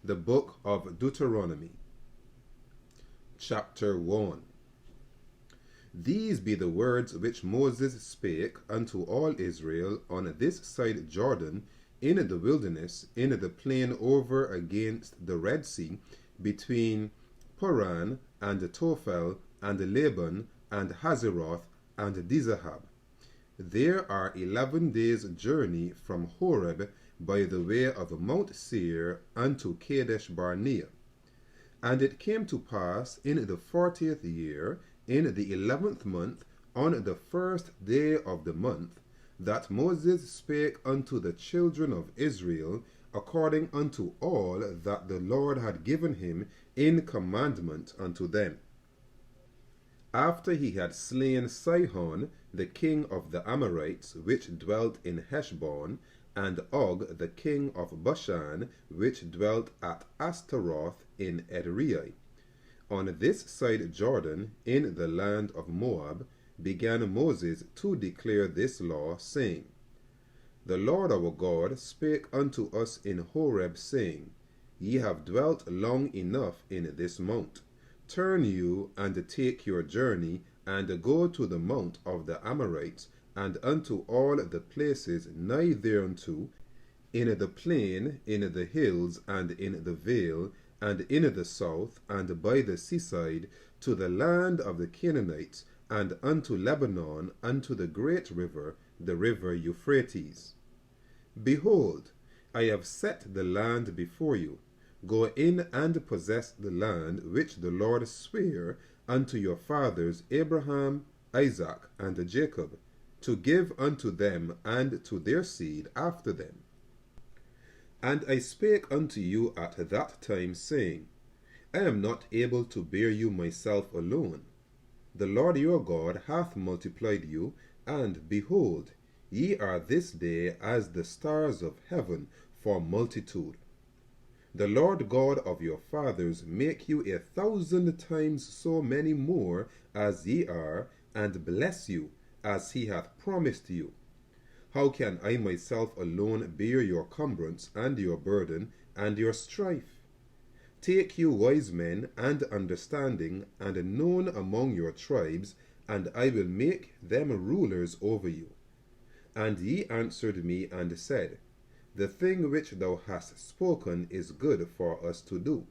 The book of Deuteronomy, chapter 1. These be the words which Moses spake unto all Israel on this side Jordan, in the wilderness, in the plain over against the Red Sea, between Paran and Tophel and Laban and Hazeroth and Dizahab. There are 11 days' journey from Horeb by the way of Mount Seir unto Kadesh Barnea. And it came to pass in the 40th year, in the 11th month, on the first day of the month, that Moses spake unto the children of Israel, according unto all that the Lord had given him in commandment unto them. After he had slain Sihon, the king of the Amorites, which dwelt in Heshbon, and Og, the king of Bashan, which dwelt at Ashtaroth in Edrei. On this side Jordan, in the land of Moab, began Moses to declare this law, saying, The Lord our God spake unto us in Horeb, saying, Ye have dwelt long enough in this mount. Turn you and take your journey, and go to the mount of the Amorites, and unto all the places nigh thereunto, in the plain, in the hills, and in the vale, and in the south, and by the seaside, to the land of the Canaanites, and unto Lebanon, unto the great river, the river Euphrates. Behold, I have set the land before you. Go in and possess the land which the Lord sware unto your fathers Abraham, Isaac, and Jacob, to give unto them and to their seed after them. And I spake unto you at that time, saying, I am not able to bear you myself alone. The Lord your God hath multiplied you, and behold, ye are this day as the stars of heaven for multitude. The Lord God of your fathers make you 1,000 times so many more as ye are, and bless you, as he hath promised you. How can I myself alone bear your cumbrance, and your burden, and your strife? Take you wise men, and understanding, and known among your tribes, and I will make them rulers over you. And ye answered me, and said, The thing which thou hast spoken is good for us to do.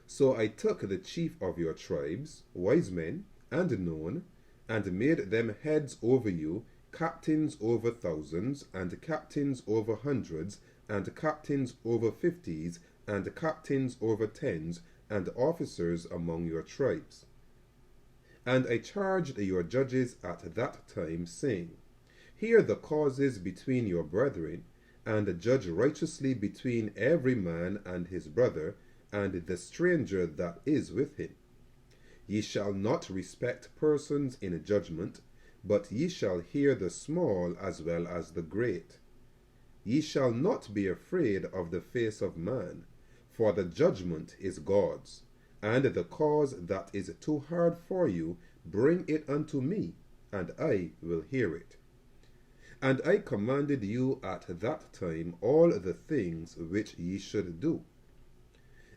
So I took the chief of your tribes, wise men, and known, and made them heads over you, captains over thousands, and captains over hundreds, and captains over 50s, and captains over 10s, and officers among your tribes. And I charged your judges at that time, saying, Hear the causes between your brethren, and judge righteously between every man and his brother, and the stranger that is with him. Ye shall not respect persons in judgment, but ye shall hear the small as well as the great. Ye shall not be afraid of the face of man, for the judgment is God's, and the cause that is too hard for you, bring it unto me, and I will hear it. And I commanded you at that time all the things which ye should do.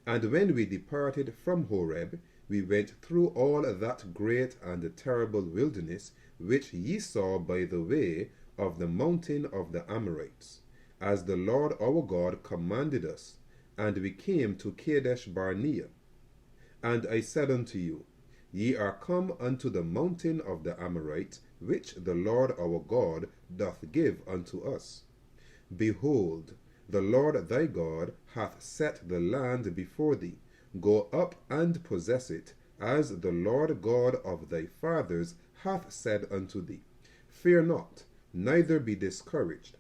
And when we departed from Horeb, we went through all that great and terrible wilderness which ye saw by the way of the mountain of the Amorites, as the Lord our God commanded us, and we came to Kadesh Barnea. And I said unto you, Ye are come unto the mountain of the Amorites, which the Lord our God doth give unto us. Behold, the Lord thy God hath set the land before thee. Go up and possess it, as the Lord God of thy fathers hath said unto thee. Fear not, neither be discouraged.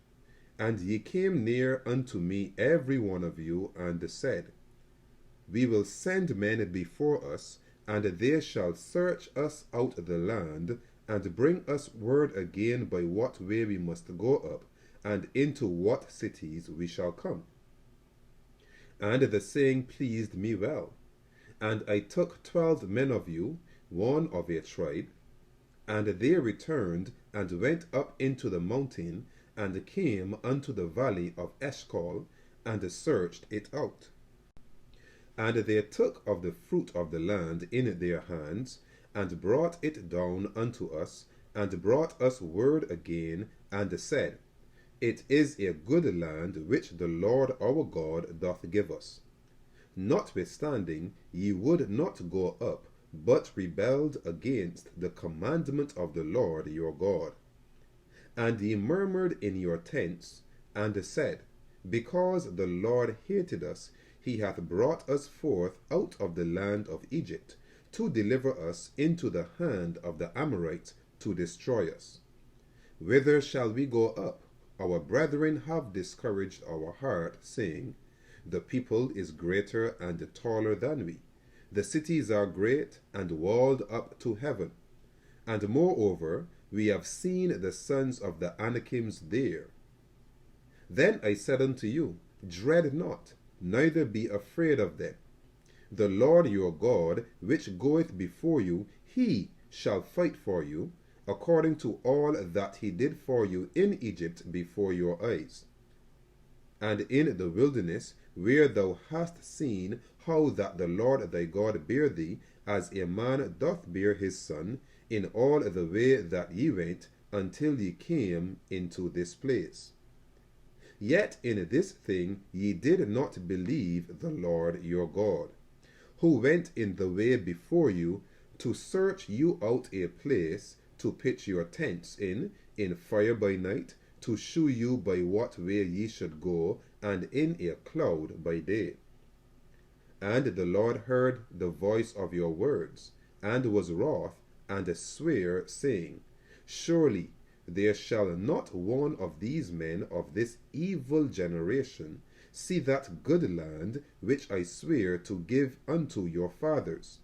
And ye came near unto me every one of you, and said, We will send men before us, and they shall search us out the land, and bring us word again by what way we must go up, and into what cities we shall come. And the saying pleased me well. And I took 12 men of you, one of a tribe, and they returned, and went up into the mountain, and came unto the valley of Eshcol, and searched it out. And they took of the fruit of the land in their hands, and brought it down unto us, and brought us word again, and said, It is a good land which the Lord our God doth give us. Notwithstanding, ye would not go up, but rebelled against the commandment of the Lord your God. And ye murmured in your tents, and said, Because the Lord hated us, he hath brought us forth out of the land of Egypt, to deliver us into the hand of the Amorites, to destroy us. Whither shall we go up? Our brethren have discouraged our heart, saying, The people is greater and taller than we. The cities are great and walled up to heaven. And moreover, we have seen the sons of the Anakims there. Then I said unto you, Dread not, neither be afraid of them. The Lord your God, which goeth before you, he shall fight for you, according to all that he did for you in Egypt before your eyes. And in the wilderness, where thou hast seen how that the Lord thy God bare thee, as a man doth bear his son, in all the way that ye went, until ye came into this place. Yet in this thing ye did not believe the Lord your God, who went in the way before you, to search you out a place to pitch your tents in fire by night, to shew you by what way ye should go, and in a cloud by day. And the Lord heard the voice of your words, and was wroth, and sware, saying, Surely there shall not one of these men of this evil generation see that good land which I swear to give unto your fathers.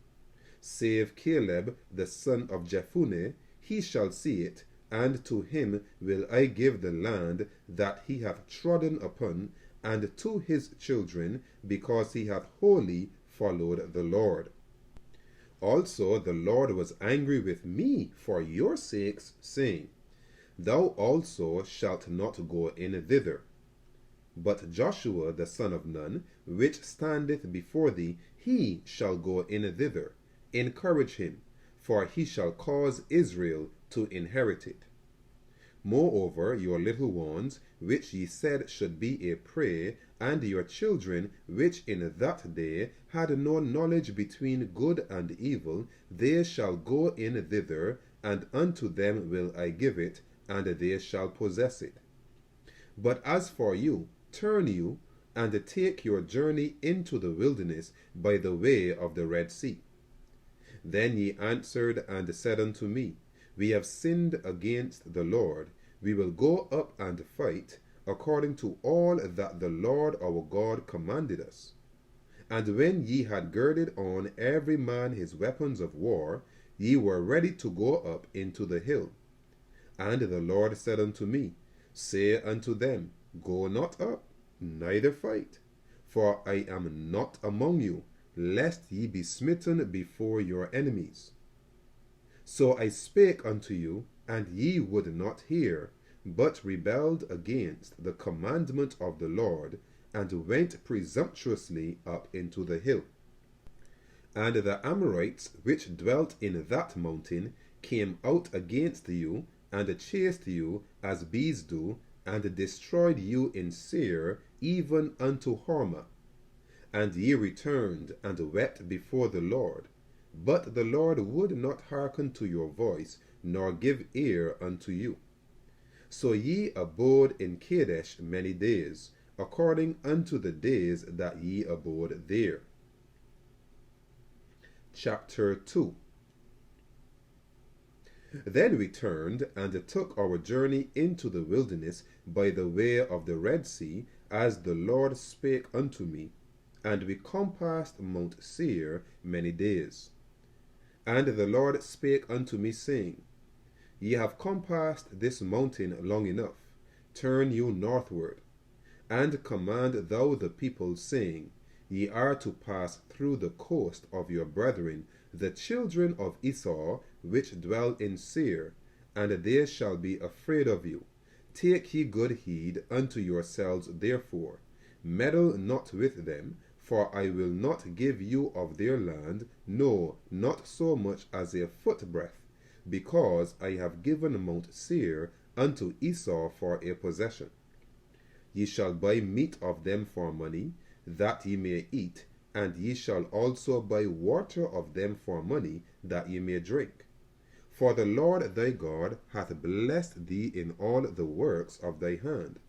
Save Caleb the son of Jephunneh, he shall see it, and to him will I give the land that he hath trodden upon, and to his children, because he hath wholly followed the Lord. Also the Lord was angry with me for your sakes, saying, Thou also shalt not go in thither. But Joshua the son of Nun, which standeth before thee, he shall go in thither. Encourage him, for he shall cause Israel to inherit it. Moreover, your little ones, which ye said should be a prey, and your children, which in that day had no knowledge between good and evil, they shall go in thither, and unto them will I give it, and they shall possess it. But as for you, turn you, and take your journey into the wilderness by the way of the Red Sea. Then ye answered and said unto me, We have sinned against the Lord. We will go up and fight, according to all that the Lord our God commanded us. And when ye had girded on every man his weapons of war, ye were ready to go up into the hill. And the Lord said unto me, Say unto them, Go not up, neither fight, for I am not among you, lest ye be smitten before your enemies. So I spake unto you, and ye would not hear, but rebelled against the commandment of the Lord, and went presumptuously up into the hill. And the Amorites which dwelt in that mountain came out against you, and chased you as bees do, and destroyed you in Seir, even unto Hormah. And ye returned and wept before the Lord. But the Lord would not hearken to your voice, nor give ear unto you. So ye abode in Kadesh many days, according unto the days that ye abode there. Chapter 2. Then we turned and took our journey into the wilderness by the way of the Red Sea, as the Lord spake unto me, and we compassed Mount Seir many days. And the Lord spake unto me, saying, Ye have compassed this mountain long enough. Turn you northward, and command thou the people, saying, Ye are to pass through the coast of your brethren, the children of Esau, which dwell in Seir, and they shall be afraid of you. Take ye good heed unto yourselves therefore. Meddle not with them, For I will not give you of their land, no, not so much as a footbreadth, because I have given Mount Seir unto Esau for a possession. Ye shall buy meat of them for money, that ye may eat, and ye shall also buy water of them for money, that ye may drink. For the Lord thy God hath blessed thee in all the works of thy hand.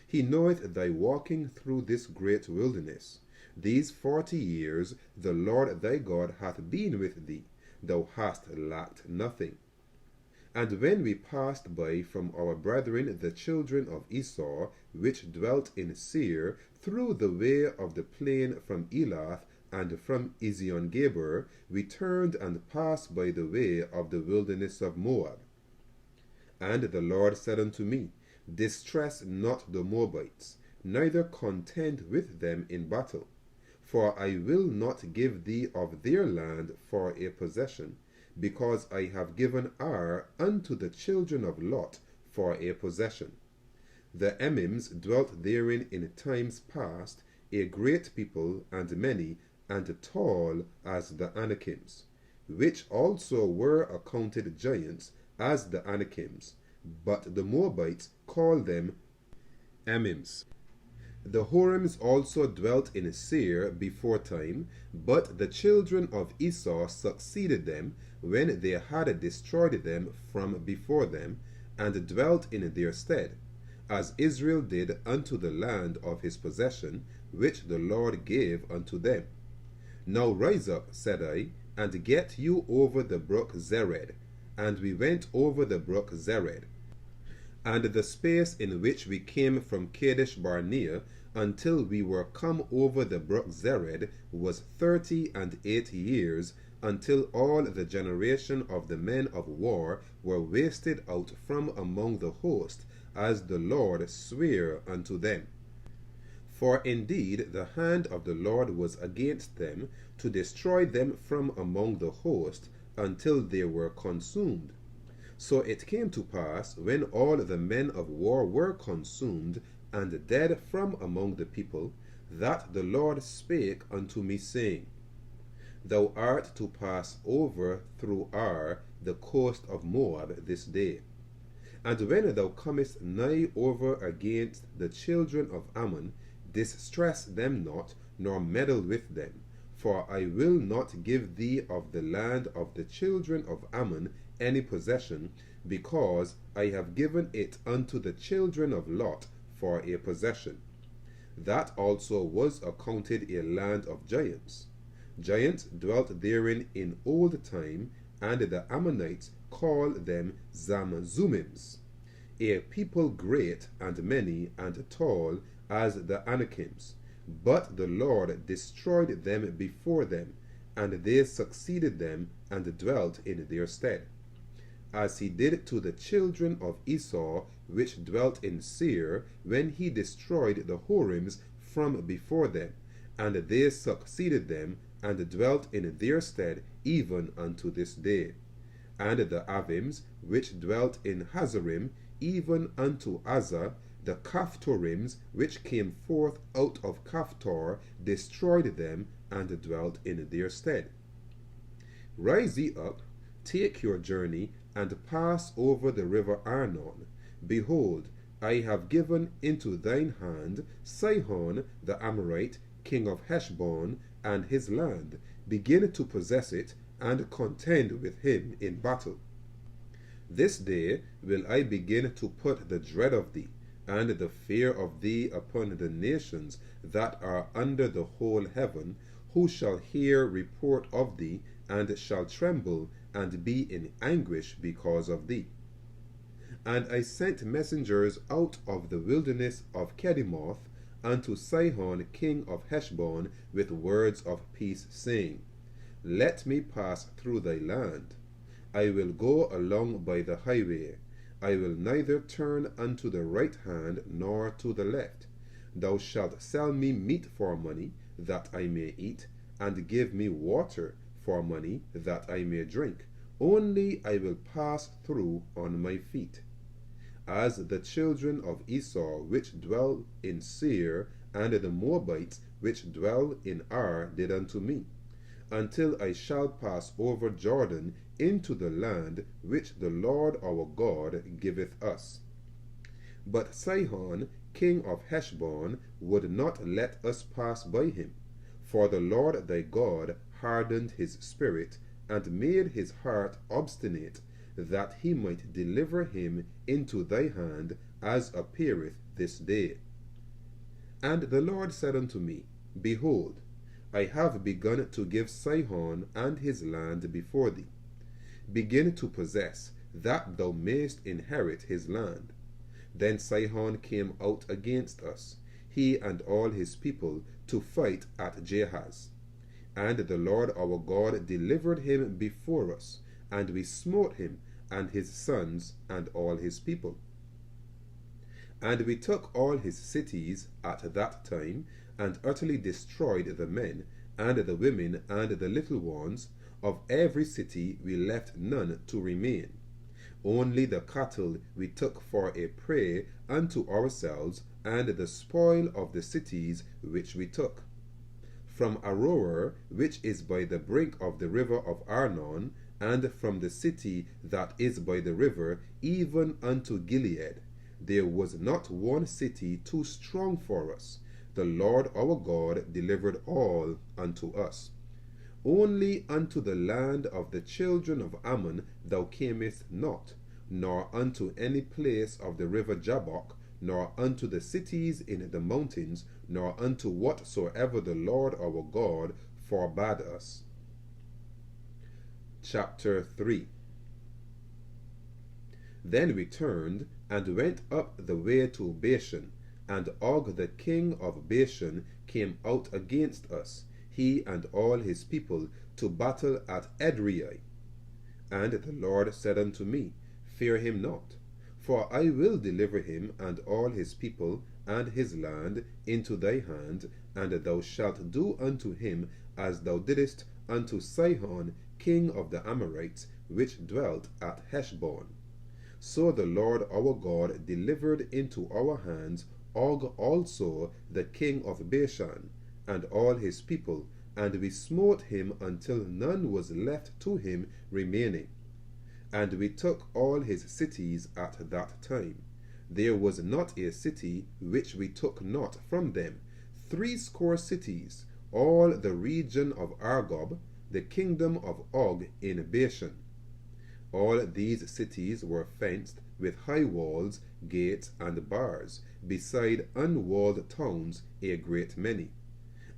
He knoweth thy walking through this great wilderness. These 40 years the Lord thy God hath been with thee, thou hast lacked nothing. And when we passed by from our brethren the children of Esau, which dwelt in Seir, through the way of the plain from Elath and from Ezion-Geber, we turned and passed by the way of the wilderness of Moab. And the Lord said unto me, Distress not the Moabites, neither contend with them in battle. For I will not give thee of their land for a possession, because I have given Ar unto the children of Lot for a possession. The Emims dwelt therein in times past, a great people, and many, and tall as the Anakims, which also were accounted giants as the Anakims, but the Moabites call them Emims. The Horims also dwelt in Seir before time, but the children of Esau succeeded them when they had destroyed them from before them, and dwelt in their stead, as Israel did unto the land of his possession, which the Lord gave unto them. Now rise up, said I, and get you over the brook Zered. And we went over the brook Zered. And the space in which we came from Kadesh Barnea until we were come over the brook Zered was 38 years, until all the generation of the men of war were wasted out from among the host, as the Lord sware unto them. For indeed the hand of the Lord was against them, to destroy them from among the host, until they were consumed. So it came to pass, when all the men of war were consumed, and dead from among the people, that the Lord spake unto me, saying, Thou art to pass over through Ar, the coast of Moab, this day. And when thou comest nigh over against the children of Ammon, distress them not, nor meddle with them. For I will not give thee of the land of the children of Ammon any possession, because I have given it unto the children of Lot for a possession. That also was accounted a land of giants. Giants dwelt therein in old time, and the Ammonites call them Zamzumims, a people great and many and tall as the Anakims. But the Lord destroyed them before them, and they succeeded them and dwelt in their stead, as he did to the children of Esau, which dwelt in Seir, when he destroyed the Horims from before them, and they succeeded them and dwelt in their stead even unto this day. And the Avims, which dwelt in Hazarim, even unto Azza, the Caphtorims, which came forth out of Caphtor, destroyed them and dwelt in their stead. Rise ye up, take your journey, and pass over the river Arnon. Behold, I have given into thine hand Sihon the Amorite, king of Heshbon, and his land. Begin to possess it, and contend with him in battle. This day will I begin to put the dread of thee, and the fear of thee upon the nations that are under the whole heaven, who shall hear report of thee, and shall tremble, and be in anguish because of thee. And I sent messengers out of the wilderness of Kedemoth unto Sihon king of Heshbon with words of peace, saying, Let me pass through thy land. I will go along by the highway. I will neither turn unto the right hand nor to the left. Thou shalt sell me meat for money, that I may eat, and give me water for money, that I may drink. Only I will pass through on my feet. As the children of Esau, which dwell in Seir, and the Moabites, which dwell in Ar did unto me, until I shall pass over Jordan into the land which the Lord our God giveth us. But Sihon, king of Heshbon, would not let us pass by him, for the Lord thy God hardened his spirit, and made his heart obstinate, that he might deliver him into thy hand, as appeareth this day. And the Lord said unto me, Behold, I have begun to give Sihon and his land before thee. Begin to possess, that thou mayst inherit his land. Then Sihon came out against us, he and all his people, to fight at Jahaz. And the Lord our God delivered him before us, and we smote him, and his sons, and all his people. And we took all his cities at that time, and utterly destroyed the men, and the women, and the little ones. Of every city we left none to remain. Only the cattle we took for a prey unto ourselves, and the spoil of the cities which we took. From Aroer, which is by the brink of the river of Arnon, and from the city that is by the river, even unto Gilead, there was not one city too strong for us. The Lord our God delivered all unto us. Only unto the land of the children of Ammon thou camest not, nor unto any place of the river Jabbok, nor unto the cities in the mountains, nor unto whatsoever the Lord our God forbade us. Chapter 3. Then we turned and went up the way to Bashan, and Og the king of Bashan came out against us, he and all his people, to battle at Edrei. And the Lord said unto me, Fear him not, for I will deliver him and all his people and his land into thy hand, and thou shalt do unto him as thou didst unto Sihon king of the Amorites, which dwelt at Heshbon. So the Lord our God delivered into our hands Og also the king of Bashan, and all his people, and we smote him until none was left to him remaining. And we took all his cities at that time. There was not a city which we took not from them, 80 cities, all the region of Argob, the kingdom of Og in Bashan. All these cities were fenced with high walls, gates, and bars, beside unwalled towns a great many.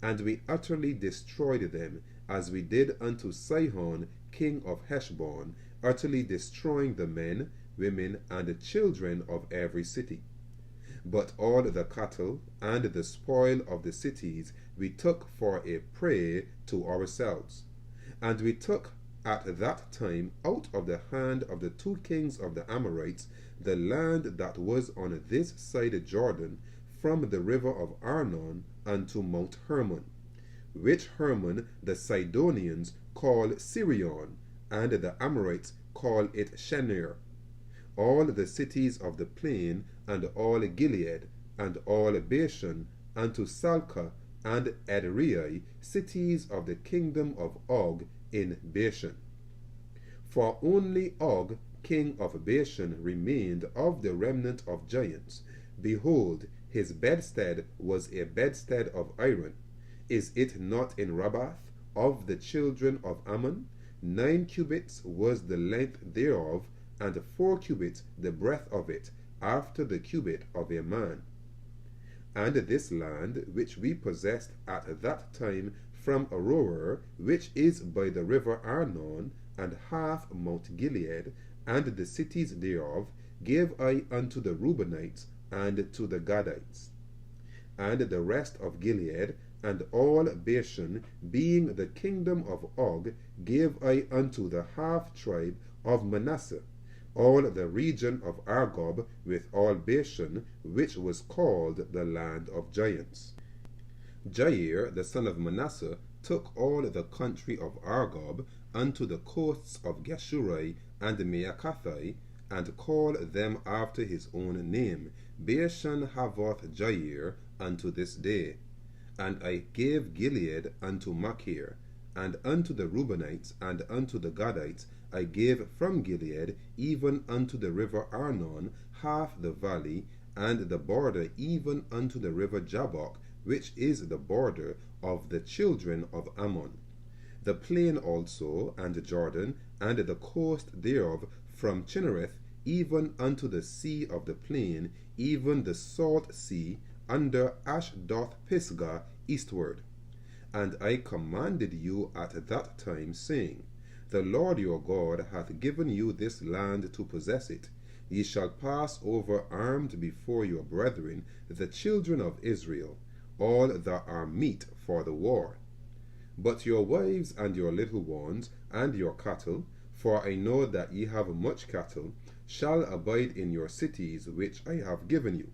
And we utterly destroyed them, as we did unto Sihon king of Heshbon, utterly destroying the men, women, and children of every city. But all the cattle and the spoil of the cities we took for a prey to ourselves. And we took at that time out of the hand of the 2 kings of the Amorites the land that was on this side Jordan, from the river of Arnon unto Mount Hermon, which Hermon the Sidonians call Sirion, and the Amorites call it Shenir. All the cities of the plain, and all Gilead, and all Bashan, unto Salcah and Edrei, cities of the kingdom of Og in Bashan. For only Og king of Bashan remained of the remnant of giants. Behold, his bedstead was a bedstead of iron. Is it not in Rabbath of the children of Ammon? 9 cubits was the length thereof, and 4 cubits the breadth of it, after the cubit of a man. And this land which we possessed at that time from Aroer, which is by the river Arnon, and half Mount Gilead, and the cities thereof, gave I unto the Reubenites and to the Gadites. And the rest of Gilead, and all Bashan, being the kingdom of Og, gave I unto the half tribe of Manasseh, all the region of Argob, with all Bashan, which was called the land of giants. Jair, the son of Manasseh, took all the country of Argob unto the coasts of Geshuri and Meakathai, and called them after his own name, Bashan Havoth Jair, unto this day. And I gave Gilead unto Machir, and unto the Reubenites and unto the Gadites I gave from Gilead, even unto the river Arnon, half the valley, and the border even unto the river Jabbok, which is the border of the children of Ammon. The plain also, and Jordan, and the coast thereof, from Chinnereth even unto the sea of the plain, even the salt sea, under Ashdoth Pisgah eastward. And I commanded you at that time, saying, The Lord your God hath given you this land to possess it. Ye shall pass over armed before your brethren, the children of Israel, all that are meet for the war. But your wives and your little ones, and your cattle, for I know that ye have much cattle, shall abide in your cities which I have given you,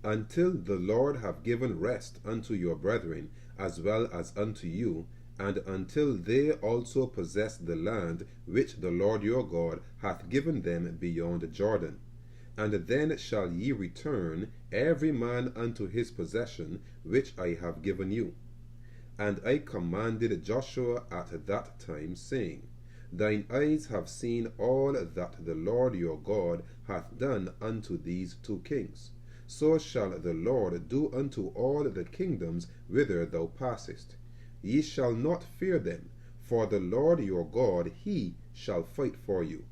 until the Lord have given rest unto your brethren, as well as unto you, and until they also possess the land which the Lord your God hath given them beyond Jordan. And then shall ye return, every man unto his possession, which I have given you. And I commanded Joshua at that time, saying, Thine eyes have seen all that the Lord your God hath done unto these two kings. So shall the Lord do unto all the kingdoms whither thou passest. Ye shall not fear them, for the Lord your God, he shall fight for you.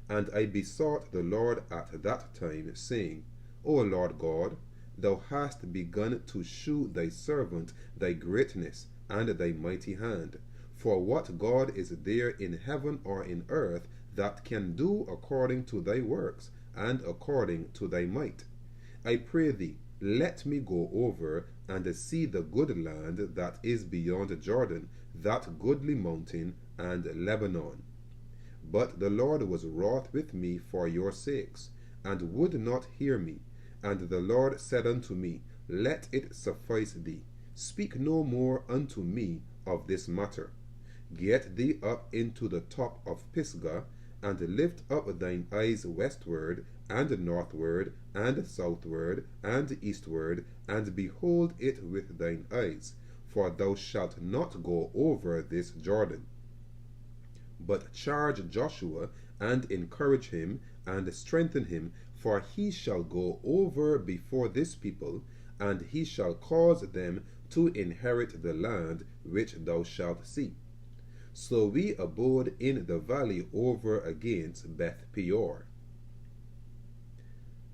And I besought the Lord at that time, saying, O Lord God, thou hast begun to shew thy servant thy greatness and thy mighty hand. For what God is there in heaven or in earth that can do according to thy works, and according to thy might? I pray thee, let me go over and see the good land that is beyond Jordan, that goodly mountain and Lebanon. But the Lord was wroth with me for your sakes, and would not hear me. And the Lord said unto me, Let it suffice thee. Speak no more unto me of this matter. Get thee up into the top of Pisgah, and lift up thine eyes westward, and northward, and southward, and eastward, and behold it with thine eyes, for thou shalt not go over this Jordan. But charge Joshua, and encourage him, and strengthen him, for he shall go over before this people, and he shall cause them to inherit the land which thou shalt see. So we abode in the valley over against Beth Peor.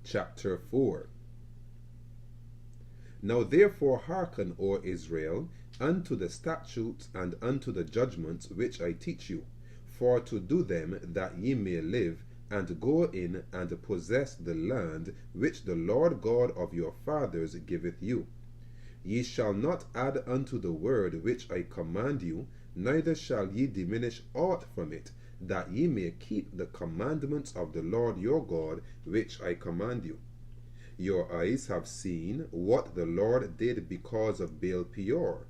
Chapter 4. Now therefore hearken, O Israel, unto the statutes and unto the judgments which I teach you, for to do them, that ye may live, and go in and possess the land which the Lord God of your fathers giveth you. Ye shall not add unto the word which I command you, neither shall ye diminish aught from it, that ye may keep the commandments of the Lord your God which I command you. Your eyes have seen what the Lord did because of Baal Peor.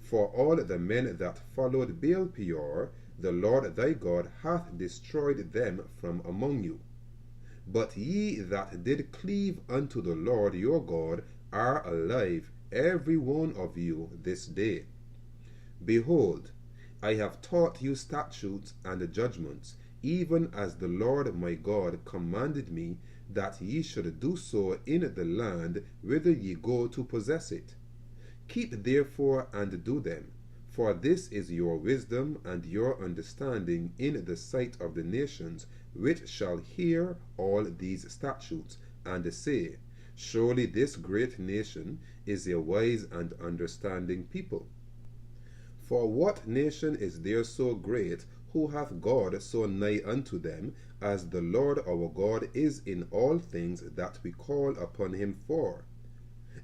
For all the men that followed Baal Peor, the Lord thy God hath destroyed them from among you. But ye that did cleave unto the Lord your God are alive, every one of you, this day. Behold, I have taught you statutes and judgments, even as the Lord my God commanded me, that ye should do so in the land whither ye go to possess it. Keep therefore and do them, for this is your wisdom and your understanding in the sight of the nations, which shall hear all these statutes, and say, Surely this great nation is a wise and understanding people. For what nation is there so great, who hath God so nigh unto them, as the Lord our God is in all things that we call upon him for?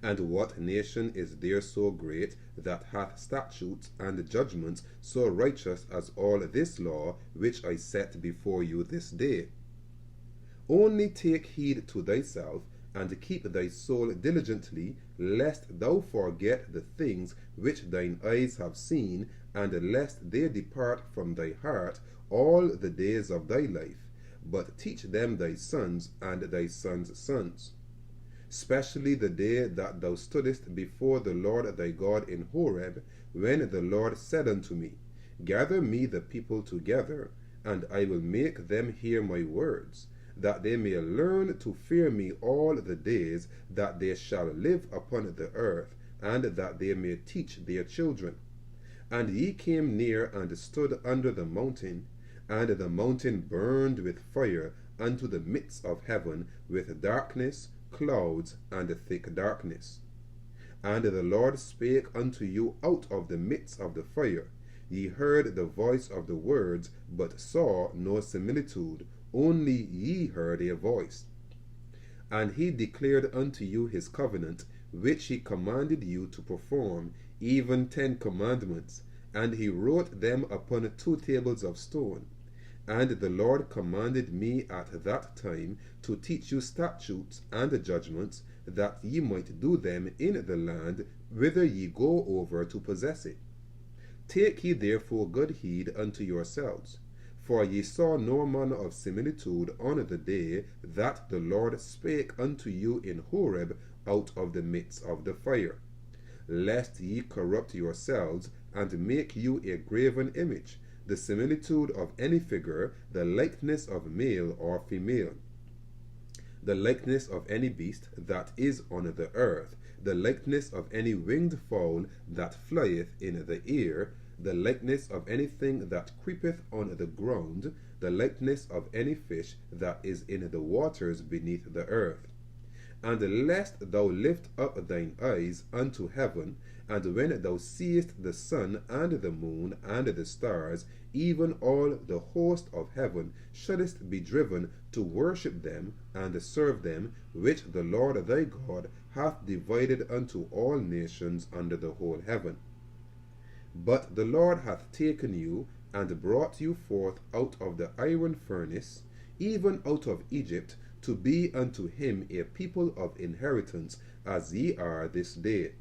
And what nation is there so great, that hath statutes and judgments so righteous as all this law which I set before you this day? Only take heed to thyself, and keep thy soul diligently, lest thou forget the things which thine eyes have seen, and lest they depart from thy heart all the days of thy life, but teach them thy sons and thy sons' sons. especially the day that thou stoodest before the Lord thy God in Horeb, when the Lord said unto me, Gather me the people together, and I will make them hear my words, that they may learn to fear me all the days that they shall live upon the earth, and that they may teach their children. And ye came near and stood under the mountain, and the mountain burned with fire unto the midst of heaven, with darkness, clouds, and thick darkness. And the Lord spake unto you out of the midst of the fire. Ye heard the voice of the words, but saw no similitude, only ye heard a voice. And he declared unto you his covenant, which he commanded you to perform, even 10 commandments, and he wrote them upon 2 tables of stone. And the Lord commanded me at that time to teach you statutes and judgments, that ye might do them in the land whither ye go over to possess it. Take ye therefore good heed unto yourselves, for ye saw no manner of similitude on the day that the Lord spake unto you in Horeb out of the midst of the fire, lest ye corrupt yourselves, and make you a graven image, the similitude of any figure, the likeness of male or female, the likeness of any beast that is on the earth, the likeness of any winged fowl that flieth in the air, the likeness of anything that creepeth on the ground, the likeness of any fish that is in the waters beneath the earth. And lest thou lift up thine eyes unto heaven, and when thou seest the sun and the moon and the stars, even all the host of heaven, shouldest be driven to worship them and serve them, which the Lord thy God hath divided unto all nations under the whole heaven. But the Lord hath taken you, and brought you forth out of the iron furnace, even out of Egypt, to be unto him a people of inheritance, as ye are this day.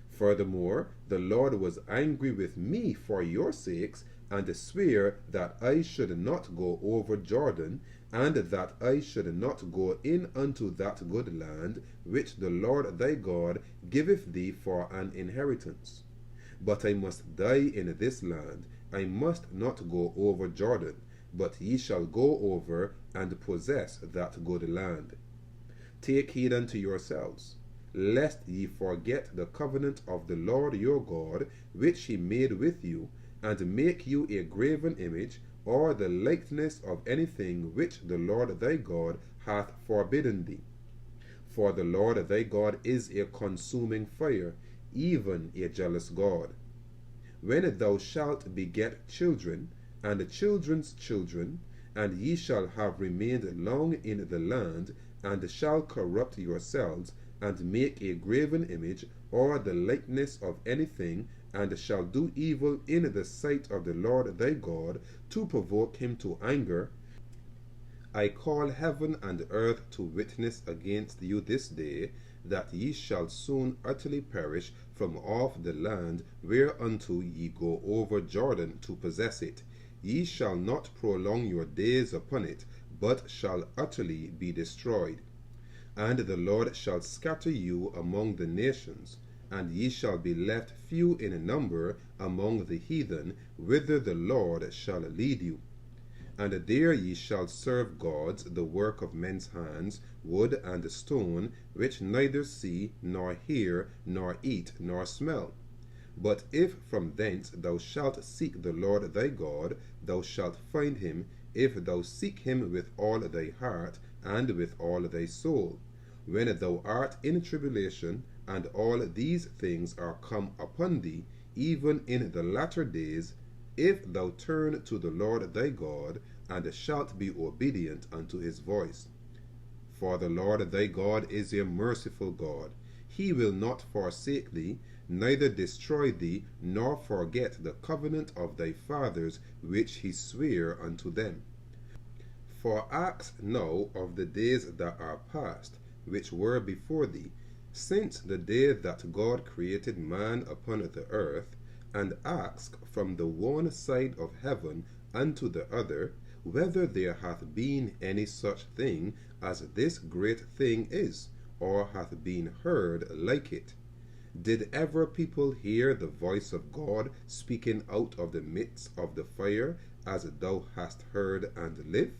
Furthermore, the Lord was angry with me for your sakes, and sware that I should not go over Jordan, and that I should not go in unto that good land, which the Lord thy God giveth thee for an inheritance. But I must die in this land, I must not go over Jordan, but ye shall go over and possess that good land. Take heed unto yourselves, lest ye forget the covenant of the Lord your God, which he made with you, and make you a graven image, or the likeness of anything which the Lord thy God hath forbidden thee. For the Lord thy God is a consuming fire, even a jealous God. When thou shalt beget children, and children's children, and ye shall have remained long in the land, and shall corrupt yourselves, and make a graven image, or the likeness of anything, and shall do evil in the sight of the Lord thy God, to provoke him to anger, I call heaven and earth to witness against you this day, that ye shall soon utterly perish from off the land whereunto ye go over Jordan to possess it. Ye shall not prolong your days upon it, but shall utterly be destroyed. And the Lord shall scatter you among the nations, and ye shall be left few in number among the heathen, whither the Lord shall lead you. And there ye shall serve gods, the work of men's hands, wood and stone, which neither see, nor hear, nor eat, nor smell. But if from thence thou shalt seek the Lord thy God, thou shalt find him, if thou seek him with all thy heart, and with all thy soul. When thou art in tribulation, and all these things are come upon thee, even in the latter days, if thou turn to the Lord thy God, and shalt be obedient unto his voice. For the Lord thy God is a merciful God. He will not forsake thee, neither destroy thee, nor forget the covenant of thy fathers, which he sware unto them. For ask now of the days that are past, which were before thee, since the day that God created man upon the earth, and ask from the one side of heaven unto the other, whether there hath been any such thing as this great thing is, or hath been heard like it? Did ever people hear the voice of God speaking out of the midst of the fire, as thou hast heard and live?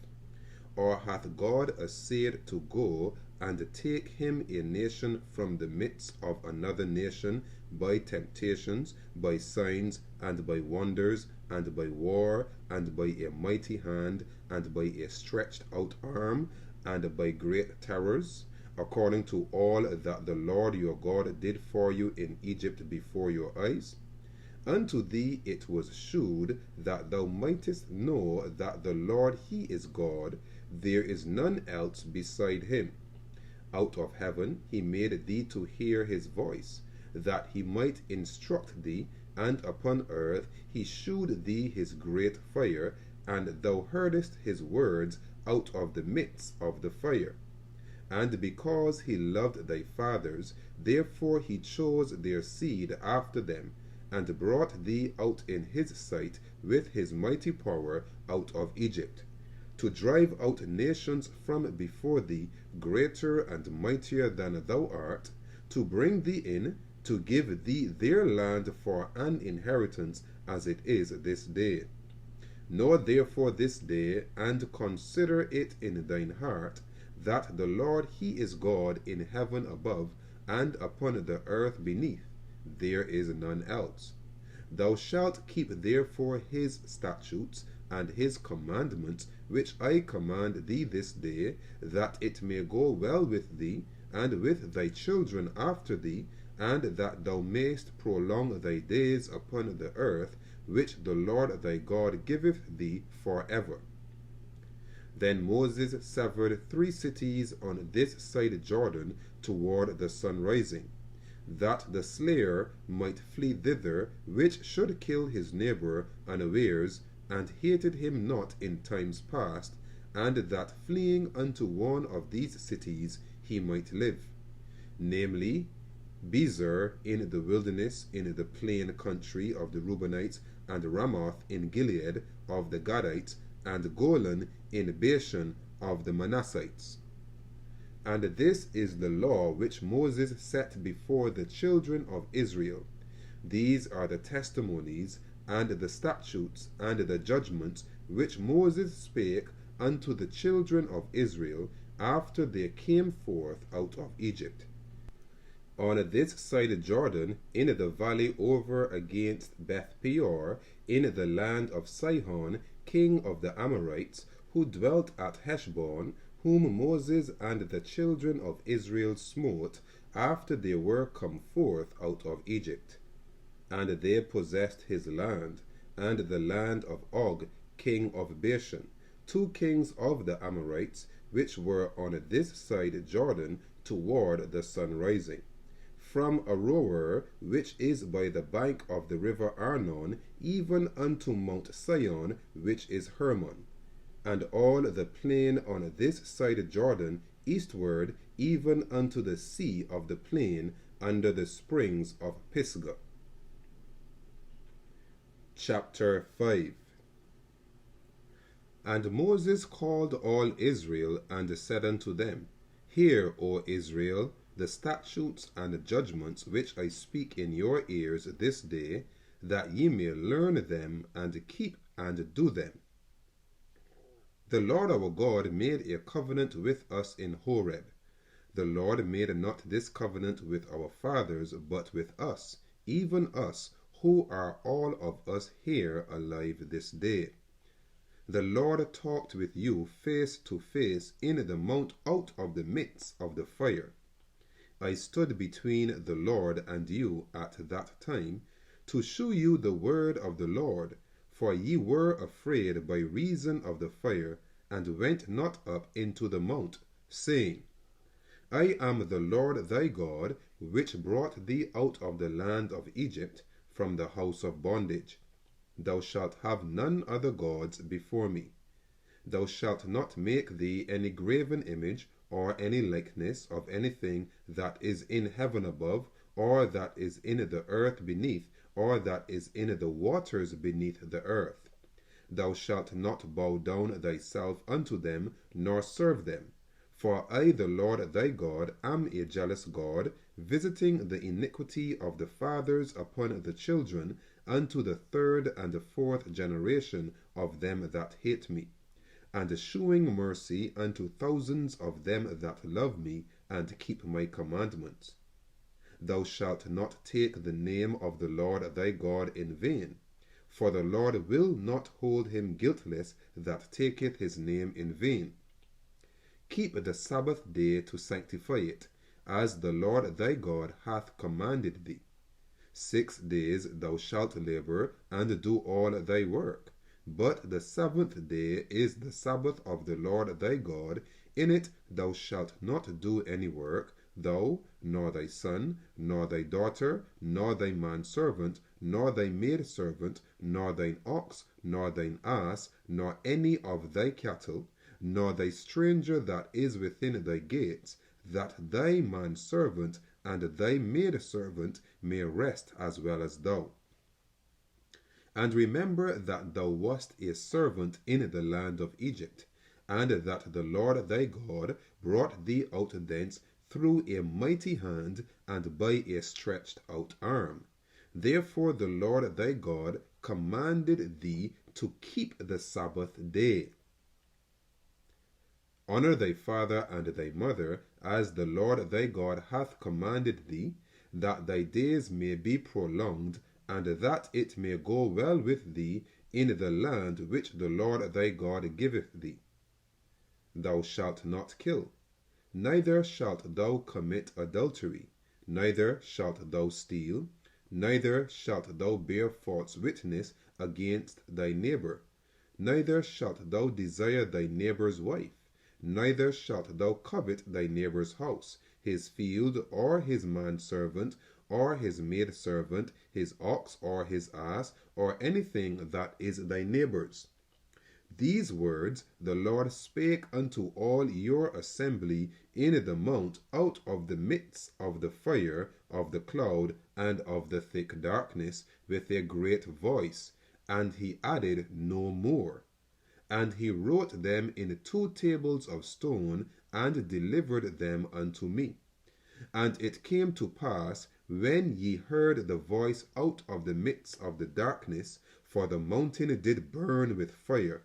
Or hath God essayed to go and take him a nation from the midst of another nation by temptations, by signs, and by wonders, and by war, and by a mighty hand, and by a stretched out arm, and by great terrors, according to all that the Lord your God did for you in Egypt before your eyes? Unto thee it was shewed that thou mightest know that the Lord he is God, there is none else beside him. Out of heaven he made thee to hear his voice, that he might instruct thee, and upon earth he shewed thee his great fire, and thou heardest his words out of the midst of the fire. And because he loved thy fathers, therefore he chose their seed after them, and brought thee out in his sight with his mighty power out of Egypt, to drive out nations from before thee, greater and mightier than thou art, to bring thee in, to give thee their land for an inheritance, as it is this day. Know therefore this day, and consider it in thine heart, that the Lord he is God in heaven above, and upon the earth beneath, there is none else. Thou shalt keep therefore his statutes and his commandments, which I command thee this day, that it may go well with thee, and with thy children after thee, and that thou mayst prolong thy days upon the earth, which the Lord thy God giveth thee for ever. Then Moses severed 3 cities on this side Jordan toward the sun rising, that the slayer might flee thither, which should kill his neighbor unawares, and hated him not in times past, and that fleeing unto one of these cities he might live, namely Bezer in the wilderness in the plain country of the Reubenites, and Ramoth in Gilead of the Gadites, and Golan in Bashan of the Manassites. And this is the law which Moses set before the children of Israel. These are the testimonies, and the statutes, and the judgments, which Moses spake unto the children of Israel, after they came forth out of Egypt. On this side Jordan, in the valley over against Beth Peor, in the land of Sihon, king of the Amorites, who dwelt at Heshbon, whom Moses and the children of Israel smote, after they were come forth out of Egypt. And they possessed his land, and the land of Og, king of Bashan, 2 kings of the Amorites, which were on this side Jordan toward the sun rising, from Aroer, which is by the bank of the river Arnon, even unto Mount Sion, which is Hermon, and all the plain on this side Jordan eastward, even unto the sea of the plain, under the springs of Pisgah. Chapter 5. And Moses called all Israel, and said unto them, Hear, O Israel, the statutes and judgments which I speak in your ears this day, that ye may learn them, and keep and do them. The Lord our God made a covenant with us in Horeb. The Lord made not this covenant with our fathers, but with us, even us, who are all of us here alive this day. The Lord talked with you face to face in the mount out of the midst of the fire. I stood between the Lord and you at that time, to shew you the word of the Lord, for ye were afraid by reason of the fire, and went not up into the mount, saying, I am the Lord thy God, which brought thee out of the land of Egypt, from the house of bondage. Thou shalt have none other gods before me. Thou shalt not make thee any graven image, or any likeness of anything that is in heaven above, or that is in the earth beneath, or that is in the waters beneath the earth. Thou shalt not bow down thyself unto them, nor serve them. For I, the Lord thy God, am a jealous God, visiting the iniquity of the fathers upon the children, unto the third and the fourth generation of them that hate me, and shewing mercy unto thousands of them that love me, and keep my commandments. Thou shalt not take the name of the Lord thy God in vain, for the Lord will not hold him guiltless that taketh his name in vain. Keep the Sabbath day to sanctify it, as the Lord thy God hath commanded thee. 6 days thou shalt labor, and do all thy work. But the seventh day is the Sabbath of the Lord thy God. In it thou shalt not do any work, thou, nor thy son, nor thy daughter, nor thy manservant, nor thy maidservant, nor thine ox, nor thine ass, nor any of thy cattle, nor thy stranger that is within thy gates, that thy manservant and thy maidservant may rest as well as thou. And remember that thou wast a servant in the land of Egypt, and that the Lord thy God brought thee out thence through a mighty hand and by a stretched out arm. Therefore the Lord thy God commanded thee to keep the Sabbath day. Honor thy father and thy mother, as the Lord thy God hath commanded thee, that thy days may be prolonged, and that it may go well with thee in the land which the Lord thy God giveth thee. Thou shalt not kill, neither shalt thou commit adultery, neither shalt thou steal, neither shalt thou bear false witness against thy neighbor, neither shalt thou desire thy neighbor's wife, neither shalt thou covet thy neighbor's house, his field, or his manservant, or his maidservant, his ox, or his ass, or anything that is thy neighbor's. These words the Lord spake unto all your assembly in the mount out of the midst of the fire, of the cloud, and of the thick darkness, with a great voice, and he added no more. And he wrote them in 2 tables of stone, and delivered them unto me. And it came to pass, when ye heard the voice out of the midst of the darkness, for the mountain did burn with fire,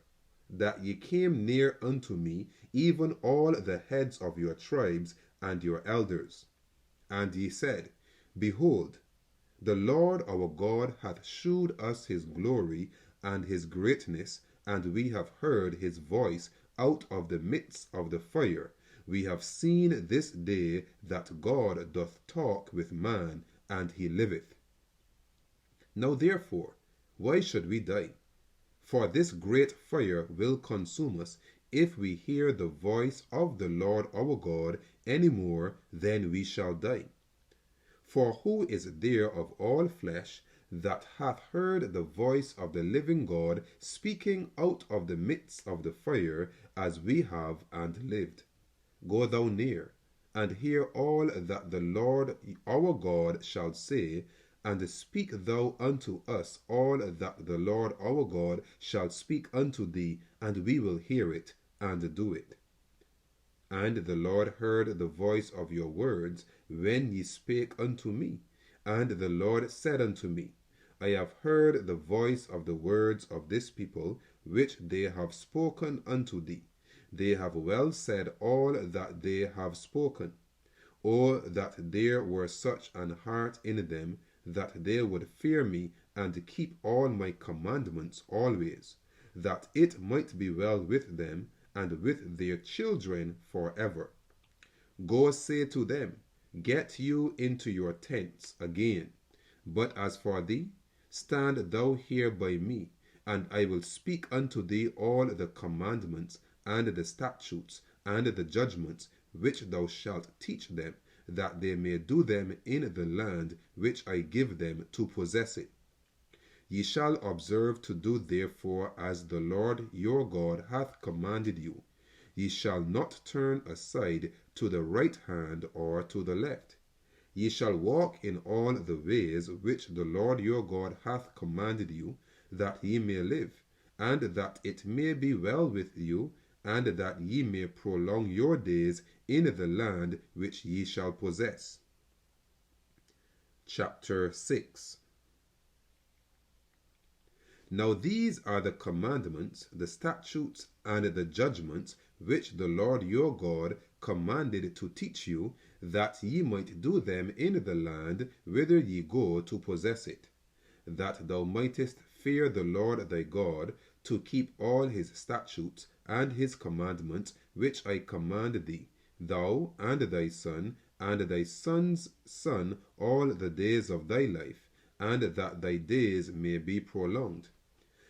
that ye came near unto me, even all the heads of your tribes and your elders. And ye said, Behold, the Lord our God hath shewed us his glory and his greatness, and we have heard his voice out of the midst of the fire. We have seen this day that God doth talk with man, and he liveth. Now therefore, why should we die? For this great fire will consume us, if we hear the voice of the Lord our God any more, then we shall die. For who is there of all flesh that hath heard the voice of the living God speaking out of the midst of the fire, as we have, and lived? Go thou near, and hear all that the Lord our God shall say, and speak thou unto us all that the Lord our God shall speak unto thee, and we will hear it, and do it. And the Lord heard the voice of your words, when ye spake unto me. And the Lord said unto me, I have heard the voice of the words of this people, which they have spoken unto thee. They have well said all that they have spoken. O that there were such an heart in them, that they would fear me, and keep all my commandments always, that it might be well with them, and with their children forever. Go say to them, Get you into your tents again. But as for thee, stand thou here by me, and I will speak unto thee all the commandments, and the statutes, and the judgments, which thou shalt teach them, that they may do them in the land which I give them to possess it. Ye shall observe to do therefore as the Lord your God hath commanded you. Ye shall not turn aside to the right hand or to the left. Ye shall walk in all the ways which the Lord your God hath commanded you, that ye may live, and that it may be well with you, and that ye may prolong your days in the land which ye shall possess. Chapter 6. Now these are the commandments, the statutes, and the judgments which the Lord your God commanded to teach you, that ye might do them in the land whither ye go to possess it, that thou mightest fear the Lord thy God, to keep all his statutes and his commandments which I command thee, thou and thy son and thy son's son all the days of thy life, and that thy days may be prolonged.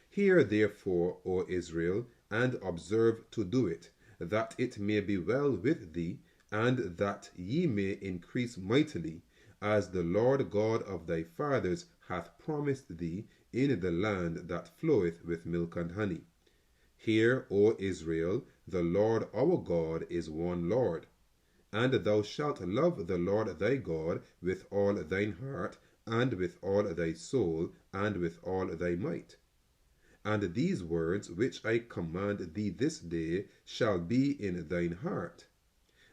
Hear therefore, O Israel, and observe to do it, that it may be well with thee, and that ye may increase mightily, as the Lord God of thy fathers hath promised thee, in the land that floweth with milk and honey. Hear, O Israel, the Lord our God is one Lord. And thou shalt love the Lord thy God with all thine heart, and with all thy soul, and with all thy might. And these words which I command thee this day shall be in thine heart.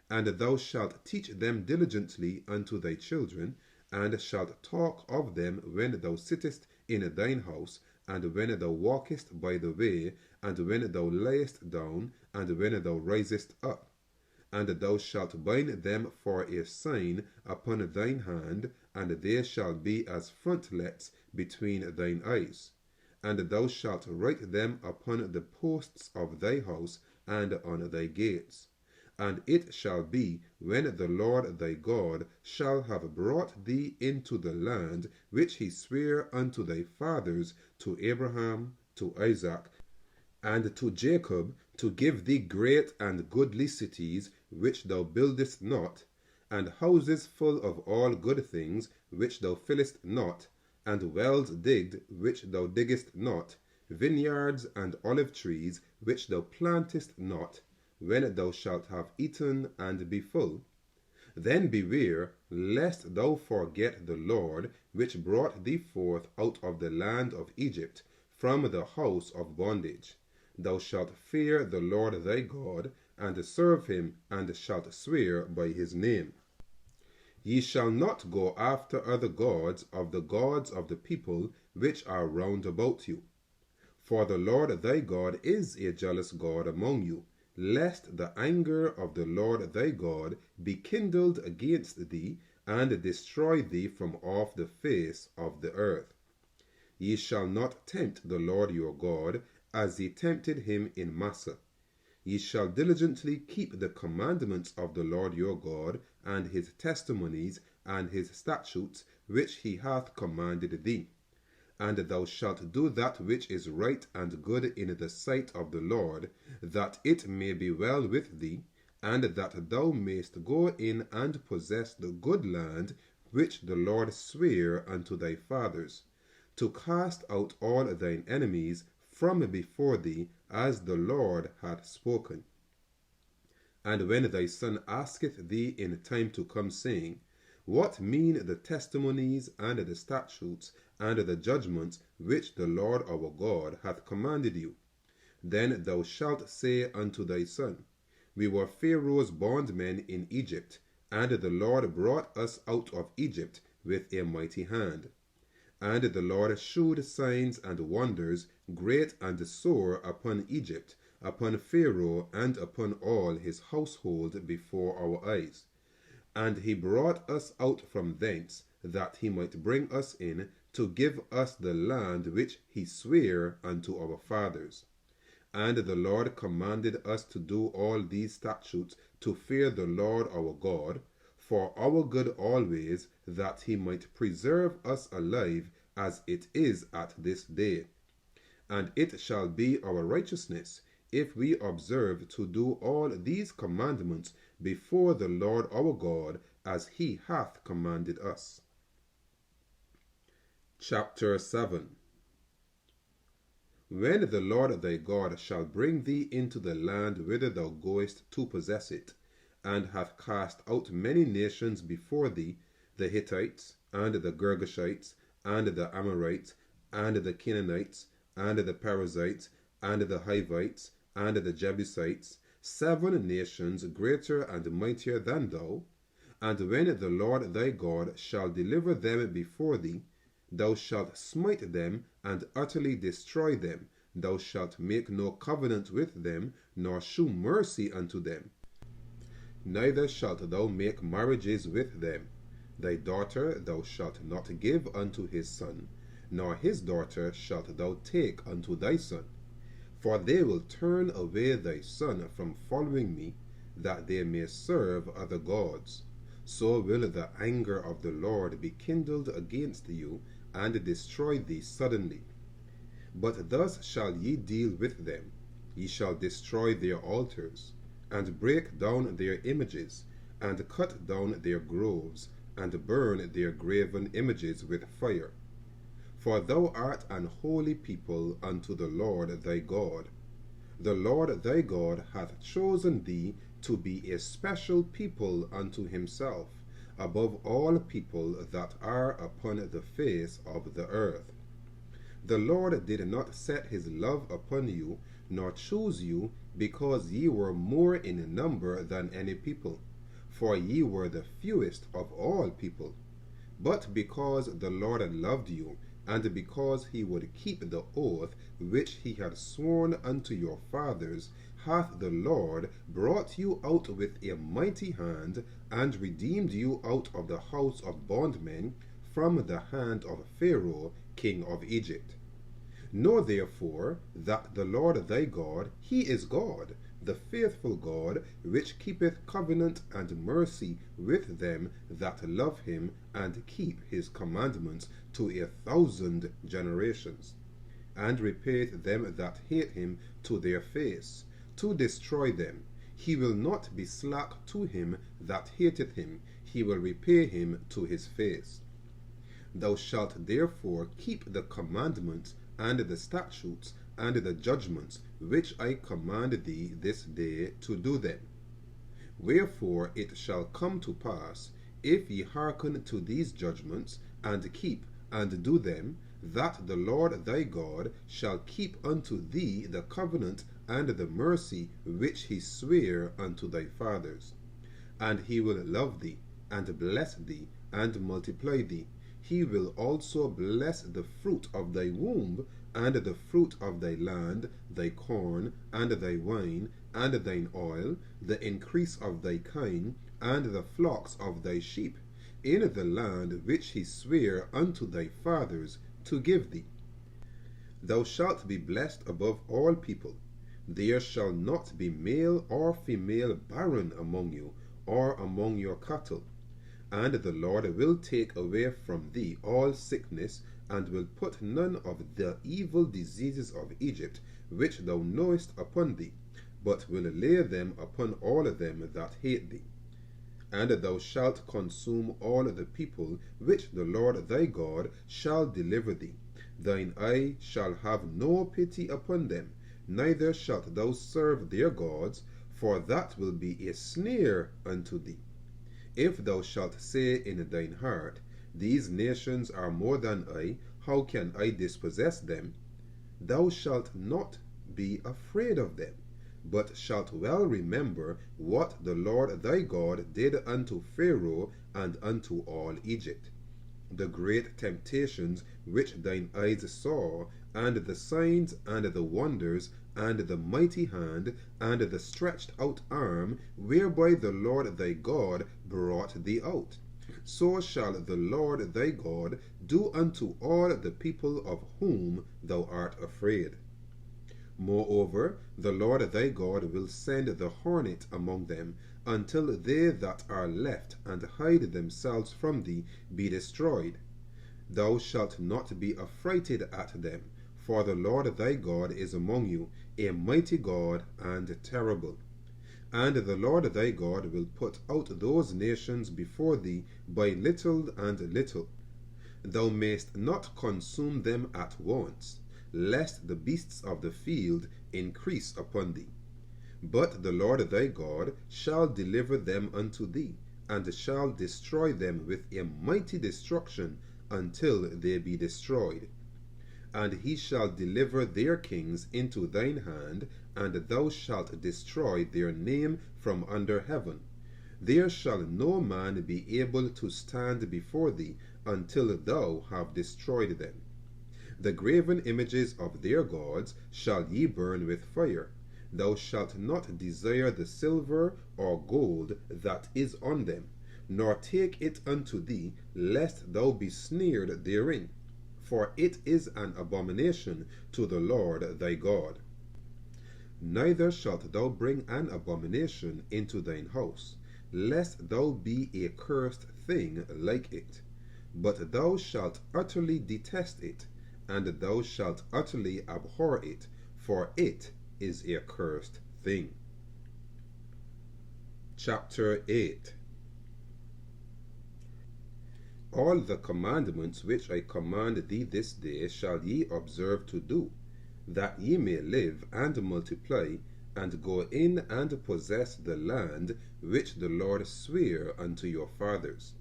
And thou shalt teach them diligently unto thy children, and shalt talk of them when thou sittest in thine house, and when thou walkest by the way, and when thou liest down, and when thou risest up. And thou shalt bind them for a sign upon thine hand, and they shall be as frontlets between thine eyes. And thou shalt write them upon the posts of thy house and on thy gates. And it shall be, when the Lord thy God shall have brought thee into the land which he sware unto thy fathers, to Abraham, to Isaac, and to Jacob, to give thee great and goodly cities which thou buildest not, and houses full of all good things which thou fillest not, and wells digged which thou diggest not, vineyards and olive trees which thou plantest not, when thou shalt have eaten and be full. Then beware lest thou forget the Lord, which brought thee forth out of the land of Egypt, from the house of bondage. Thou shalt fear the Lord thy God, and serve him, and shalt swear by his name. Ye shall not go after other gods of the people which are round about you. For the Lord thy God is a jealous God among you, lest the anger of the Lord thy God be kindled against thee, and destroy thee from off the face of the earth. Ye shall not tempt the Lord your God, as ye tempted him in Massah. Ye shall diligently keep the commandments of the Lord your God, and his testimonies, and his statutes, which he hath commanded thee. And thou shalt do that which is right and good in the sight of the Lord, that it may be well with thee, and that thou mayst go in and possess the good land which the Lord sware unto thy fathers, to cast out all thine enemies from before thee, as the Lord hath spoken. And when thy son asketh thee in time to come, saying, What mean the testimonies and the statutes and the judgments which the Lord our God hath commanded you? Then thou shalt say unto thy son, We were Pharaoh's bondmen in Egypt, and the Lord brought us out of Egypt with a mighty hand. And the Lord shewed signs and wonders, great and sore, upon Egypt, upon Pharaoh, and upon all his household before our eyes. And he brought us out from thence, that he might bring us in, to give us the land which he sware unto our fathers. And the Lord commanded us to do all these statutes, to fear the Lord our God, for our good always, that he might preserve us alive, as it is at this day. And it shall be our righteousness, if we observe to do all these commandments before the Lord our God, as he hath commanded us. Chapter 7. When the Lord thy God shall bring thee into the land whither thou goest to possess it, and hath cast out many nations before thee, the Hittites, and the Girgashites, and the Amorites, and the Canaanites, and the Perizzites, and the Hivites, and the Jebusites, 7 nations greater and mightier than thou. And when the Lord thy God shall deliver them before thee, thou shalt smite them and utterly destroy them. Thou shalt make no covenant with them, nor shew mercy unto them. Neither shalt thou make marriages with them. Thy daughter thou shalt not give unto his son, nor his daughter shalt thou take unto thy son. For they will turn away thy son from following me, that they may serve other gods. So will the anger of the Lord be kindled against you, and destroy thee suddenly. But thus shall ye deal with them. Ye shall destroy their altars, and break down their images, and cut down their groves, and burn their graven images with fire. For thou art an holy people unto the Lord thy God. The Lord thy God hath chosen thee to be a special people unto himself, above all people that are upon the face of the earth. The Lord did not set his love upon you, nor choose you, because ye were more in number than any people, for ye were the fewest of all people, but because the Lord loved you, and because he would keep the oath which he had sworn unto your fathers, hath the Lord brought you out with a mighty hand, and redeemed you out of the house of bondmen, from the hand of Pharaoh king of Egypt. Know therefore that the Lord thy God, he is God, the faithful God, which keepeth covenant and mercy with them that love him, and keep his commandments to 1,000 generations, and repayeth them that hate him to their face, to destroy them. He will not be slack to him that hateth him, he will repay him to his face. Thou shalt therefore keep the commandments and the statutes and the judgments which I command thee this day to do them. Wherefore it shall come to pass, if ye hearken to these judgments, and keep and do them, that the Lord thy God shall keep unto thee the covenant and the mercy which he sware unto thy fathers. And he will love thee, and bless thee, and multiply thee. He will also bless the fruit of thy womb, and the fruit of thy land, thy corn, and thy wine, and thine oil, the increase of thy kine, and the flocks of thy sheep, in the land which he sware unto thy fathers to give thee. Thou shalt be blessed above all people. There shall not be male or female barren among you, or among your cattle. And the Lord will take away from thee all sickness, and will put none of the evil diseases of Egypt, which thou knowest, upon thee, but will lay them upon all them that hate thee. And thou shalt consume all the people which the Lord thy God shall deliver thee. Thine eye shall have no pity upon them, neither shalt thou serve their gods, for that will be a snare unto thee. If thou shalt say in thine heart, These nations are more than I, how can I dispossess them? Thou shalt not be afraid of them, but shalt well remember what the Lord thy God did unto Pharaoh and unto all Egypt, the great temptations which thine eyes saw, and the signs and the wonders, and the mighty hand, and the stretched out arm, whereby the Lord thy God brought thee out. So shall the Lord thy God do unto all the people of whom thou art afraid. Moreover, the Lord thy God will send the hornet among them, until they that are left and hide themselves from thee be destroyed. Thou shalt not be affrighted at them, for the Lord thy God is among you, a mighty God and terrible. And the Lord thy God will put out those nations before thee by little and little. Thou mayst not consume them at once, lest the beasts of the field increase upon thee. But the Lord thy God shall deliver them unto thee, and shall destroy them with a mighty destruction until they be destroyed. and he shall deliver their kings into thine hand, and thou shalt destroy their name from under heaven. There shall no man be able to stand before thee until thou have destroyed them. The graven images of their gods shall ye burn with fire. Thou shalt not desire the silver or gold that is on them, nor take it unto thee, lest thou be snared therein. For it is an abomination to the Lord thy God. Neither shalt thou bring an abomination into thine house, lest thou be a cursed thing like it. But thou shalt utterly detest it, and thou shalt utterly abhor it, for it is a cursed thing. Chapter 8. All the commandments which I command thee this day shall ye observe to do, that ye may live and multiply, and go in and possess the land which the Lord sware unto your fathers.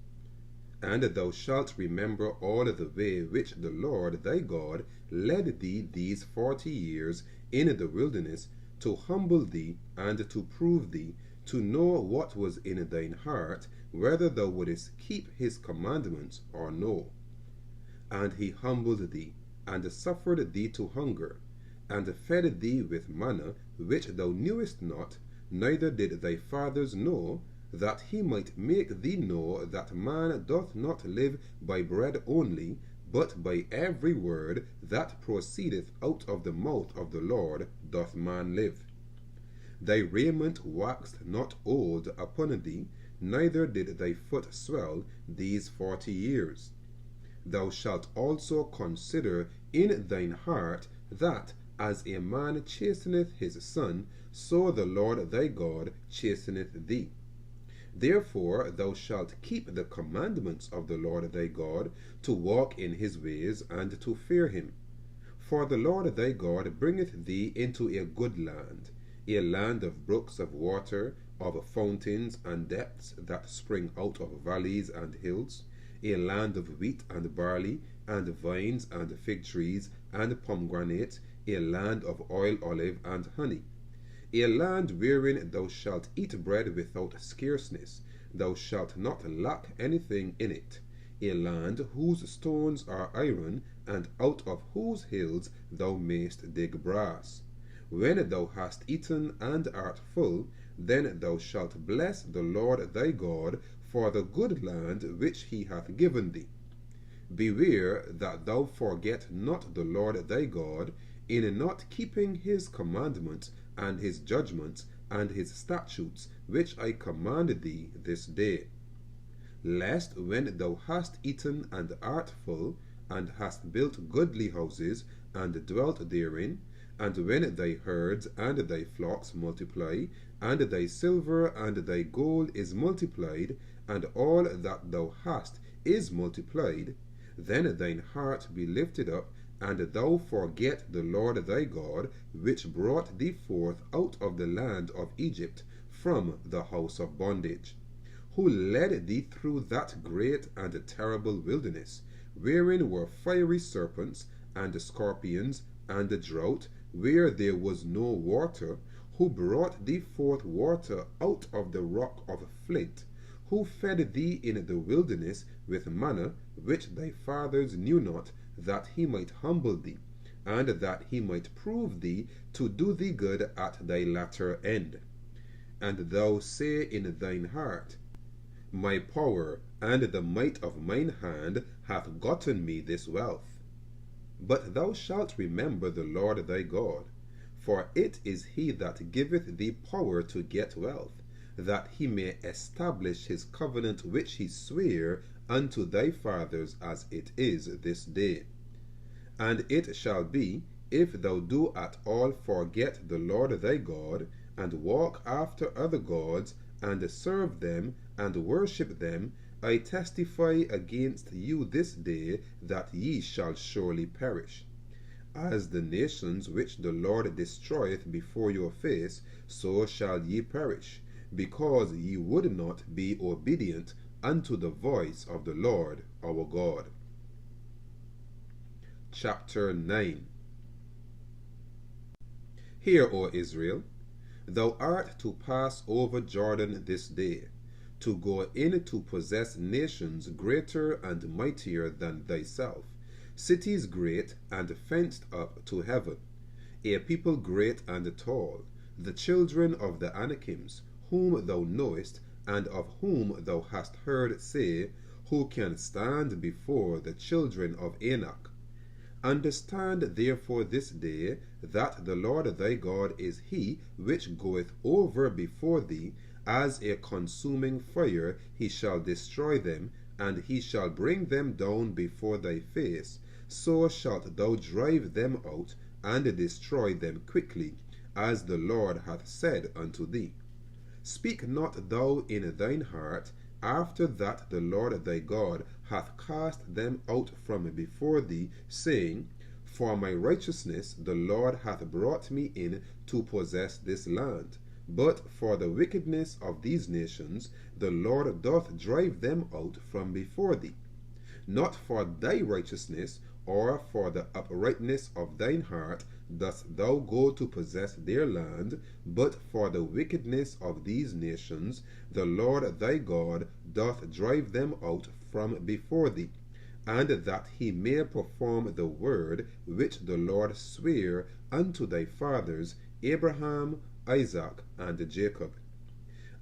And thou shalt remember all the way which the Lord thy God led thee these 40 years in the wilderness, to humble thee and to prove thee, to know what was in thine heart, whether thou wouldest keep his commandments or no. And he humbled thee, and suffered thee to hunger, and fed thee with manna, which thou knewest not, neither did thy fathers know, that he might make thee know that man doth not live by bread only, but by every word that proceedeth out of the mouth of the Lord doth man live. Thy raiment waxed not old upon thee, neither did thy foot swell these 40 years. Thou shalt also consider in thine heart that, as a man chasteneth his son, so the Lord thy God chasteneth thee. Therefore thou shalt keep the commandments of the Lord thy God, to walk in his ways, and to fear him. For the Lord thy God bringeth thee into a good land, a land of brooks of water, of fountains and depths that spring out of valleys and hills, a land of wheat and barley, and vines and fig trees, and pomegranates, a land of oil, olive, and honey, a land wherein thou shalt eat bread without scarceness, thou shalt not lack anything in it, a land whose stones are iron, and out of whose hills thou mayst dig brass. When thou hast eaten and art full, then thou shalt bless the Lord thy God for the good land which he hath given thee. Beware that thou forget not the Lord thy God, in not keeping his commandments and his judgments and his statutes which I command thee this day. Lest when thou hast eaten and art full, and hast built goodly houses, and dwelt therein, and when thy herds and thy flocks multiply, and thy silver and thy gold is multiplied, and all that thou hast is multiplied, then thine heart be lifted up, and thou forget the Lord thy God, which brought thee forth out of the land of Egypt from the house of bondage, who led thee through that great and terrible wilderness, wherein were fiery serpents, and scorpions, and a drought, where there was no water, who brought thee forth water out of the rock of flint, who fed thee in the wilderness with manna, which thy fathers knew not, that he might humble thee, and that he might prove thee to do thee good at thy latter end. And thou say in thine heart, My power and the might of mine hand hath gotten me this wealth. But thou shalt remember the Lord thy God, for it is he that giveth thee power to get wealth, that he may establish his covenant which he sware unto thy fathers, as it is this day. And it shall be, if thou do at all forget the Lord thy God, and walk after other gods, and serve them, and worship them, I testify against you this day that ye shall surely perish. As the nations which the Lord destroyeth before your face, so shall ye perish, because ye would not be obedient unto the voice of the Lord our God. chapter 9. Hear, O Israel, thou art to pass over Jordan this day, to go in to possess nations greater and mightier than thyself, cities great and fenced up to heaven, a people great and tall, the children of the Anakims, whom thou knowest, and of whom thou hast heard say, who can stand before the children of Anak. Understand therefore this day that the Lord thy God is he which goeth over before thee, as a consuming fire he shall destroy them, and he shall bring them down before thy face. So shalt thou drive them out, and destroy them quickly, as the Lord hath said unto thee. Speak not thou in thine heart, after that the Lord thy God hath cast them out from before thee, saying, For my righteousness the Lord hath brought me in to possess this land. But for the wickedness of these nations the Lord doth drive them out from before thee. Not for thy righteousness, or for the uprightness of thine heart, dost thou go to possess their land, but for the wickedness of these nations the Lord thy God doth drive them out from before thee, and that he may perform the word which the Lord sware unto thy fathers, Abraham, Isaac, and Jacob.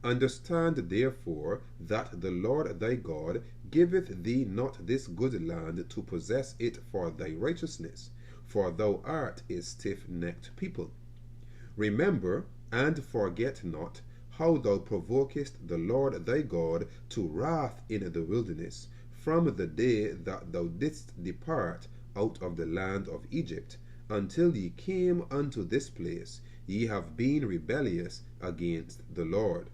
Understand therefore that the Lord thy God giveth thee not this good land to possess it for thy righteousness, for thou art a stiff-necked people. Remember, and forget not, how thou provokest the Lord thy God to wrath in the wilderness, from the day that thou didst depart out of the land of Egypt, until ye came unto this place. Ye have been rebellious against the Lord.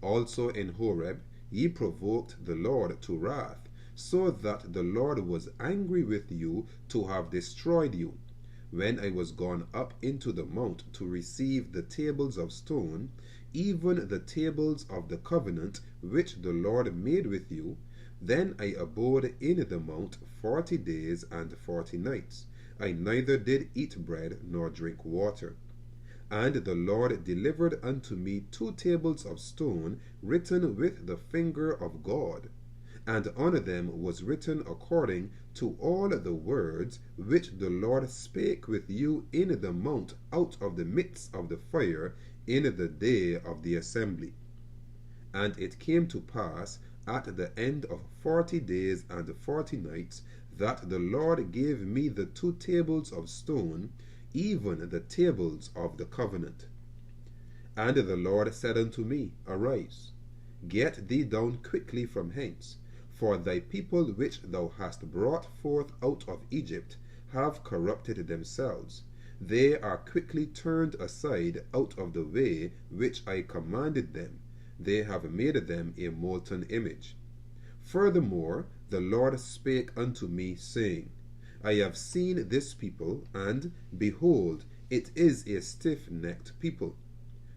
Also in Horeb ye provoked the Lord to wrath, so that the Lord was angry with you to have destroyed you. When I was gone up into the mount to receive the tables of stone, even the tables of the covenant which the Lord made with you, then I abode in the mount 40 days and 40 nights. I neither did eat bread nor drink water. And the Lord delivered unto me 2 tables of stone written with the finger of God, and on them was written according to all the words which the Lord spake with you in the mount out of the midst of the fire in the day of the assembly. And it came to pass at the end of 40 days and 40 nights that the Lord gave me the 2 tables of stone, even the tables of the covenant. And the Lord said unto me, Arise, get thee down quickly from hence, for thy people which thou hast brought forth out of Egypt have corrupted themselves. They are quickly turned aside out of the way which I commanded them. They have made them a molten image. Furthermore, the Lord spake unto me, saying, I have seen this people, and, behold, it is a stiff-necked people.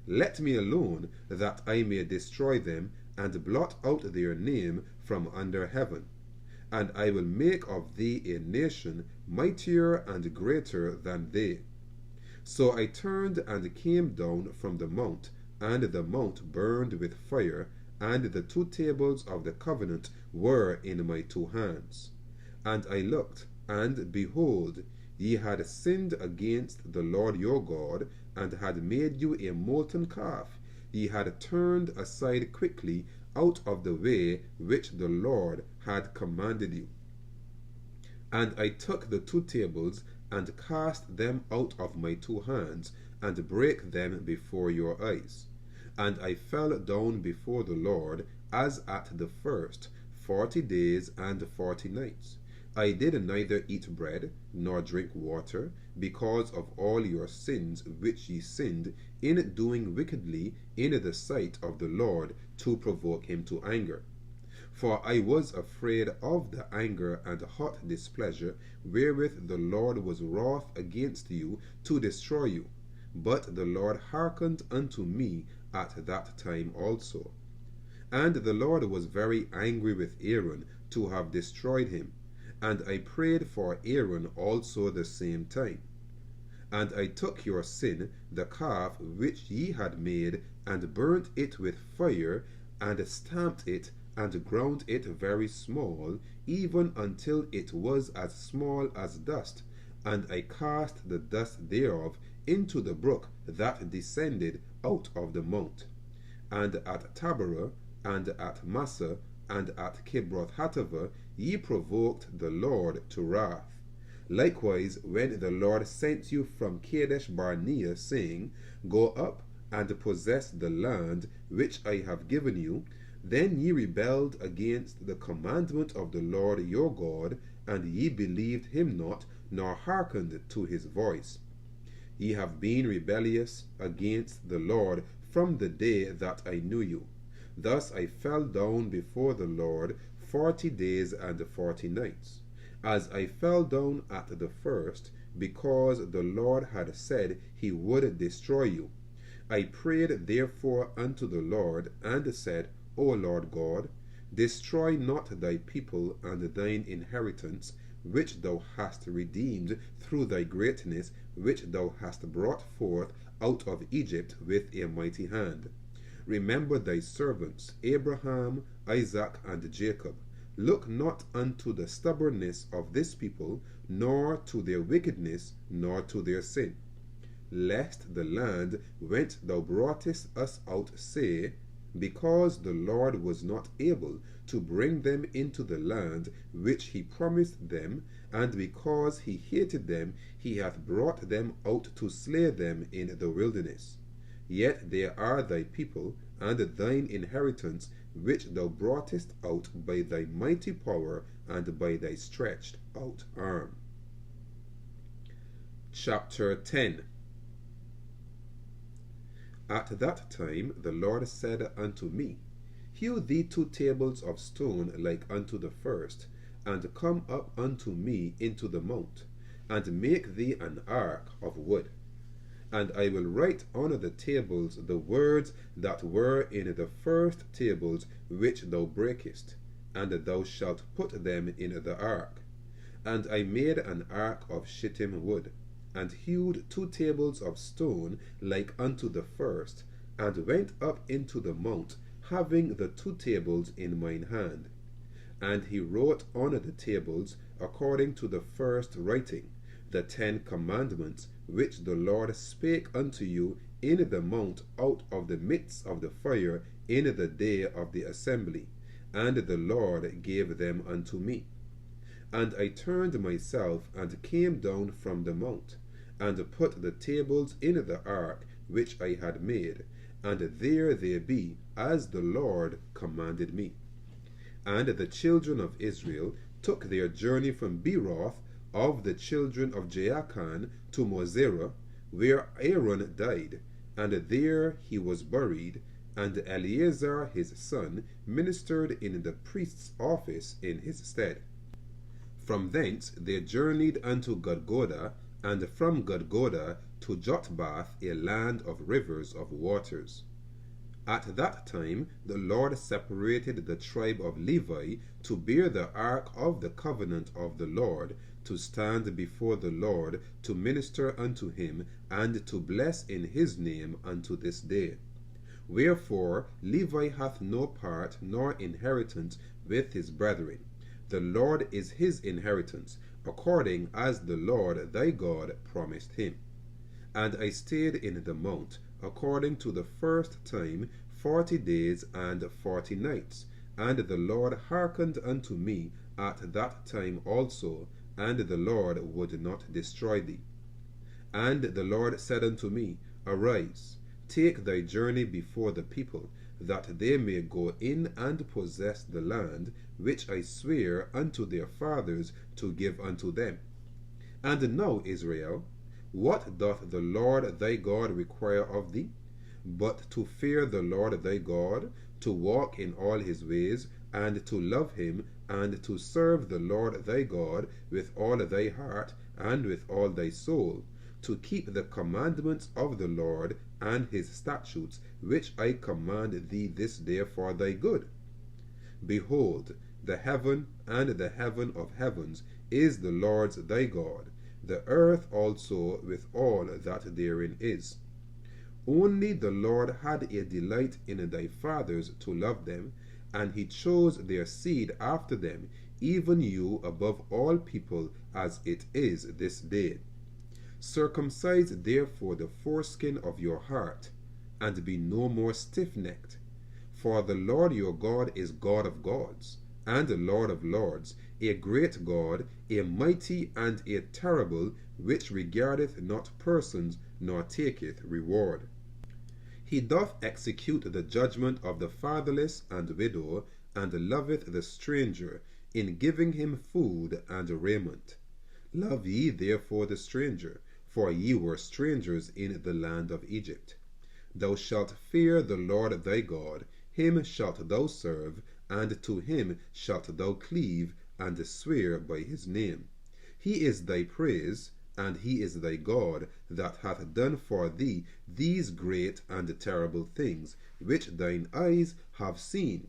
Let me alone, that I may destroy them, and blot out their name from under heaven. And I will make of thee a nation mightier and greater than they. So I turned and came down from the mount, and the mount burned with fire, and the 2 tables of the covenant were in my 2 hands. And I looked, and behold, ye had sinned against the Lord your God, and had made you a molten calf. Ye had turned aside quickly out of the way which the Lord had commanded you. And I took the 2 tables, and cast them out of my 2 hands, and brake them before your eyes. And I fell down before the Lord, as at the first, 40 days and 40 nights. I did neither eat bread nor drink water, because of all your sins which ye sinned in doing wickedly in the sight of the Lord, to provoke him to anger. For I was afraid of the anger and hot displeasure wherewith the Lord was wroth against you, to destroy you. But the Lord hearkened unto me at that time also. And the Lord was very angry with Aaron to have destroyed him. And I prayed for Aaron also the same time. And I took your sin, the calf which ye had made, and burnt it with fire, and stamped it, and ground it very small, even until it was as small as dust. And I cast the dust thereof into the brook that descended out of the mount. And at Taberah, and at Massa, and at Kibroth Hattaavah, ye provoked the Lord to wrath. Likewise, when the Lord sent you from Kadesh Barnea, saying, Go up and possess the land which I have given you, then ye rebelled against the commandment of the Lord your God, and ye believed him not, nor hearkened to his voice. Ye have been rebellious against the Lord from the day that I knew you. Thus I fell down before the Lord 40 days and 40 nights, as I fell down at the first, because the Lord had said he would destroy you. I prayed therefore unto the Lord, and said, O Lord God, destroy not thy people and thine inheritance, which thou hast redeemed through thy greatness, which thou hast brought forth out of Egypt with a mighty hand. Remember thy servants, Abraham, Isaac, and Jacob. Look not unto the stubbornness of this people, nor to their wickedness, nor to their sin. Lest the land whence thou broughtest us out say, Because the Lord was not able to bring them into the land which he promised them, and because he hated them, he hath brought them out to slay them in the wilderness. Yet they are thy people, and thine inheritance, which thou broughtest out by thy mighty power and by thy stretched out arm. Chapter 10. At that time the Lord said unto me, Hew thee 2 tables of stone like unto the first, and come up unto me into the mount, and make thee an ark of wood. And I will write on the tables the words that were in the first tables which thou breakest, and thou shalt put them in the ark. And I made an ark of shittim wood, and hewed 2 tables of stone like unto the first, and went up into the mount, having the 2 tables in mine hand. And he wrote on the tables, according to the first writing, the 10 commandments, which the Lord spake unto you in the mount out of the midst of the fire in the day of the assembly, and the Lord gave them unto me. And I turned myself and came down from the mount, and put the tables in the ark which I had made, and there they be, as the Lord commanded me. And the children of Israel took their journey from Beeroth of the children of Jaakan to Mosera, where Aaron died, and there he was buried, and Eleazar his son ministered in the priest's office in his stead. From thence they journeyed unto Gudgoda, and from Gudgoda to Jotbath, a land of rivers of waters. At that time the Lord separated the tribe of Levi to bear the ark of the covenant of the Lord, to stand before the Lord, to minister unto him, and to bless in his name unto this day. Wherefore Levi hath no part nor inheritance with his brethren. The Lord is his inheritance, according as the Lord thy God promised him. And I stayed in the mount, according to the first time, 40 days and 40 nights. And the Lord hearkened unto me at that time also, and the Lord would not destroy thee. And the Lord said unto me, Arise, take thy journey before the people, that they may go in and possess the land which I swear unto their fathers to give unto them. And now, Israel, what doth the Lord thy God require of thee, but to fear the Lord thy God, to walk in all his ways, and to love him, and to serve the Lord thy God with all thy heart and with all thy soul, to keep the commandments of the Lord and his statutes, which I command thee this day for thy good? Behold, The heaven and the heaven of heavens is the Lord's thy God, the earth also with all that therein is. Only the Lord had a delight in thy fathers to love them, and he chose their seed after them, even you above all people, as it is this day. Circumcise therefore the foreskin of your heart, and be no more stiff-necked. For the Lord your God is God of gods, and the Lord of lords, a great God, a mighty and a terrible, which regardeth not persons, nor taketh reward. He doth execute the judgment of the fatherless and widow, and loveth the stranger, in giving him food and raiment. Love ye therefore the stranger, for ye were strangers in the land of Egypt. Thou shalt fear the Lord thy God, him shalt thou serve, and to him shalt thou cleave, and swear by his name. He is thy praise, and he is thy God, that hath done for thee these great and terrible things, which thine eyes have seen.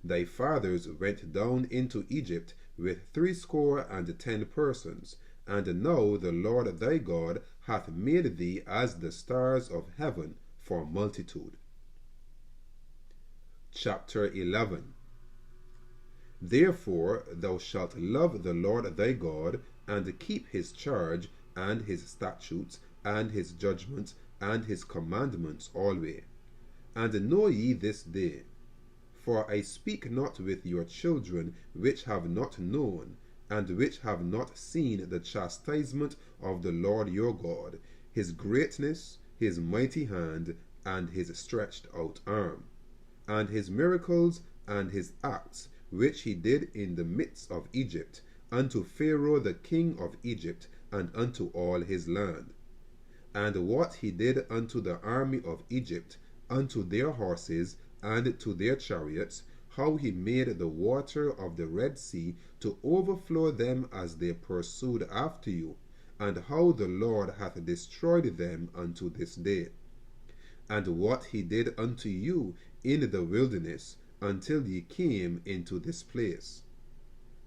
Thy fathers went down into Egypt with 70 persons, and now the Lord thy God hath made thee as the stars of heaven for multitude. Chapter 11. Therefore thou shalt love the Lord thy God, and keep his charge, and his statutes, and his judgments, and his commandments always. And know ye this day, for I speak not with your children which have not known, and which have not seen the chastisement of the Lord your God, his greatness, his mighty hand, and his stretched out arm, and his miracles, and his acts, which he did in the midst of Egypt, unto Pharaoh the king of Egypt, and unto all his land. And what he did unto the army of Egypt, unto their horses, and to their chariots, how he made the water of the Red Sea to overflow them as they pursued after you, and how the Lord hath destroyed them unto this day. And what he did unto you in the wilderness, until ye came into this place.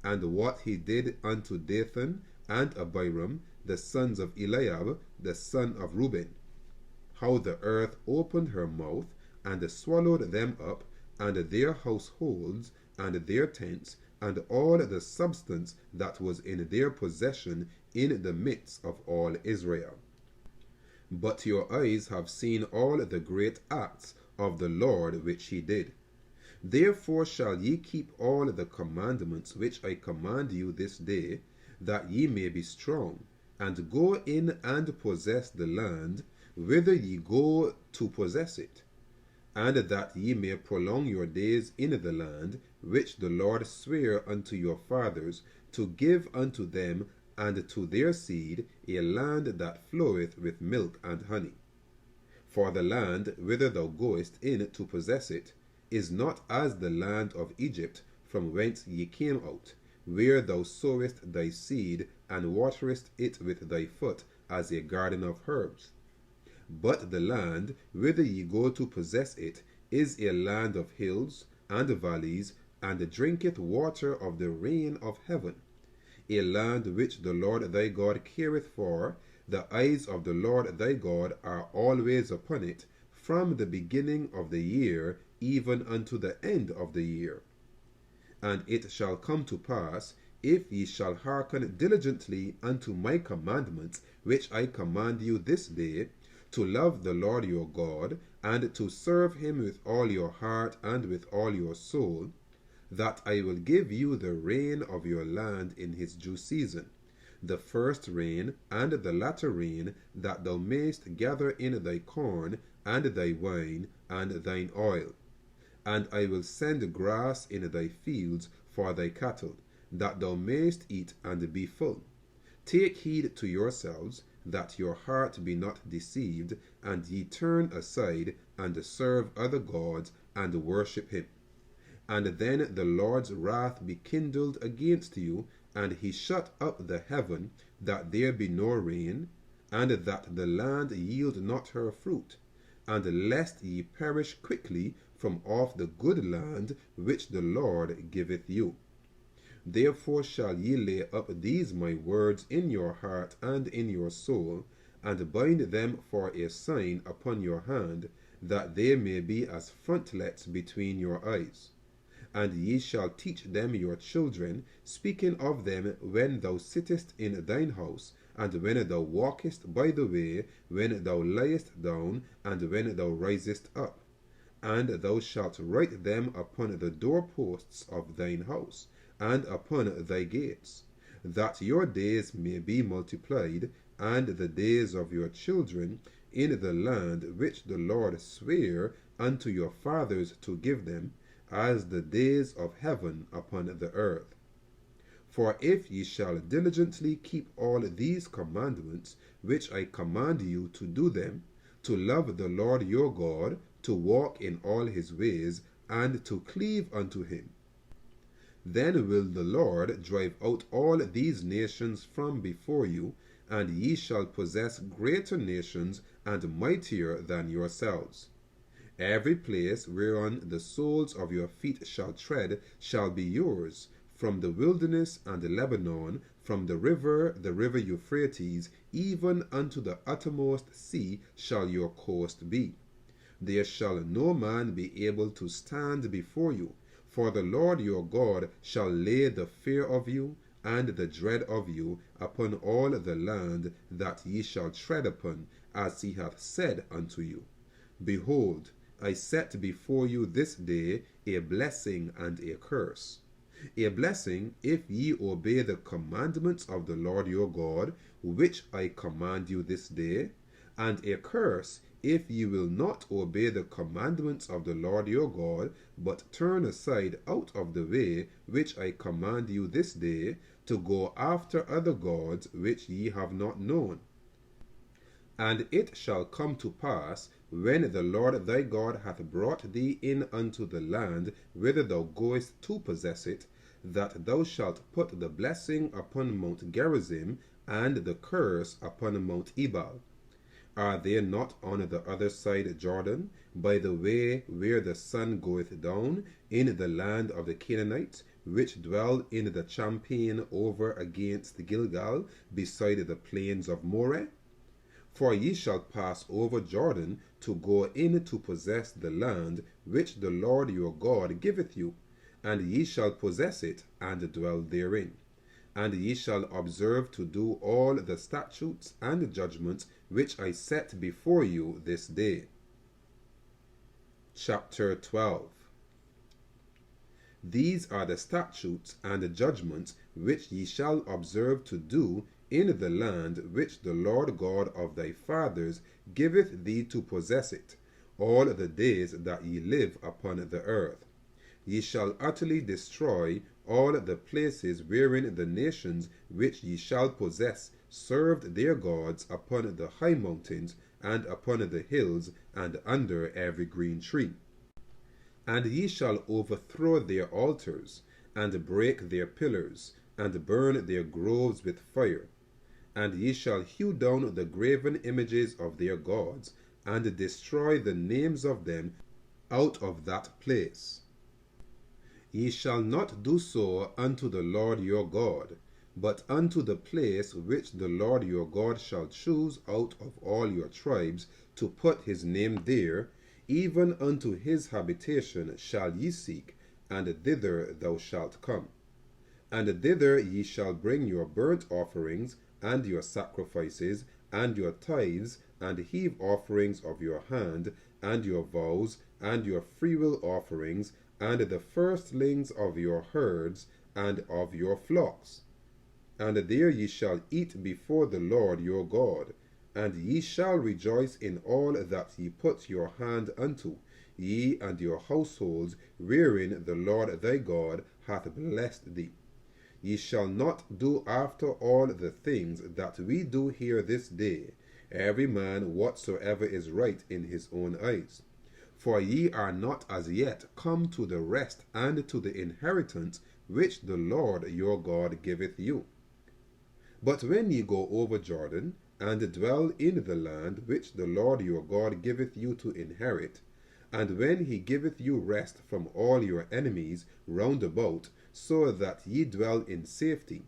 And what he did unto Dathan and Abiram, the sons of Eliab, the son of Reuben, how the earth opened her mouth, and swallowed them up, and their households, and their tents, and all the substance that was in their possession in the midst of all Israel. But your eyes have seen all the great acts of the Lord which he did. Therefore shall ye keep all the commandments which I command you this day, that ye may be strong, and go in and possess the land, whither ye go to possess it, and that ye may prolong your days in the land, which the Lord sware unto your fathers, to give unto them and to their seed, a land that floweth with milk and honey. For the land whither thou goest in to possess it is not as the land of Egypt, from whence ye came out, where thou sowest thy seed, and waterest it with thy foot, as a garden of herbs. But the land whither ye go to possess it is a land of hills and valleys, and drinketh water of the rain of heaven, a land which the Lord thy God careth for. The eyes of the Lord thy God are always upon it, from the beginning of the year even unto the end of the year. And it shall come to pass, if ye shall hearken diligently unto my commandments, which I command you this day, to love the Lord your God, and to serve him with all your heart and with all your soul, that I will give you the rain of your land in his due season, the first rain and the latter rain, that thou mayest gather in thy corn, and thy wine, and thine oil. And I will send grass in thy fields for thy cattle, that thou mayest eat and be full. Take heed to yourselves, that your heart be not deceived, and ye turn aside, and serve other gods, and worship him. And then the Lord's wrath be kindled against you, and he shut up the heaven, that there be no rain, and that the land yield not her fruit, and lest ye perish quickly from off the good land which the Lord giveth you. Therefore shall ye lay up these my words in your heart and in your soul, and bind them for a sign upon your hand, that they may be as frontlets between your eyes. And ye shall teach them your children, speaking of them when thou sittest in thine house, and when thou walkest by the way, when thou liest down, and when thou risest up. And thou shalt write them upon the doorposts of thine house, and upon thy gates, that your days may be multiplied, and the days of your children, in the land which the Lord sware unto your fathers to give them, as the days of heaven upon the earth. For if ye shall diligently keep all these commandments, which I command you to do them, to love the Lord your God, to walk in all his ways, and to cleave unto him, then will the Lord drive out all these nations from before you, and ye shall possess greater nations and mightier than yourselves. Every place whereon the soles of your feet shall tread shall be yours, from the wilderness and Lebanon, from the river Euphrates, even unto the uttermost sea shall your coast be. There shall no man be able to stand before you, for the Lord your God shall lay the fear of you and the dread of you upon all the land that ye shall tread upon, as he hath said unto you. Behold, I set before you this day a blessing and a curse. A blessing, if ye obey the commandments of the Lord your God, which I command you this day, and a curse, if ye will not obey the commandments of the Lord your God, but turn aside out of the way which I command you this day, to go after other gods which ye have not known. And it shall come to pass, when the Lord thy God hath brought thee in unto the land whither thou goest to possess it, that thou shalt put the blessing upon Mount Gerizim, and the curse upon Mount Ebal. Are they not on the other side Jordan, by the way where the sun goeth down, in the land of the Canaanites, which dwell in the champaign over against Gilgal, beside the plains of Moreh? For ye shall pass over Jordan to go in to possess the land which the Lord your God giveth you, and ye shall possess it and dwell therein. And ye shall observe to do all the statutes and judgments which I set before you this day. Chapter 12. These are the statutes and judgments which ye shall observe to do in the land which the Lord God of thy fathers giveth thee to possess it, all the days that ye live upon the earth. Ye shall utterly destroy all the places wherein the nations which ye shall possess served their gods upon the high mountains, and upon the hills, and under every green tree. And ye shall overthrow their altars, and break their pillars, and burn their groves with fire. And ye shall hew down the graven images of their gods, and destroy the names of them out of that place. Ye shall not do so unto the Lord your God, but unto the place which the Lord your God shall choose out of all your tribes to put his name there, even unto his habitation shall ye seek, and thither thou shalt come. And thither ye shall bring your burnt offerings, and your sacrifices, and your tithes, and heave offerings of your hand, and your vows, and your freewill offerings, and the firstlings of your herds, and of your flocks. And there ye shall eat before the Lord your God, and ye shall rejoice in all that ye put your hand unto, ye and your households, wherein the Lord thy God hath blessed thee. Ye shall not do after all the things that we do here this day, every man whatsoever is right in his own eyes. For ye are not as yet come to the rest and to the inheritance which the Lord your God giveth you. But when ye go over Jordan, and dwell in the land which the Lord your God giveth you to inherit, And when he giveth you rest from all your enemies round about, so that ye dwell in safety,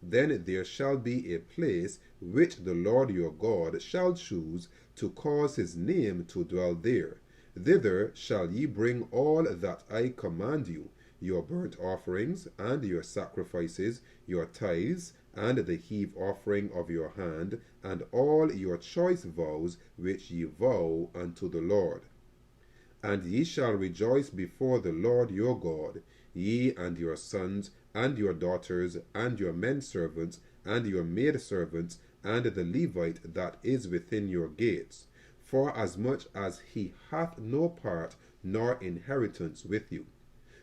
then there shall be a place which the Lord your God shall choose to cause his name to dwell there. Thither shall ye bring all that I command you, your burnt offerings, and your sacrifices, your tithes, and the heave offering of your hand, and all your choice vows which ye vow unto the Lord. And ye shall rejoice before the Lord your God, ye and your sons, and your daughters, and your men servants, and your maid servants, and the Levite that is within your gates, forasmuch as he hath no part nor inheritance with you.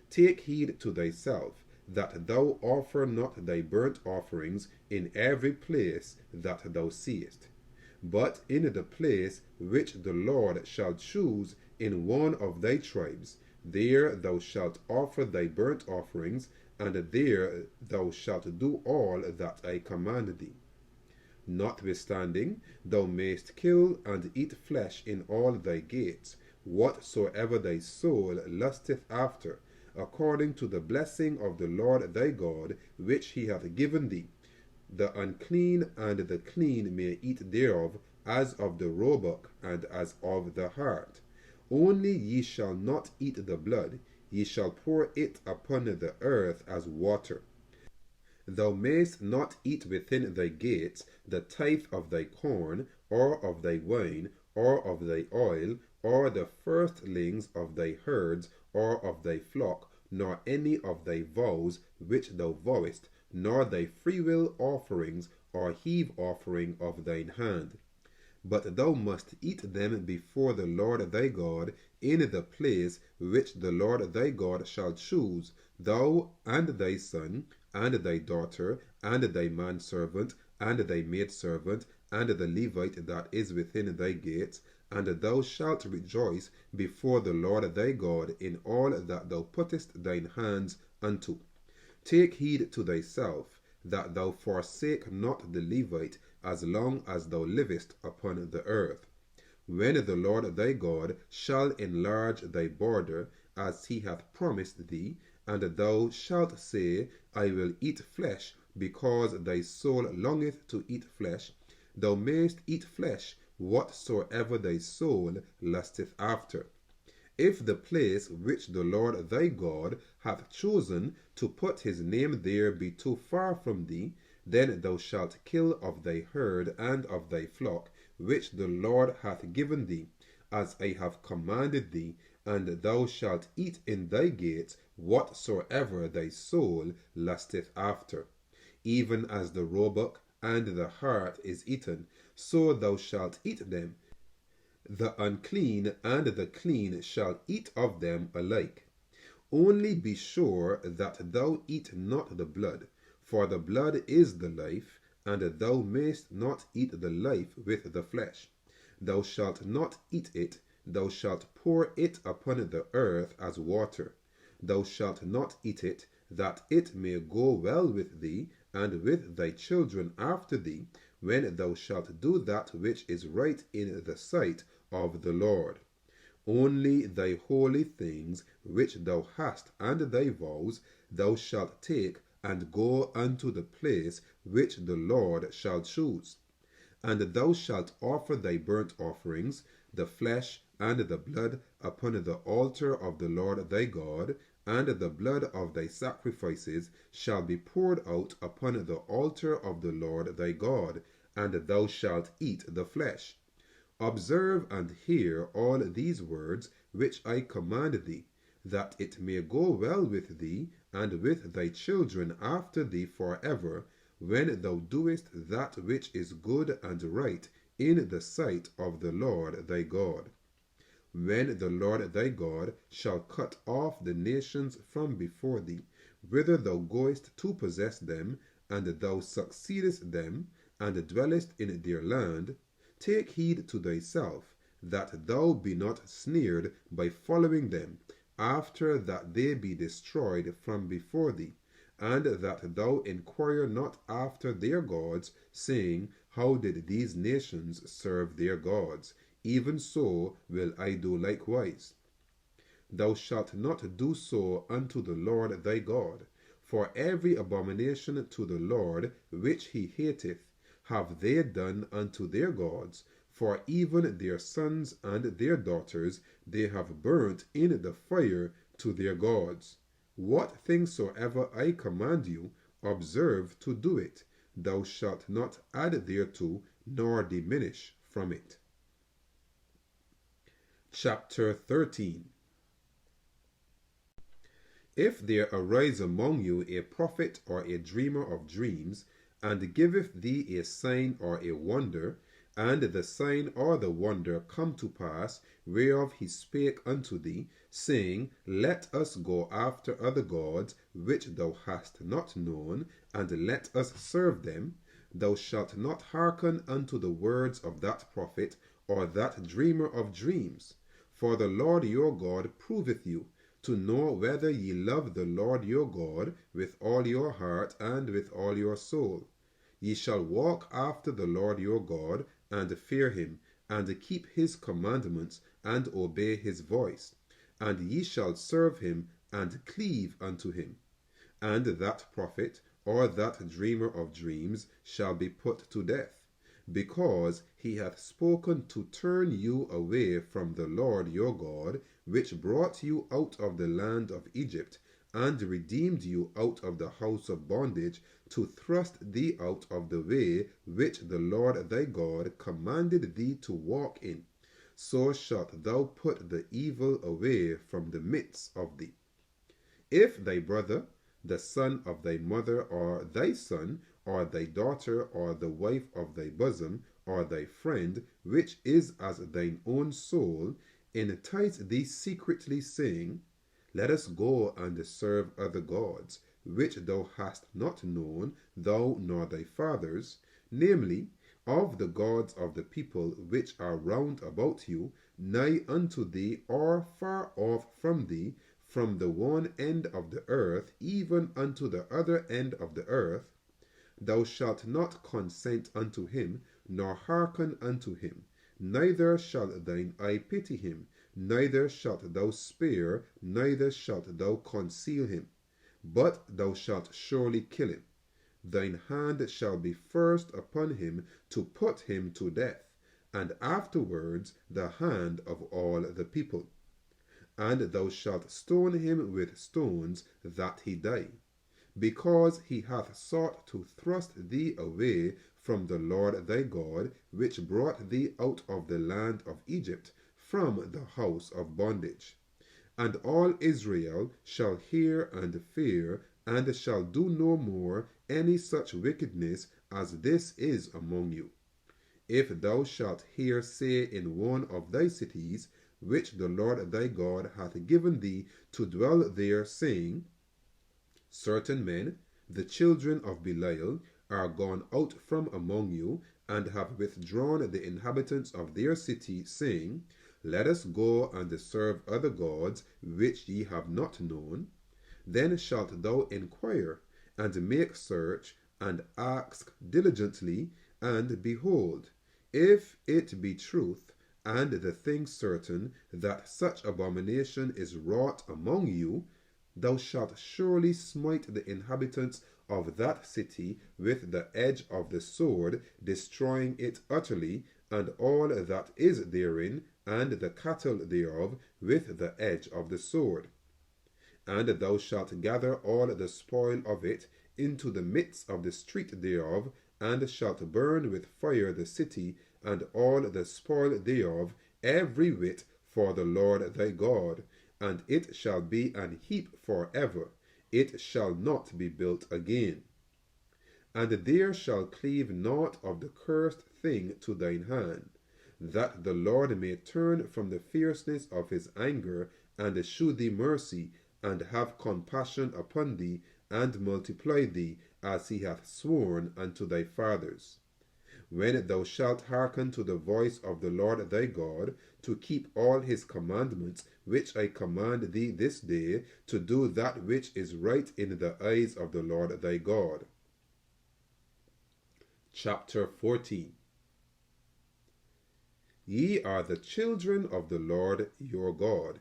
Take heed to thyself, that thou offer not thy burnt offerings in every place that thou seest, but in the place which the Lord shall choose in one of thy tribes, there thou shalt offer thy burnt offerings, and there thou shalt do all that I command thee. Notwithstanding, thou mayst kill and eat flesh in all thy gates, whatsoever thy soul lusteth after, according to the blessing of the Lord thy God, which he hath given thee. The unclean and the clean may eat thereof, as of the roebuck and as of the hart. Only ye shall not eat the blood, ye shall pour it upon the earth as water. Thou mayst not eat within thy gates the tithe of thy corn, or of thy wine, or of thy oil, or the firstlings of thy herds, or of thy flock, nor any of thy vows which thou vowest, nor thy freewill offerings, or heave offering of thine hand. But thou must eat them before the Lord thy God in the place which the Lord thy God shall choose, thou and thy son, and thy daughter, and thy manservant, and thy maidservant, and the Levite that is within thy gates, and thou shalt rejoice before the Lord thy God in all that thou puttest thine hands unto. Take heed to thyself, that thou forsake not the Levite as long as thou livest upon the earth. When the Lord thy God shall enlarge thy border, as he hath promised thee, and thou shalt say, I will eat flesh, because thy soul longeth to eat flesh, thou mayst eat flesh, whatsoever thy soul lusteth after. If the place which the Lord thy God hath chosen to put his name there be too far from thee, then thou shalt kill of thy herd and of thy flock, which the Lord hath given thee, as I have commanded thee, and thou shalt eat in thy gates whatsoever thy soul lusteth after. Even as the roebuck and the hart is eaten, so thou shalt eat them. The unclean and the clean shall eat of them alike. Only be sure that thou eat not the blood, for the blood is the life, and thou mayst not eat the life with the flesh. Thou shalt not eat it, thou shalt pour it upon the earth as water. Thou shalt not eat it, that it may go well with thee, and with thy children after thee, when thou shalt do that which is right in the sight of the Lord. Only thy holy things which thou hast and thy vows thou shalt take and go unto the place which the Lord shall choose. And thou shalt offer thy burnt offerings, the flesh and the blood, upon the altar of the Lord thy God, and the blood of thy sacrifices shall be poured out upon the altar of the Lord thy God, and thou shalt eat the flesh. Observe and hear all these words which I command thee, that it may go well with thee and with thy children after thee forever, when thou doest that which is good and right in the sight of the Lord thy God. When the Lord thy God shall cut off the nations from before thee, whither thou goest to possess them, and thou succeedest them, and dwellest in their land, take heed to thyself, that thou be not snared by following them, after that they be destroyed from before thee, and that thou inquire not after their gods, saying, How did these nations serve their gods? Even so will I do likewise. thou shalt not do so unto the Lord thy God. For every abomination to the Lord which he hateth have they done unto their gods, for even their sons and their daughters they have burnt in the fire to their gods. What things soever I command you, observe to do it. Thou shalt not add thereto, nor diminish from it. Chapter 13. If there arise among you a prophet or a dreamer of dreams, and giveth thee a sign or a wonder, and the sign or the wonder come to pass, whereof he spake unto thee, saying, Let us go after other gods, which thou hast not known, and let us serve them, thou shalt not hearken unto the words of that prophet or that dreamer of dreams. For the Lord your God proveth you, to know whether ye love the Lord your God with all your heart and with all your soul. Ye shall walk after the Lord your God, and fear him, and keep his commandments, and obey his voice. And ye shall serve him, and cleave unto him. And that prophet, or that dreamer of dreams, shall be put to death, because he hath spoken to turn you away from the Lord your God, which brought you out of the land of Egypt, and redeemed you out of the house of bondage, to thrust thee out of the way which the Lord thy God commanded thee to walk in. So shalt thou put the evil away from the midst of thee. If thy brother, the son of thy mother, or thy son, or thy daughter, or the wife of thy bosom, or thy friend, which is as thine own soul, entice thee secretly, saying, Let us go and serve other gods, which thou hast not known, thou nor thy fathers, namely, of the gods of the people which are round about you, nigh unto thee, or far off from thee, from the one end of the earth even unto the other end of the earth, thou shalt not consent unto him, nor hearken unto him, neither shall thine eye pity him, neither shalt thou spare, neither shalt thou conceal him, but thou shalt surely kill him. Thine hand shall be first upon him to put him to death, and afterwards the hand of all the people. And thou shalt stone him with stones, that he die, because he hath sought to thrust thee away from the Lord thy God, which brought thee out of the land of Egypt, from the house of bondage. And all Israel shall hear and fear, and shall do no more any such wickedness as this is among you. If thou shalt hear say in one of thy cities, which the Lord thy God hath given thee to dwell there, saying, Certain men, the children of Belial, are gone out from among you, and have withdrawn the inhabitants of their city, saying, Let us go and serve other gods which ye have not known, then shalt thou inquire, and make search, and ask diligently, and behold, if it be truth, and the thing certain, that such abomination is wrought among you, thou shalt surely smite the inhabitants of that city with the edge of the sword, destroying it utterly, and all that is therein, and the cattle thereof, with the edge of the sword. And thou shalt gather all the spoil of it into the midst of the street thereof, and shalt burn with fire the city, and all the spoil thereof, every whit, for the Lord thy God, and it shall be an heap forever, it shall not be built again. And there shall cleave naught of the cursed thing to thine hand, that the Lord may turn from the fierceness of his anger, and shew thee mercy, and have compassion upon thee, and multiply thee, as he hath sworn unto thy fathers. When thou shalt hearken to the voice of the Lord thy God, to keep all his commandments, which I command thee this day, to do that which is right in the eyes of the Lord thy God. Chapter 14. Ye are the children of the Lord your God.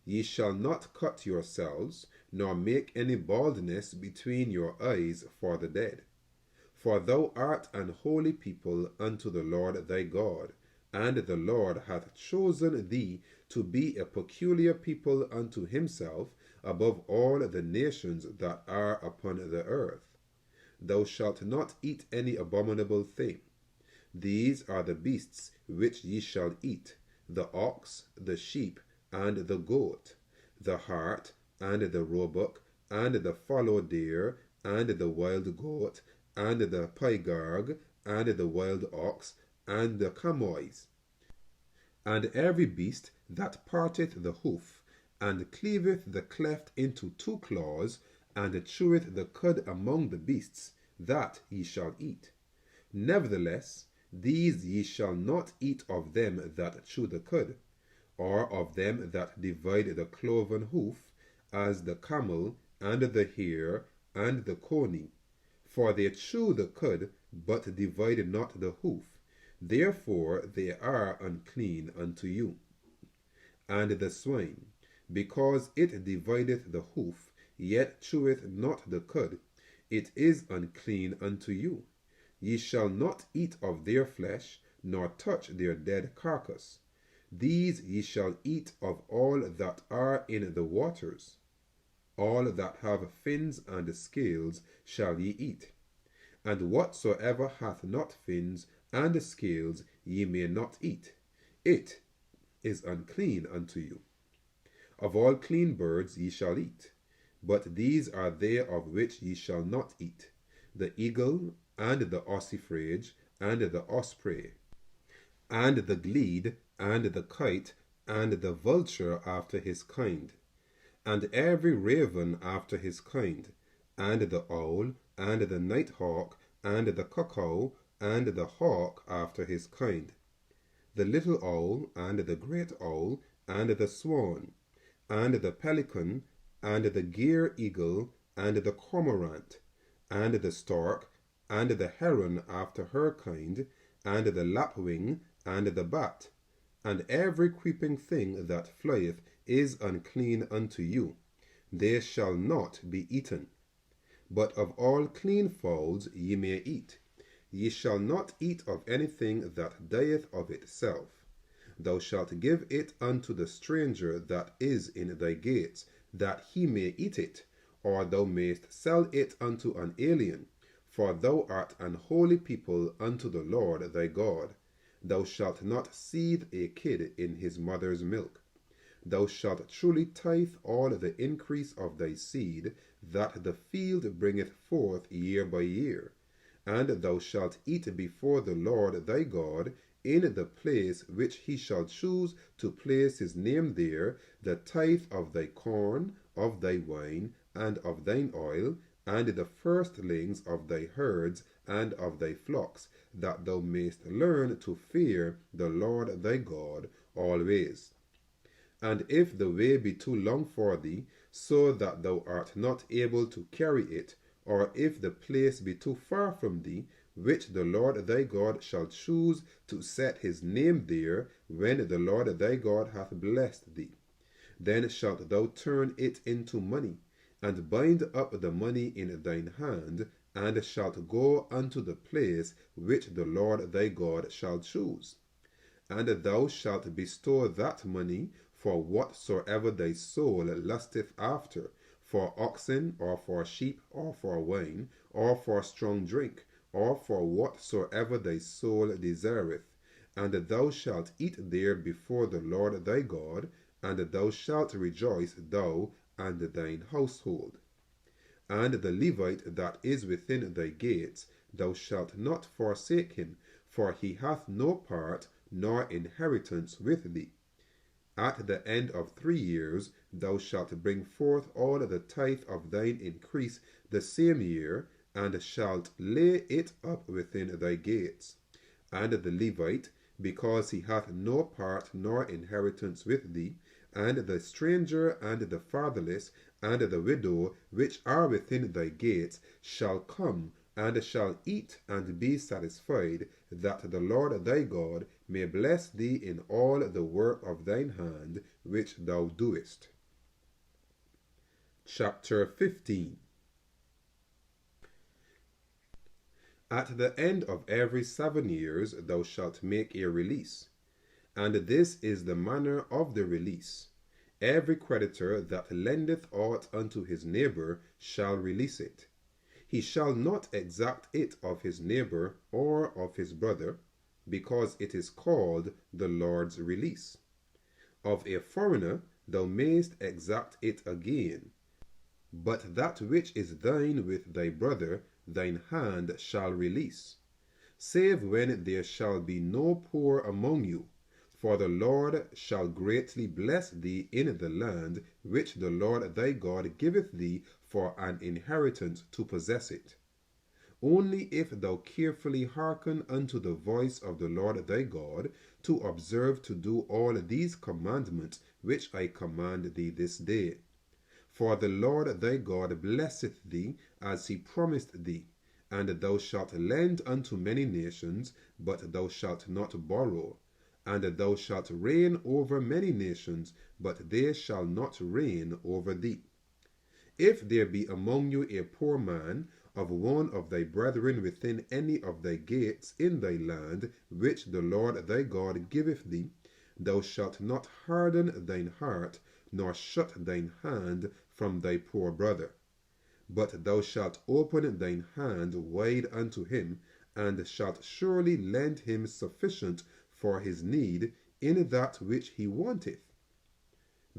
Ye shall not cut yourselves, nor make any baldness between your eyes for the dead. For thou art an holy people unto the Lord thy God, and the Lord hath chosen thee to be a peculiar people unto himself above all the nations that are upon the earth. Thou shalt not eat any abominable thing. These are the beasts which ye shall eat, the ox, the sheep, and the goat, the hart, and the roebuck, and the fallow deer, and the wild goat, and the pygarg, and the wild ox, and the camois, and every beast that parteth the hoof, and cleaveth the cleft into two claws, and cheweth the cud among the beasts, that ye shall eat. Nevertheless, these ye shall not eat of them that chew the cud, or of them that divide the cloven hoof, as the camel, and the hare, and the coney. For they chew the cud, but divide not the hoof, therefore they are unclean unto you. And the swine, because it divideth the hoof, yet cheweth not the cud, it is unclean unto you. Ye shall not eat of their flesh, nor touch their dead carcass. These ye shall eat of all that are in the waters. All that have fins and scales shall ye eat. And whatsoever hath not fins and scales ye may not eat. It is unclean unto you. Of all clean birds ye shall eat, but these are they of which ye shall not eat: the eagle, and the ossifrage, and the osprey, and the glede, and the kite, and the vulture after his kind, and every raven after his kind, and the owl, and the nighthawk, and the cuckoo, and the hawk after his kind, the little owl, and the great owl, and the swan, and the pelican, and the gier eagle, and the cormorant, and the stork, and the heron after her kind, and the lapwing, and the bat, and every creeping thing that flieth is unclean unto you. They shall not be eaten. But of all clean fowls ye may eat. Ye shall not eat of anything that dieth of itself. Thou shalt give it unto the stranger that is in thy gates, that he may eat it, or thou mayst sell it unto an alien, for thou art an holy people unto the Lord thy God. Thou shalt not seethe a kid in his mother's milk. Thou shalt truly tithe all the increase of thy seed, that the field bringeth forth year by year. And thou shalt eat before the Lord thy God, in the place which he shall choose to place his name there, the tithe of thy corn, of thy wine, and of thine oil, and the firstlings of thy herds and of thy flocks, that thou mayst learn to fear the Lord thy God always. And if the way be too long for thee, so that thou art not able to carry it, or if the place be too far from thee, which the Lord thy God shall choose to set his name there, when the Lord thy God hath blessed thee, then shalt thou turn it into money, and bind up the money in thine hand, and shalt go unto the place which the Lord thy God shall choose. And thou shalt bestow that money for whatsoever thy soul lusteth after, for oxen, or for sheep, or for wine, or for strong drink, or for whatsoever thy soul desireth. And thou shalt eat there before the Lord thy God, and thou shalt rejoice, thou and thine household. And the Levite that is within thy gates, thou shalt not forsake him, for he hath no part nor inheritance with thee. At the end of 3 years thou shalt bring forth all the tithe of thine increase the same year, and shalt lay it up within thy gates. And the Levite, because he hath no part nor inheritance with thee, and the stranger, and the fatherless, and the widow, which are within thy gates, shall come, and shall eat and be satisfied, that the Lord thy God may bless thee in all the work of thine hand which thou doest. Chapter 15. At the end of every 7 years thou shalt make a release, and this is the manner of the release. Every creditor that lendeth aught unto his neighbor shall release it. He shall not exact it of his neighbor or of his brother, because it is called the Lord's release. Of a foreigner thou mayst exact it again, but that which is thine with thy brother thine hand shall release, save when there shall be no poor among you, for the Lord shall greatly bless thee in the land which the Lord thy God giveth thee for an inheritance to possess it. Only if thou carefully hearken unto the voice of the Lord thy God, to observe to do all these commandments which I command thee this day. For the Lord thy God blesseth thee as he promised thee, and thou shalt lend unto many nations, but thou shalt not borrow. And thou shalt reign over many nations, but they shall not reign over thee. If there be among you a poor man of one of thy brethren within any of thy gates in thy land, which the Lord thy God giveth thee, thou shalt not harden thine heart, nor shut thine hand from thy poor brother. But thou shalt open thine hand wide unto him, and shalt surely lend him sufficient for his need in that which he wanteth.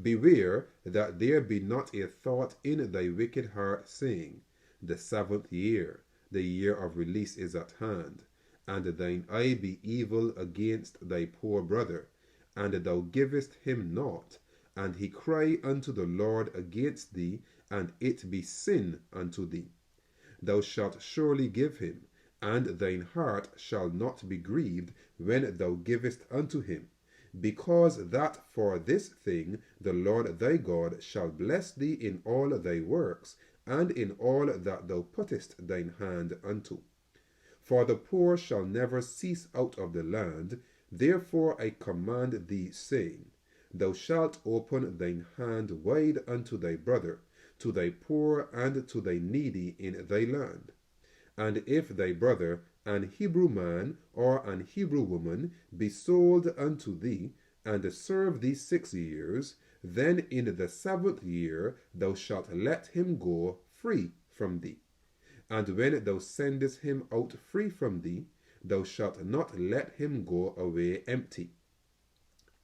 Beware that there be not a thought in thy wicked heart, saying, The 7th year, the year of release, is at hand, and thine eye be evil against thy poor brother, and thou givest him naught, and he cry unto the Lord against thee, and it be sin unto thee. Thou shalt surely give him, and thine heart shall not be grieved when thou givest unto him, because that for this thing the Lord thy God shall bless thee in all thy works, and in all that thou puttest thine hand unto. For the poor shall never cease out of the land, therefore I command thee, saying, Thou shalt open thine hand wide unto thy brother, to thy poor and to thy needy in thy land. And if thy brother, an Hebrew man or an Hebrew woman, be sold unto thee, and serve thee 6 years, then in the 7th year thou shalt let him go free from thee. And when thou sendest him out free from thee, thou shalt not let him go away empty.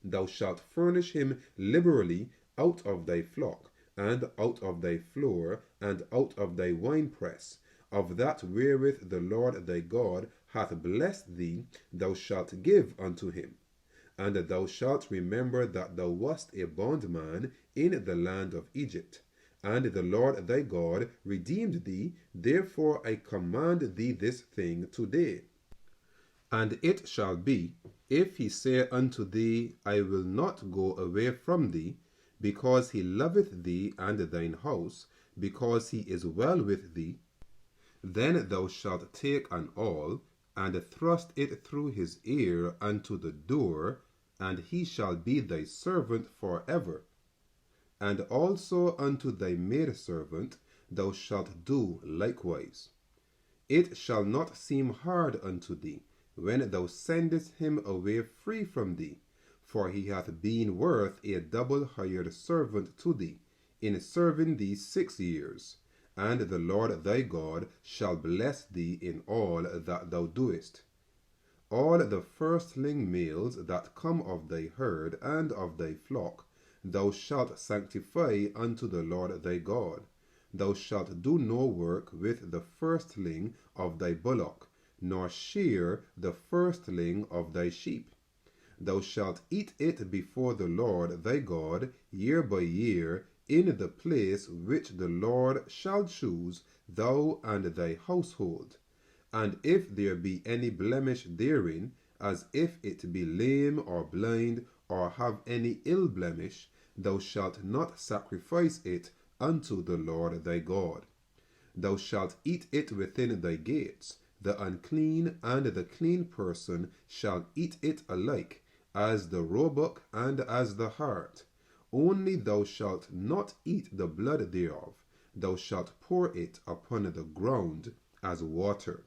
Thou shalt furnish him liberally out of thy flock, and out of thy floor, and out of thy winepress. Of that wherewith the Lord thy God hath blessed thee, thou shalt give unto him. And thou shalt remember that thou wast a bondman in the land of Egypt, and the Lord thy God redeemed thee. Therefore I command thee this thing today. And it shall be, if he say unto thee, I will not go away from thee, because he loveth thee and thine house, because he is well with thee, then thou shalt take an awl, and thrust it through his ear unto the door, and he shall be thy servant for ever. And also unto thy maidservant thou shalt do likewise. It shall not seem hard unto thee, when thou sendest him away free from thee, for he hath been worth a double hired servant to thee, in serving thee 6 years. And the Lord thy God shall bless thee in all that thou doest. All the firstling males that come of thy herd and of thy flock thou shalt sanctify unto the Lord thy God. Thou shalt do no work with the firstling of thy bullock, nor shear the firstling of thy sheep. Thou shalt eat it before the Lord thy God year by year, in the place which the Lord shall choose, thou and thy household. And if there be any blemish therein, as if it be lame or blind, or have any ill blemish, thou shalt not sacrifice it unto the Lord thy God. Thou shalt eat it within thy gates. The unclean and the clean person shall eat it alike, as the roebuck and as the hart. Only thou shalt not eat the blood thereof, thou shalt pour it upon the ground as water.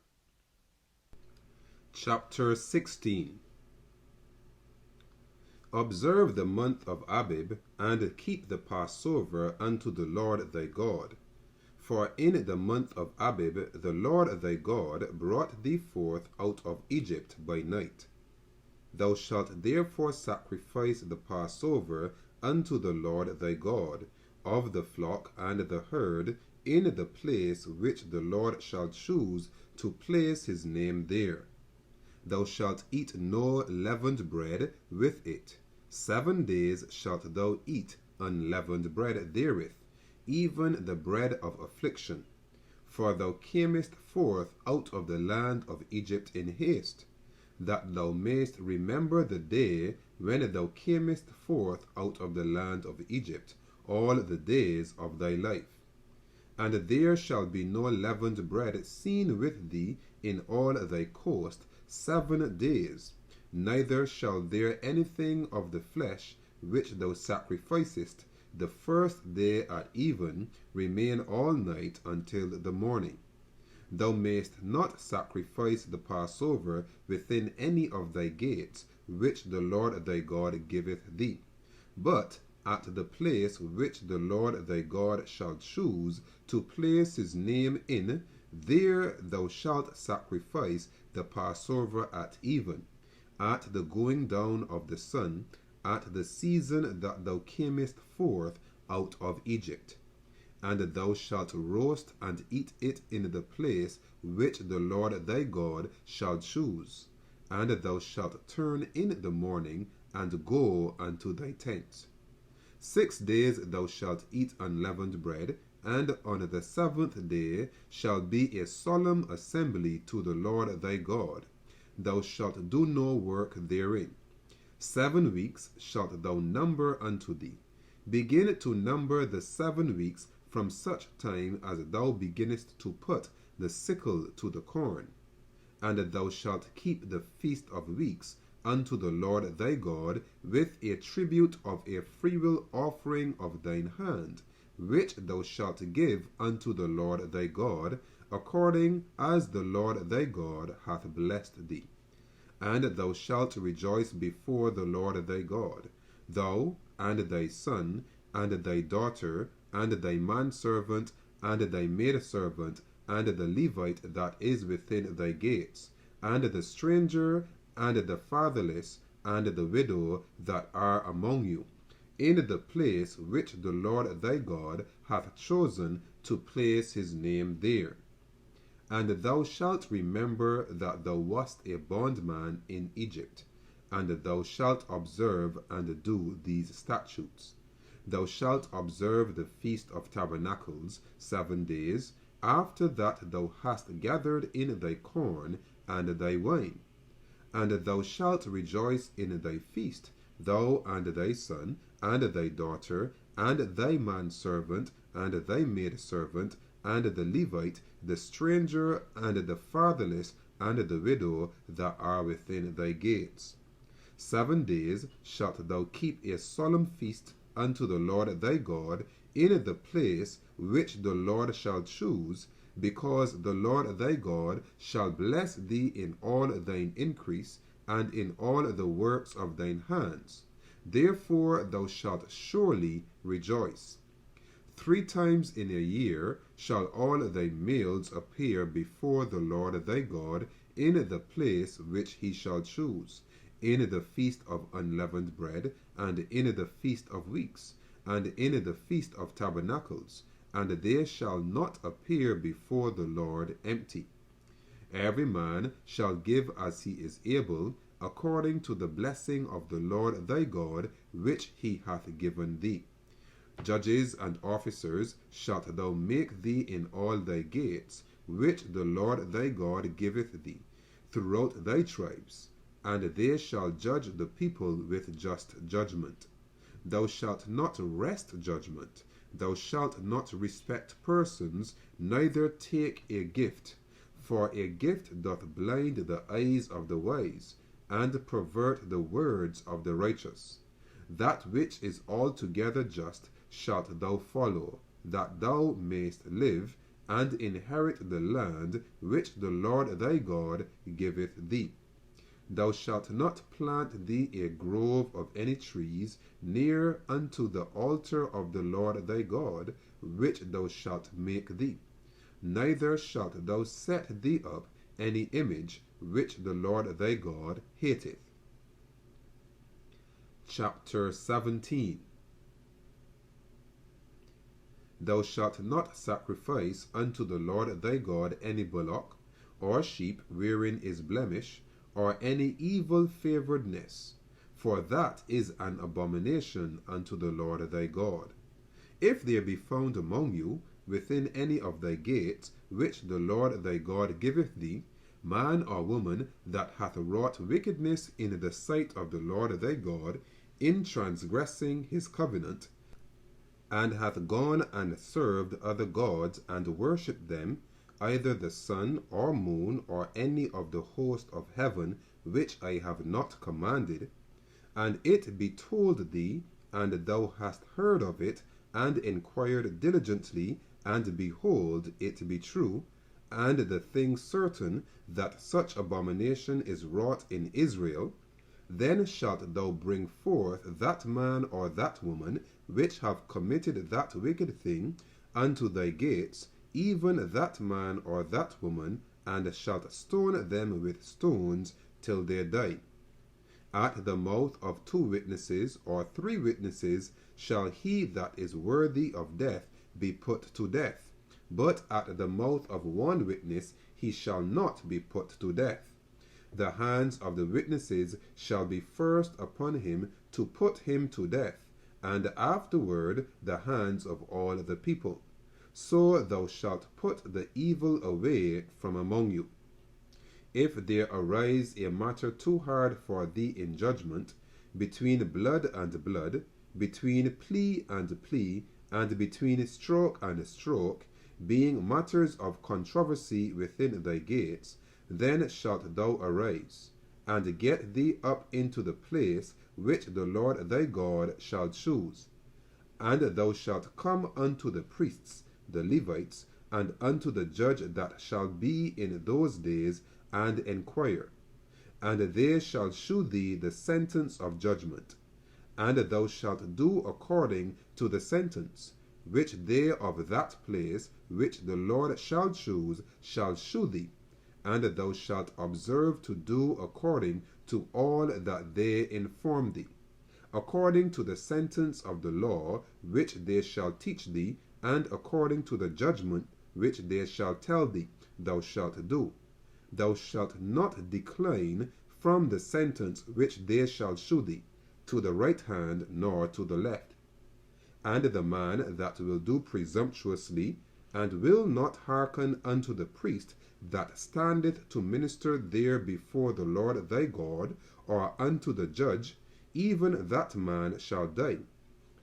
Chapter 16. Observe the month of Abib, and keep the Passover unto the Lord thy God. For in the month of Abib the Lord thy God brought thee forth out of Egypt by night. Thou shalt therefore sacrifice the Passover unto the Lord thy God, of the flock and the herd, in the place which the Lord shall choose to place his name there. Thou shalt eat no leavened bread with it. 7 days shalt thou eat unleavened bread therewith, even the bread of affliction. For thou camest forth out of the land of Egypt in haste, that thou mayst remember the day when thou camest forth out of the land of Egypt, all the days of thy life. And there shall be no leavened bread seen with thee in all thy coast 7 days, neither shall there anything of the flesh which thou sacrificest the first day at even remain all night until the morning. Thou mayst not sacrifice the Passover within any of thy gates which the Lord thy God giveth thee, but at the place which the Lord thy God shall choose to place his name in, there thou shalt sacrifice the Passover at even, at the going down of the sun, at the season that thou camest forth out of Egypt. And thou shalt roast and eat it in the place which the Lord thy God shall choose. And thou shalt turn in the morning and go unto thy tent. 6 days thou shalt eat unleavened bread, and on the 7th day shall be a solemn assembly to the Lord thy God. Thou shalt do no work therein. 7 weeks shalt thou number unto thee. Begin to number the 7 weeks from such time as thou beginnest to put the sickle to the corn. And thou shalt keep the feast of weeks unto the Lord thy God, with a tribute of a freewill offering of thine hand, which thou shalt give unto the Lord thy God, according as the Lord thy God hath blessed thee. And thou shalt rejoice before the Lord thy God, thou, and thy son, and thy daughter, and thy manservant, and thy maidservant, and the Levite that is within thy gates, and the stranger, and the fatherless, and the widow that are among you, in the place which the Lord thy God hath chosen to place his name there. And thou shalt remember that thou wast a bondman in Egypt, and thou shalt observe and do these statutes. Thou shalt observe the Feast of Tabernacles 7 days, after that thou hast gathered in thy corn and thy wine. And thou shalt rejoice in thy feast, thou and thy son, and thy daughter, and thy manservant, and thy maidservant, and the Levite, the stranger, and the fatherless, and the widow that are within thy gates. 7 days shalt thou keep a solemn feast unto the Lord thy God in the place which the Lord shall choose, because the Lord thy God shall bless thee in all thine increase, and in all the works of thine hands. Therefore thou shalt surely rejoice. 3 times in a year shall all thy males appear before the Lord thy God in the place which he shall choose, in the feast of unleavened bread, and in the feast of weeks, and in the feast of tabernacles, and they shall not appear before the Lord empty. Every man shall give as he is able, according to the blessing of the Lord thy God, which he hath given thee. Judges and officers shalt thou make thee in all thy gates, which the Lord thy God giveth thee, throughout thy tribes, and they shall judge the people with just judgment. Thou shalt not wrest judgment, thou shalt not respect persons, neither take a gift, for a gift doth blind the eyes of the wise, and pervert the words of the righteous. that which is altogether just shalt thou follow, that thou mayst live, and inherit the land which the Lord thy God giveth thee. Thou shalt not plant thee a grove of any trees near unto the altar of the Lord thy God, which thou shalt make thee. Neither shalt thou set thee up any image which the Lord thy God hateth. Chapter 17. Thou shalt not sacrifice unto the Lord thy God any bullock, or sheep wherein is blemish, or any evil favouredness, for that is an abomination unto the Lord thy God. If there be found among you, within any of thy gates, which the Lord thy God giveth thee, man or woman that hath wrought wickedness in the sight of the Lord thy God, in transgressing his covenant, and hath gone and served other gods, and worshipped them, either the sun or moon, or any of the host of heaven, which I have not commanded, and it be told thee, and thou hast heard of it, and inquired diligently, and behold, it be true, and the thing certain, that such abomination is wrought in Israel, then shalt thou bring forth that man or that woman which have committed that wicked thing unto thy gates, even that man or that woman, and shalt stone them with stones till they die. At the mouth of 2 witnesses or 3 witnesses shall he that is worthy of death be put to death, but at the mouth of 1 witness he shall not be put to death. The hands of the witnesses shall be first upon him to put him to death, and afterward the hands of all the people. So thou shalt put the evil away from among you. If there arise a matter too hard for thee in judgment, between blood and blood, between plea and plea, and between stroke and stroke, being matters of controversy within thy gates, then shalt thou arise, and get thee up into the place which the Lord thy God shall choose. And thou shalt come unto the priests, the Levites, and unto the judge that shall be in those days, and enquire. And they shall shew thee the sentence of judgment. And thou shalt do according to the sentence, which they of that place, which the Lord shall choose, shall shew thee. And thou shalt observe to do according to all that they inform thee, according to the sentence of the law which they shall teach thee, and according to the judgment which they shall tell thee, thou shalt do. Thou shalt not decline from the sentence which they shall shew thee, to the right hand nor to the left. And the man that will do presumptuously, and will not hearken unto the priest that standeth to minister there before the Lord thy God, or unto the judge, even that man shall die.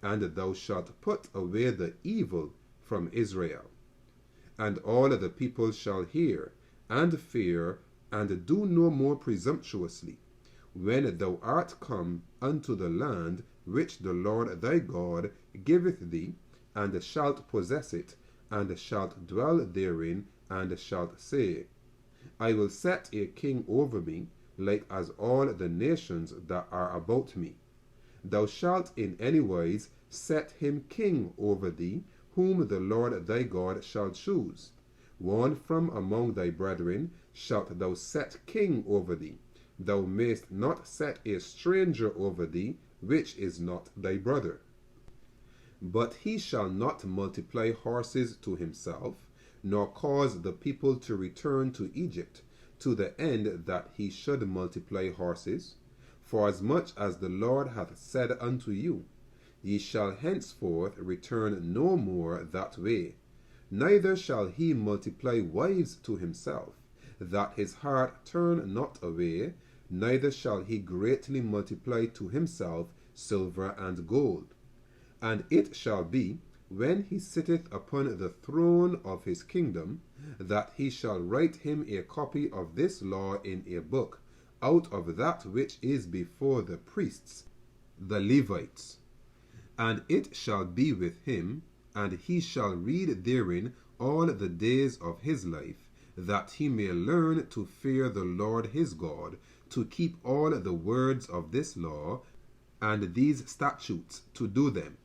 And thou shalt put away the evil from Israel. And all the people shall hear, and fear, and do no more presumptuously, when thou art come unto the land which the Lord thy God giveth thee, and shalt possess it, and shalt dwell therein, and shalt say, I will set a king over me, like as all the nations that are about me. Thou shalt in any wise set him king over thee, whom the Lord thy God shall choose. One from among thy brethren shalt thou set king over thee. Thou mayst not set a stranger over thee, which is not thy brother. But he shall not multiply horses to himself, nor cause the people to return to Egypt, to the end that he should multiply horses. Forasmuch as the Lord hath said unto you, Ye shall henceforth return no more that way. Neither shall he multiply wives to himself, that his heart turn not away, neither shall he greatly multiply to himself silver and gold. And it shall be, when he sitteth upon the throne of his kingdom, that he shall write him a copy of this law in a book, out of that which is before the priests, the Levites. And it shall be with him, and he shall read therein all the days of his life, that he may learn to fear the Lord his God, to keep all the words of this law and these statutes, to do them,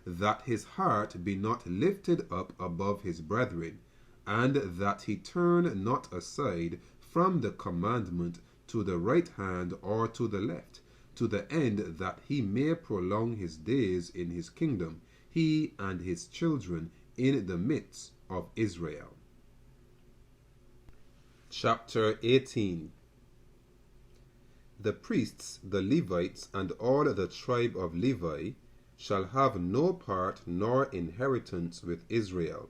that his heart be not lifted up above his brethren, and that he turn not aside from the commandment to the right hand or to the left, to the end that he may prolong his days in his kingdom, he and his children in the midst of Israel. Chapter 18. The priests, the Levites, and all the tribe of Levi shall have no part nor inheritance with Israel.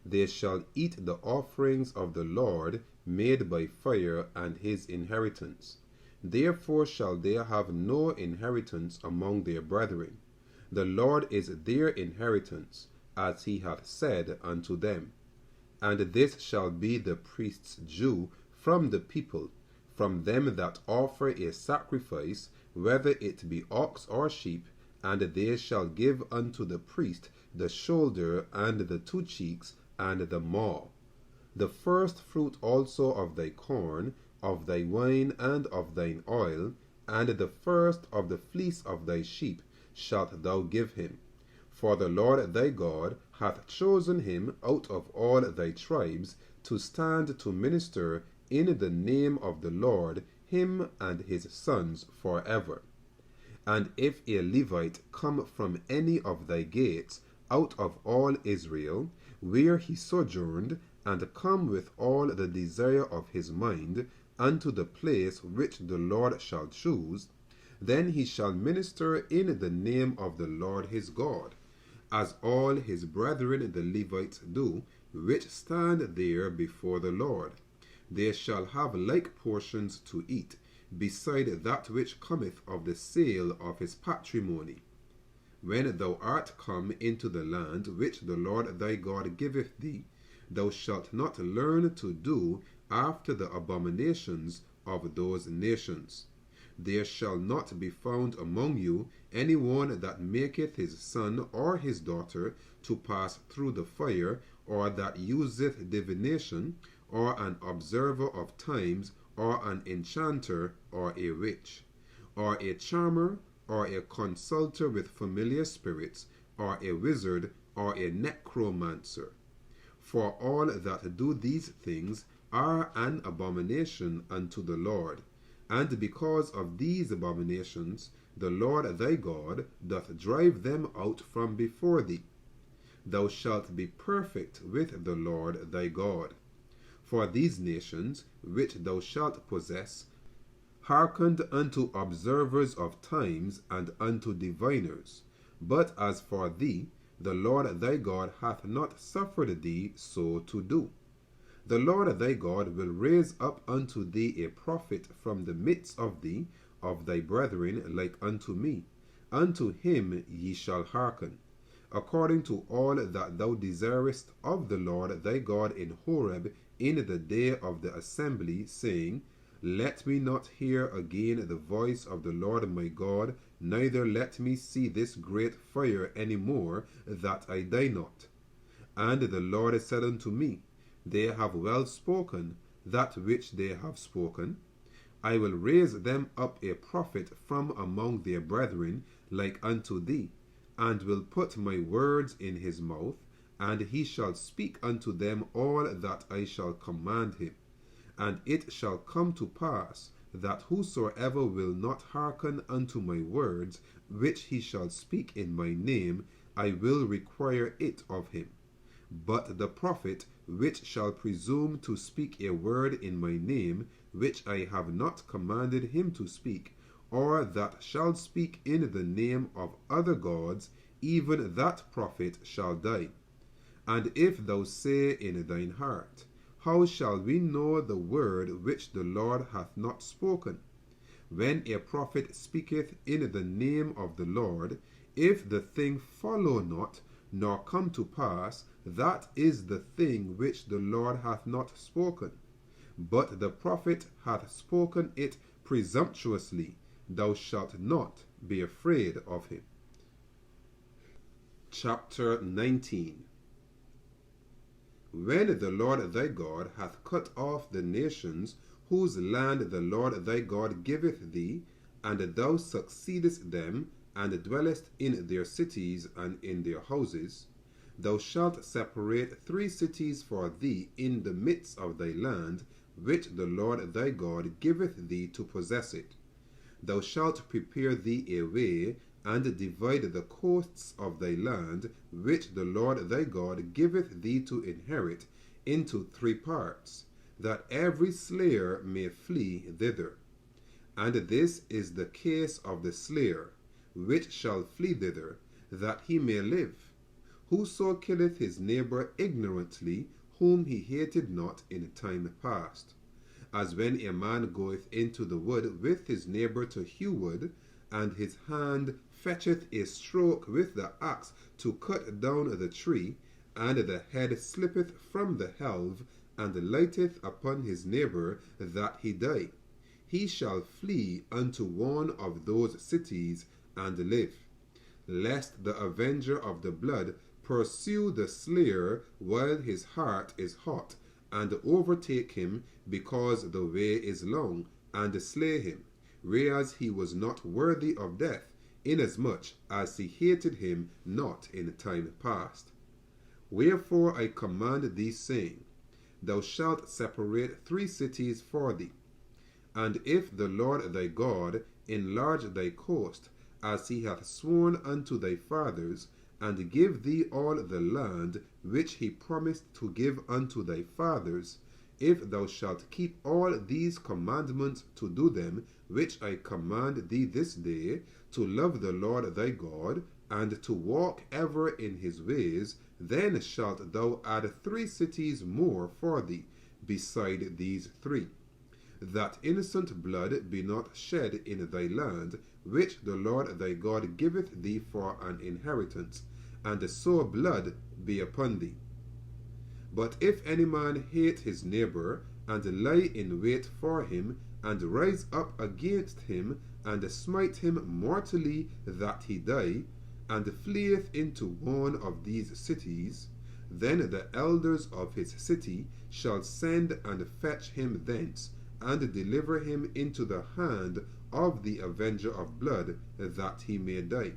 They shall eat the offerings of the Lord made by fire and his inheritance. Therefore shall they have no inheritance among their brethren. The Lord is their inheritance, as he hath said unto them. And this shall be the priest's due from the people, from them that offer a sacrifice, whether it be ox or sheep, and they shall give unto the priest the shoulder and the 2 cheeks and the maw. The first fruit also of thy corn, of thy wine, and of thine oil, and the first of the fleece of thy sheep shalt thou give him. For the Lord thy God hath chosen him out of all thy tribes to stand to minister in the name of the Lord, him and his sons forever. And if a Levite come from any of thy gates out of all Israel, where he sojourned, and come with all the desire of his mind unto the place which the Lord shall choose, then he shall minister in the name of the Lord his God, as all his brethren the Levites do, which stand there before the Lord. They shall have like portions to eat, beside that which cometh of the sale of his patrimony. When thou art come into the land which the Lord thy God giveth thee, thou shalt not learn to do after the abominations of those nations. There shall not be found among you any one that maketh his son or his daughter to pass through the fire, or that useth divination, or an observer of times, or an enchanter, or a witch, or a charmer, or a consulter with familiar spirits, or a wizard, or a necromancer. For all that do these things are an abomination unto the Lord. And because of these abominations, the Lord thy God doth drive them out from before thee. Thou shalt be perfect with the Lord thy God. For these nations, which thou shalt possess, hearkened unto observers of times and unto diviners. But as for thee, the Lord thy God hath not suffered thee so to do. The Lord thy God will raise up unto thee a prophet from the midst of thee, of thy brethren, like unto me. Unto him ye shall hearken, according to all that thou desirest of the Lord thy God in Horeb in the day of the assembly, saying, Let me not hear again the voice of the Lord my God, neither let me see this great fire any more, that I die not. And the Lord said unto me, They have well spoken that which they have spoken. I will raise them up a prophet from among their brethren, like unto thee, and will put my words in his mouth, and he shall speak unto them all that I shall command him. And it shall come to pass, that whosoever will not hearken unto my words, which he shall speak in my name, I will require it of him. But the prophet which shall presume to speak a word in my name, which I have not commanded him to speak, or that shall speak in the name of other gods, even that prophet shall die. And if thou say in thine heart, How shall we know the word which the Lord hath not spoken? When a prophet speaketh in the name of the Lord, if the thing follow not, nor come to pass, that is the thing which the Lord hath not spoken. But the prophet hath spoken it presumptuously, thou shalt not be afraid of him. Chapter 19. When the Lord thy God hath cut off the nations whose land the Lord thy God giveth thee, and thou succeedest them, and dwellest in their cities and in their houses, thou shalt separate 3 cities for thee in the midst of thy land, which the Lord thy God giveth thee to possess it. Thou shalt prepare thee a way, and divide the coasts of thy land, which the Lord thy God giveth thee to inherit, into 3 parts, that every slayer may flee thither. And this is the case of the slayer, which shall flee thither, that he may live. Whoso killeth his neighbor ignorantly, whom he hated not in time past. As when a man goeth into the wood with his neighbor to hew wood, and his hand fetcheth a stroke with the axe to cut down the tree, and the head slippeth from the helve, and lighteth upon his neighbor, that he die. He shall flee unto one of those cities, and live, lest the avenger of the blood pursue the slayer while his heart is hot, and overtake him, because the way is long, and slay him, whereas he was not worthy of death, inasmuch as he hated him not in time past. Wherefore I command thee, saying, Thou shalt separate 3 cities for thee. And if the Lord thy God enlarge thy coast, as he hath sworn unto thy fathers, and give thee all the land which he promised to give unto thy fathers, if thou shalt keep all these commandments to do them, which I command thee this day, to love the Lord thy God, and to walk ever in his ways, then shalt thou add 3 cities more for thee, beside these 3, that innocent blood be not shed in thy land, which the Lord thy God giveth thee for an inheritance, and so blood be upon thee. But if any man hate his neighbor, and lie in wait for him, and rise up against him, and smite him mortally that he die, and fleeth into one of these cities, then the elders of his city shall send and fetch him thence, and deliver him into the hand of the avenger of blood, that he may die.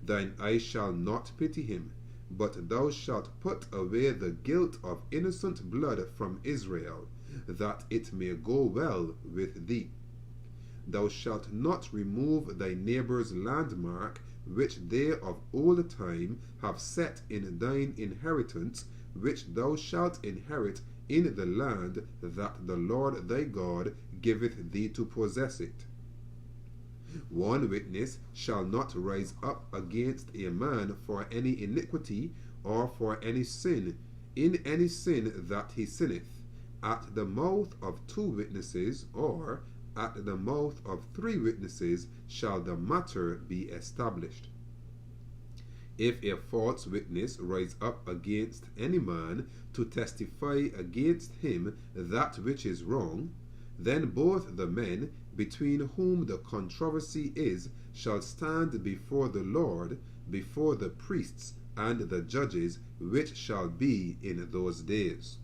Thine eye shall not pity him, but thou shalt put away the guilt of innocent blood from Israel, that it may go well with thee. Thou shalt not remove thy neighbor's landmark, which they of old time have set in thine inheritance, which thou shalt inherit in the land that the Lord thy God giveth thee to possess it. One witness shall not rise up against a man for any iniquity, or for any sin, in any sin that he sinneth. At the mouth of 2 witnesses, or at the mouth of 3 witnesses, shall the matter be established. If a false witness rise up against any man to testify against him that which is wrong, then both the men between whom the controversy is shall stand before the Lord, before the priests and the judges, which shall be in those days.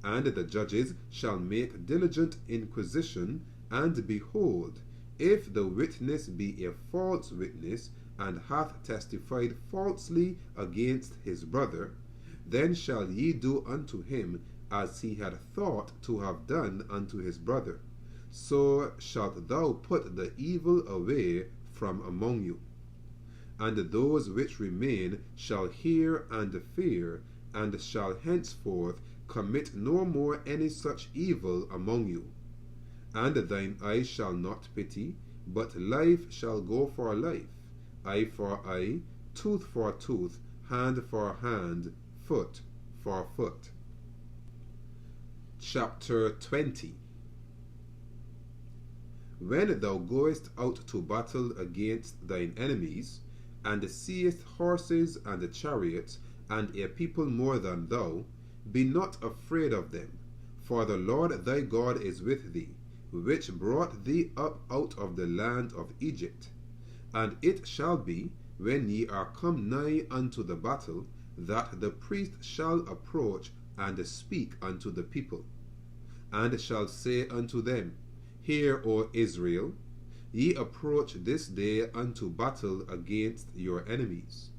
And the judges shall make diligent inquisition, and behold, if the witness be a false witness, and hath testified falsely against his brother, then shall ye do unto him as he had thought to have done unto his brother. So shalt thou put the evil away from among you. And those which remain shall hear and fear, and shall henceforth commit no more any such evil among you. And thine eye shall not pity, but life shall go for life, eye for eye, tooth for tooth, hand for hand, foot for foot. Chapter 20. When thou goest out to battle against thine enemies, and seest horses and chariots, and a people more than thou, be not afraid of them, for the Lord thy God is with thee, which brought thee up out of the land of Egypt. And it shall be, when ye are come nigh unto the battle, that the priest shall approach and speak unto the people, and shall say unto them, Hear, O Israel, ye approach this day unto battle against your enemies.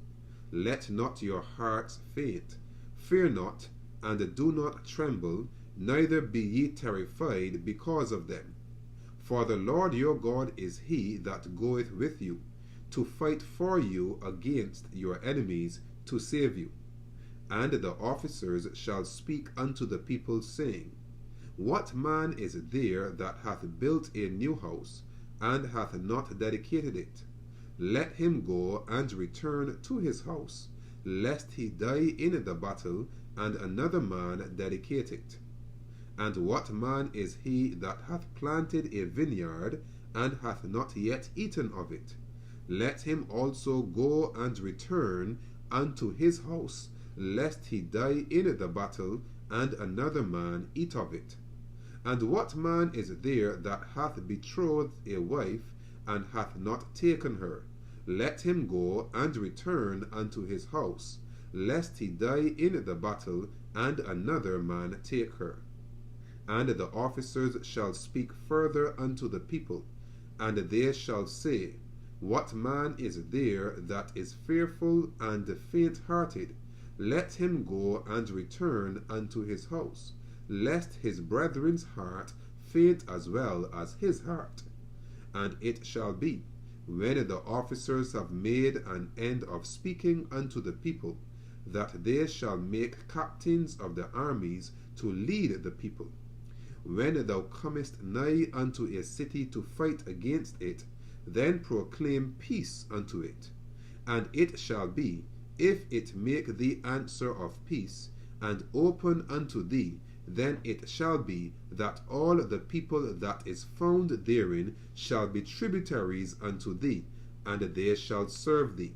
Let not your hearts faint, fear not, and do not tremble, neither be ye terrified because of them. For the Lord your God is he that goeth with you, to fight for you against your enemies, to save you. And the officers shall speak unto the people, saying, What man is there that hath built a new house, and hath not dedicated it? Let him go and return to his house, lest he die in the battle, and another man dedicate it. And what man is he that hath planted a vineyard, and hath not yet eaten of it? Let him also go and return unto his house, lest he die in the battle, and another man eat of it. And what man is there that hath betrothed a wife, and hath not taken her? Let him go and return unto his house, lest he die in the battle, and another man take her. And the officers shall speak further unto the people, and they shall say, What man is there that is fearful and faint-hearted? Let him go and return unto his house, lest his brethren's heart faint as well as his heart. And it shall be, when the officers have made an end of speaking unto the people, that they shall make captains of the armies to lead the people. When thou comest nigh unto a city to fight against it, then proclaim peace unto it. And it shall be, if it make thee answer of peace, and open unto thee, then it shall be that all the people that is found therein shall be tributaries unto thee, and they shall serve thee.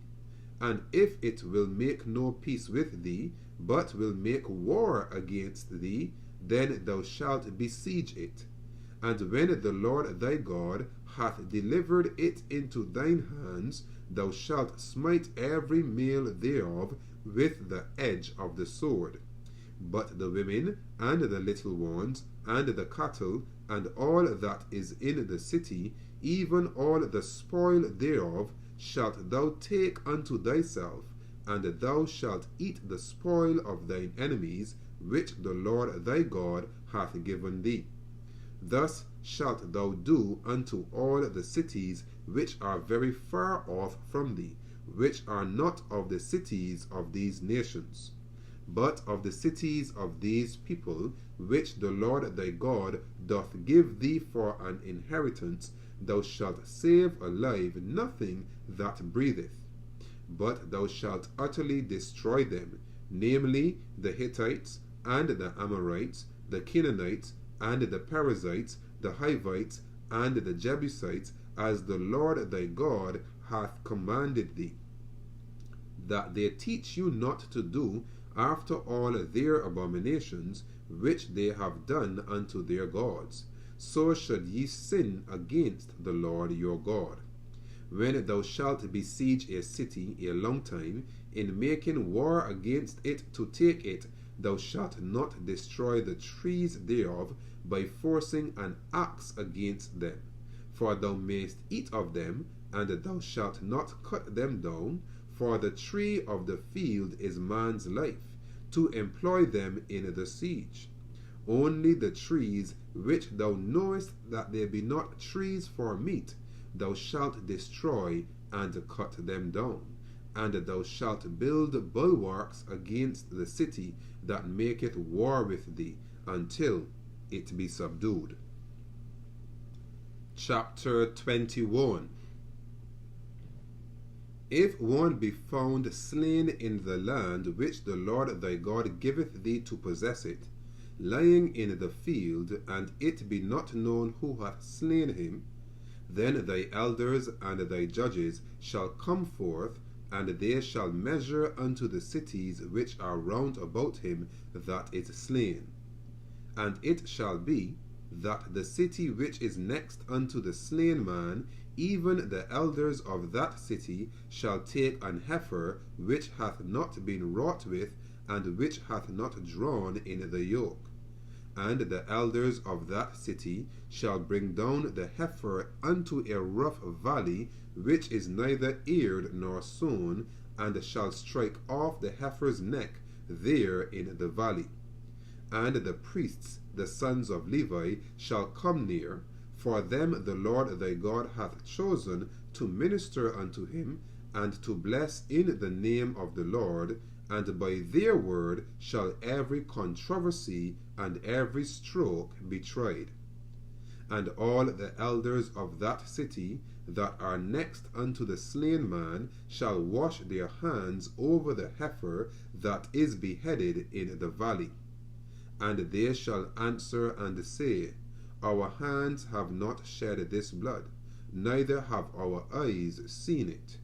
And if it will make no peace with thee, but will make war against thee, then thou shalt besiege it. And when the Lord thy God hath delivered it into thine hands, thou shalt smite every male thereof with the edge of the sword. But the women, and the little ones, and the cattle, and all that is in the city, even all the spoil thereof, shalt thou take unto thyself, and thou shalt eat the spoil of thine enemies, which the Lord thy God hath given thee. Thus shalt thou do unto all the cities which are very far off from thee, which are not of the cities of these nations, but of the cities of these people, which the Lord thy God doth give thee for an inheritance. Thou shalt save alive nothing that breatheth, but thou shalt utterly destroy them, namely the Hittites, and the Amorites, the Canaanites, and the Perizzites, the Hivites, and the Jebusites, as the Lord thy God hath commanded thee, that they teach you not to do after all their abominations which they have done unto their gods. So should ye sin against the Lord your God. When thou shalt besiege a city a long time, in making war against it to take it, thou shalt not destroy the trees thereof by forcing an axe against them. For thou mayst eat of them, and thou shalt not cut them down, for the tree of the field is man's life, to employ them in the siege. Only the trees which thou knowest that they be not trees for meat, thou shalt destroy and cut them down. And thou shalt build bulwarks against the city that maketh war with thee, until it be subdued. Chapter 21. If one be found slain in the land which the Lord thy God giveth thee to possess it, lying in the field, and it be not known who hath slain him, then thy elders and thy judges shall come forth, and they shall measure unto the cities which are round about him that is slain. And it shall be, that the city which is next unto the slain man, even the elders of that city shall take an heifer which hath not been wrought with, and which hath not drawn in the yoke. And the elders of that city shall bring down the heifer unto a rough valley, which is neither eared nor sown, and shall strike off the heifer's neck there in the valley. And the priests, the sons of Levi, shall come near, for them the Lord thy God hath chosen to minister unto him, and to bless in the name of the Lord, and by their word shall every controversy and every stroke be tried. And all the elders of that city that are next unto the slain man shall wash their hands over the heifer that is beheaded in the valley. And they shall answer and say, Our hands have not shed this blood, neither have our eyes seen it.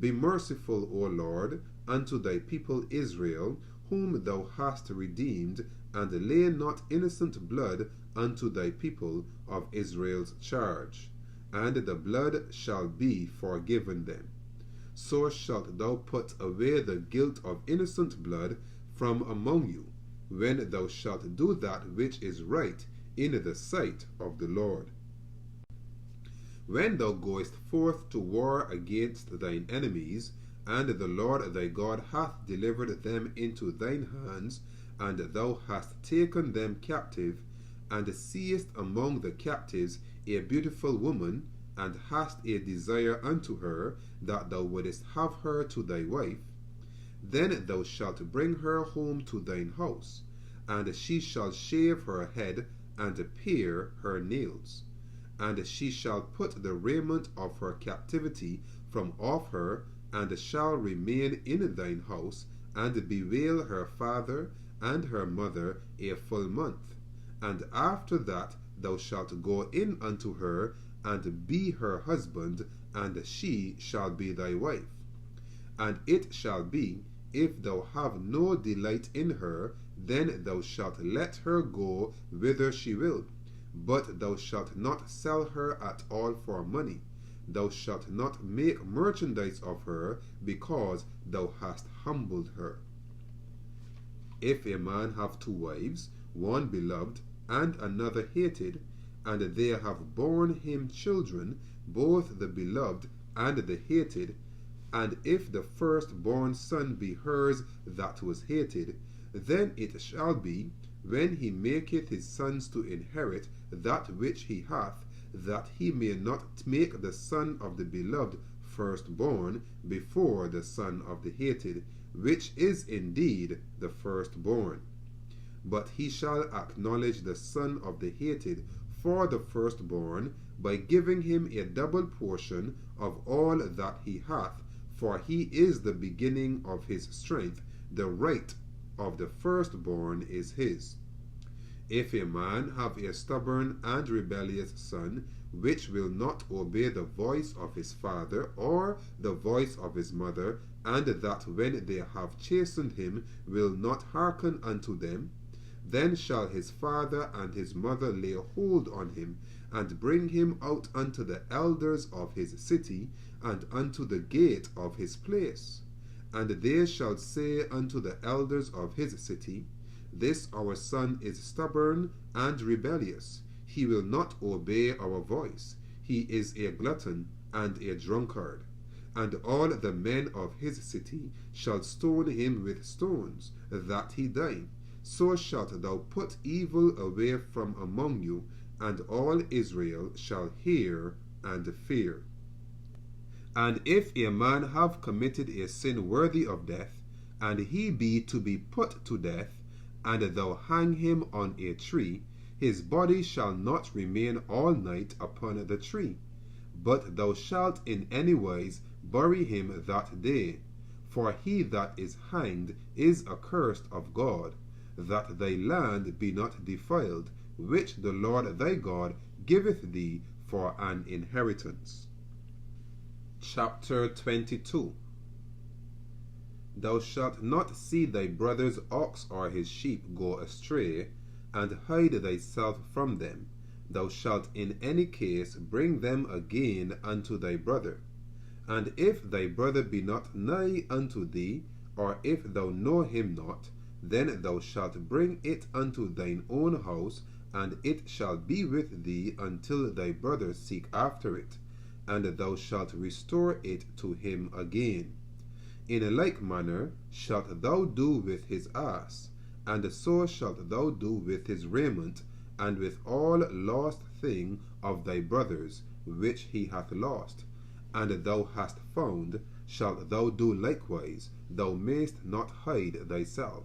Be merciful, O Lord, unto thy people Israel, whom thou hast redeemed, and lay not innocent blood unto thy people of Israel's charge, and the blood shall be forgiven them. So shalt thou put away the guilt of innocent blood from among you, when thou shalt do that which is right in the sight of the Lord. When thou goest forth to war against thine enemies, and the Lord thy God hath delivered them into thine hands, and thou hast taken them captive, and seest among the captives a beautiful woman, and hast a desire unto her, that thou wouldest have her to thy wife, then thou shalt bring her home to thine house, and she shall shave her head, and pare her nails. And she shall put the raiment of her captivity from off her, and shall remain in thine house, and bewail her father and her mother a full month. And after that thou shalt go in unto her, and be her husband, and she shall be thy wife. And it shall be, if thou have no delight in her, then thou shalt let her go whither she will. But thou shalt not sell her at all for money. Thou shalt not make merchandise of her, because thou hast humbled her. If a man have two wives, one beloved and another hated, and they have borne him children, both the beloved and the hated, and if the firstborn son be hers that was hated, then it shall be, when he maketh his sons to inherit that which he hath, that he may not make the son of the beloved firstborn before the son of the hated, which is indeed the firstborn. But he shall acknowledge the son of the hated for the firstborn, by giving him a double portion of all that he hath, for he is the beginning of his strength, the right of the firstborn is his. If a man have a stubborn and rebellious son, which will not obey the voice of his father or the voice of his mother, and that when they have chastened him will not hearken unto them, then shall his father and his mother lay hold on him, and bring him out unto the elders of his city, and unto the gate of his place. And they shall say unto the elders of his city, This our son is stubborn and rebellious. He will not obey our voice. He is a glutton and a drunkard. And all the men of his city shall stone him with stones, that he die. So shalt thou put evil away from among you, and all Israel shall hear and fear. And if a man have committed a sin worthy of death, and he be to be put to death, and thou hang him on a tree, his body shall not remain all night upon the tree, but thou shalt in any wise bury him that day. For he that is hanged is accursed of God, that thy land be not defiled, which the Lord thy God giveth thee for an inheritance. Chapter 22. Thou shalt not see thy brother's ox or his sheep go astray, and hide thyself from them, thou shalt in any case bring them again unto thy brother. And if thy brother be not nigh unto thee, or if thou know him not, then thou shalt bring it unto thine own house, and it shall be with thee until thy brother seek after it, and thou shalt restore it to him again. In a like manner shalt thou do with his ass, and so shalt thou do with his raiment, and with all lost thing of thy brother's, which he hath lost, and thou hast found, shalt thou do likewise. Thou mayst not hide thyself.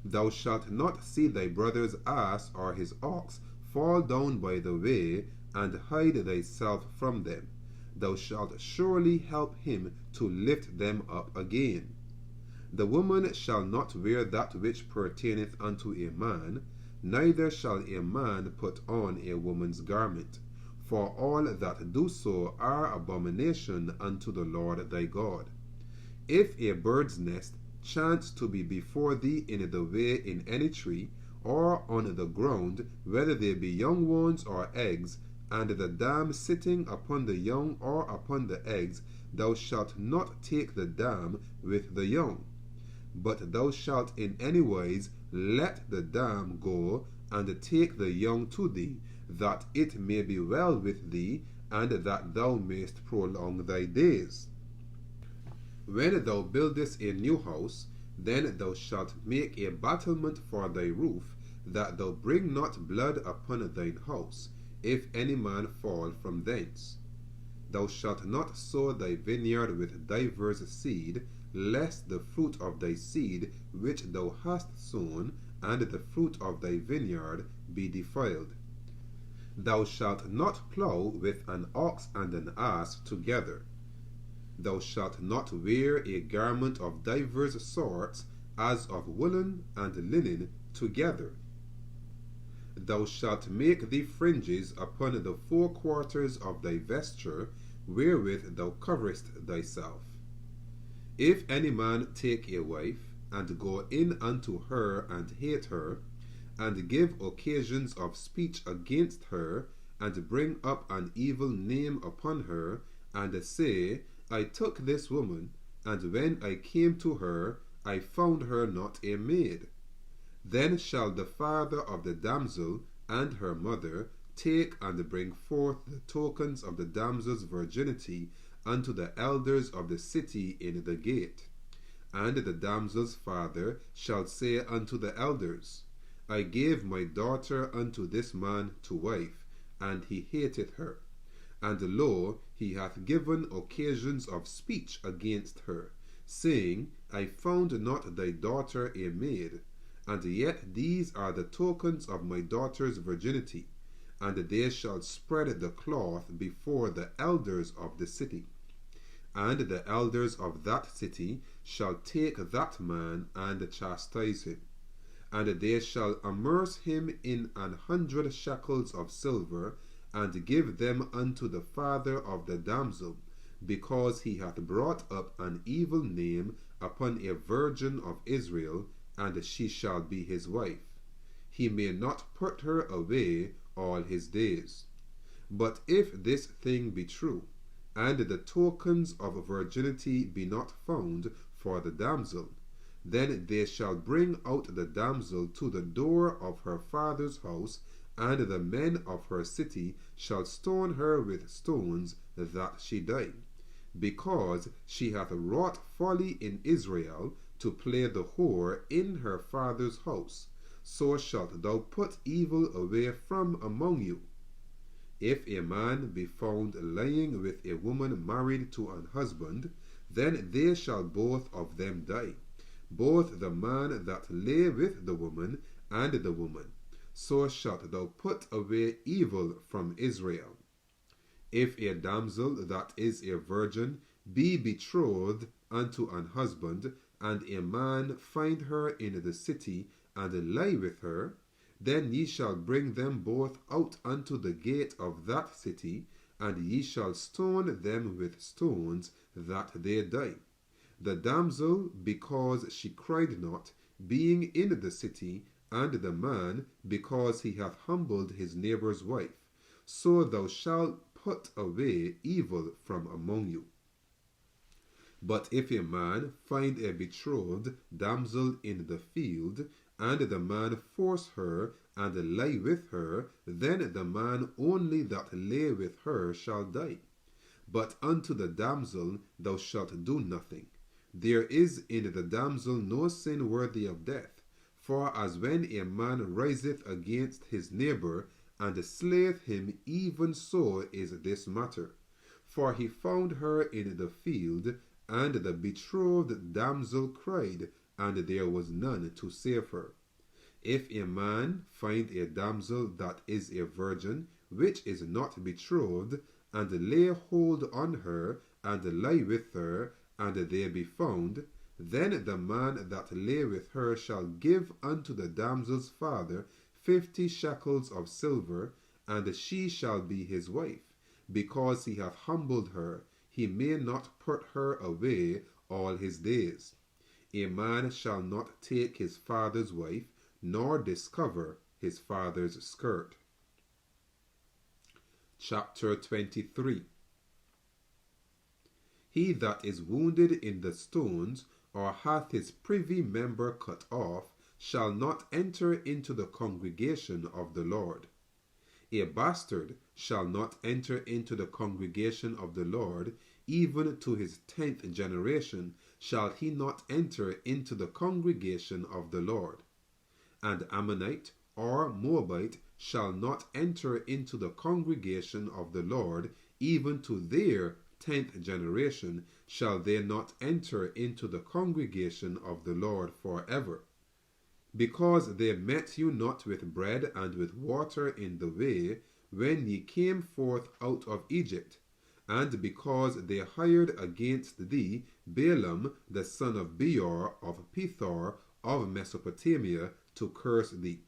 Thou shalt not see thy brother's ass or his ox fall down by the way, and hide thyself from them. Thou shalt surely help him to lift them up again. The woman shall not wear that which pertaineth unto a man, neither shall a man put on a woman's garment, for all that do so are abomination unto the Lord thy God. If a bird's nest chance to be before thee in the way in any tree, or on the ground, whether they be young ones or eggs, and the dam sitting upon the young or upon the eggs, thou shalt not take the dam with the young, but thou shalt in any wise let the dam go, and take the young to thee, that it may be well with thee, and that thou mayst prolong thy days. When thou buildest a new house, then thou shalt make a battlement for thy roof, that thou bring not blood upon thine house, if any man fall from thence. Thou shalt not sow thy vineyard with divers seed, lest the fruit of thy seed which thou hast sown, and the fruit of thy vineyard, be defiled. Thou shalt not plough with an ox and an ass together. Thou shalt not wear a garment of divers sorts, as of woolen and linen together. Thou shalt make thee fringes upon the four quarters of thy vesture, wherewith thou coverest thyself. If any man take a wife, and go in unto her, and hate her, and give occasions of speech against her, and bring up an evil name upon her, and say, I took this woman, and when I came to her, I found her not a maid. Then shall the father of the damsel and her mother take and bring forth the tokens of the damsel's virginity unto the elders of the city in the gate. And the damsel's father shall say unto the elders, I gave my daughter unto this man to wife, and he hateth her. And lo, he hath given occasions of speech against her, saying, I found not thy daughter a maid. And yet these are the tokens of my daughter's virginity, and they shall spread the cloth before the elders of the city. And the elders of that city shall take that man and chastise him, and they shall amerce him in 100 shekels of silver, and give them unto the father of the damsel, because he hath brought up an evil name upon a virgin of Israel, and she shall be his wife. He may not put her away all his days. But if this thing be true, and the tokens of virginity be not found for the damsel, then they shall bring out the damsel to the door of her father's house, and the men of her city shall stone her with stones, that she die, because she hath wrought folly in Israel, to play the whore in her father's house. So shalt thou put evil away from among you. If a man be found lying with a woman married to an husband, then they shall both of them die, both the man that lay with the woman, and the woman. So shalt thou put away evil from Israel. If a damsel that is a virgin be betrothed unto an husband, and a man find her in the city, and lie with her, then ye shall bring them both out unto the gate of that city, and ye shall stone them with stones, that they die. The damsel, because she cried not, being in the city, and the man because he hath humbled his neighbour's wife. So thou shalt put away evil from among you. But if a man find a betrothed damsel in the field, and the man force her and lie with her, then the man only that lay with her shall die. But unto the damsel thou shalt do nothing. There is in the damsel no sin worthy of death. For as when a man riseth against his neighbour, and slayeth him, even so is this matter. For he found her in the field, and the betrothed damsel cried, and there was none to save her. If a man find a damsel that is a virgin, which is not betrothed, and lay hold on her, and lie with her, and they be found, then the man that lay with her shall give unto the damsel's father 50 shekels of silver, and she shall be his wife. Because he hath humbled her, he may not put her away all his days. A man shall not take his father's wife, nor discover his father's skirt. Chapter 23. He that is wounded in the stones, or hath his privy member cut off, shall not enter into the congregation of the Lord. A bastard shall not enter into the congregation of the Lord, even to his 10th generation shall he not enter into the congregation of the Lord. And Ammonite or Moabite shall not enter into the congregation of the Lord, even to their 10th generation shall they not enter into the congregation of the Lord forever. Because they met you not with bread and with water in the way, when ye came forth out of Egypt, and because they hired against thee Balaam the son of Beor of Pethor of Mesopotamia to curse thee.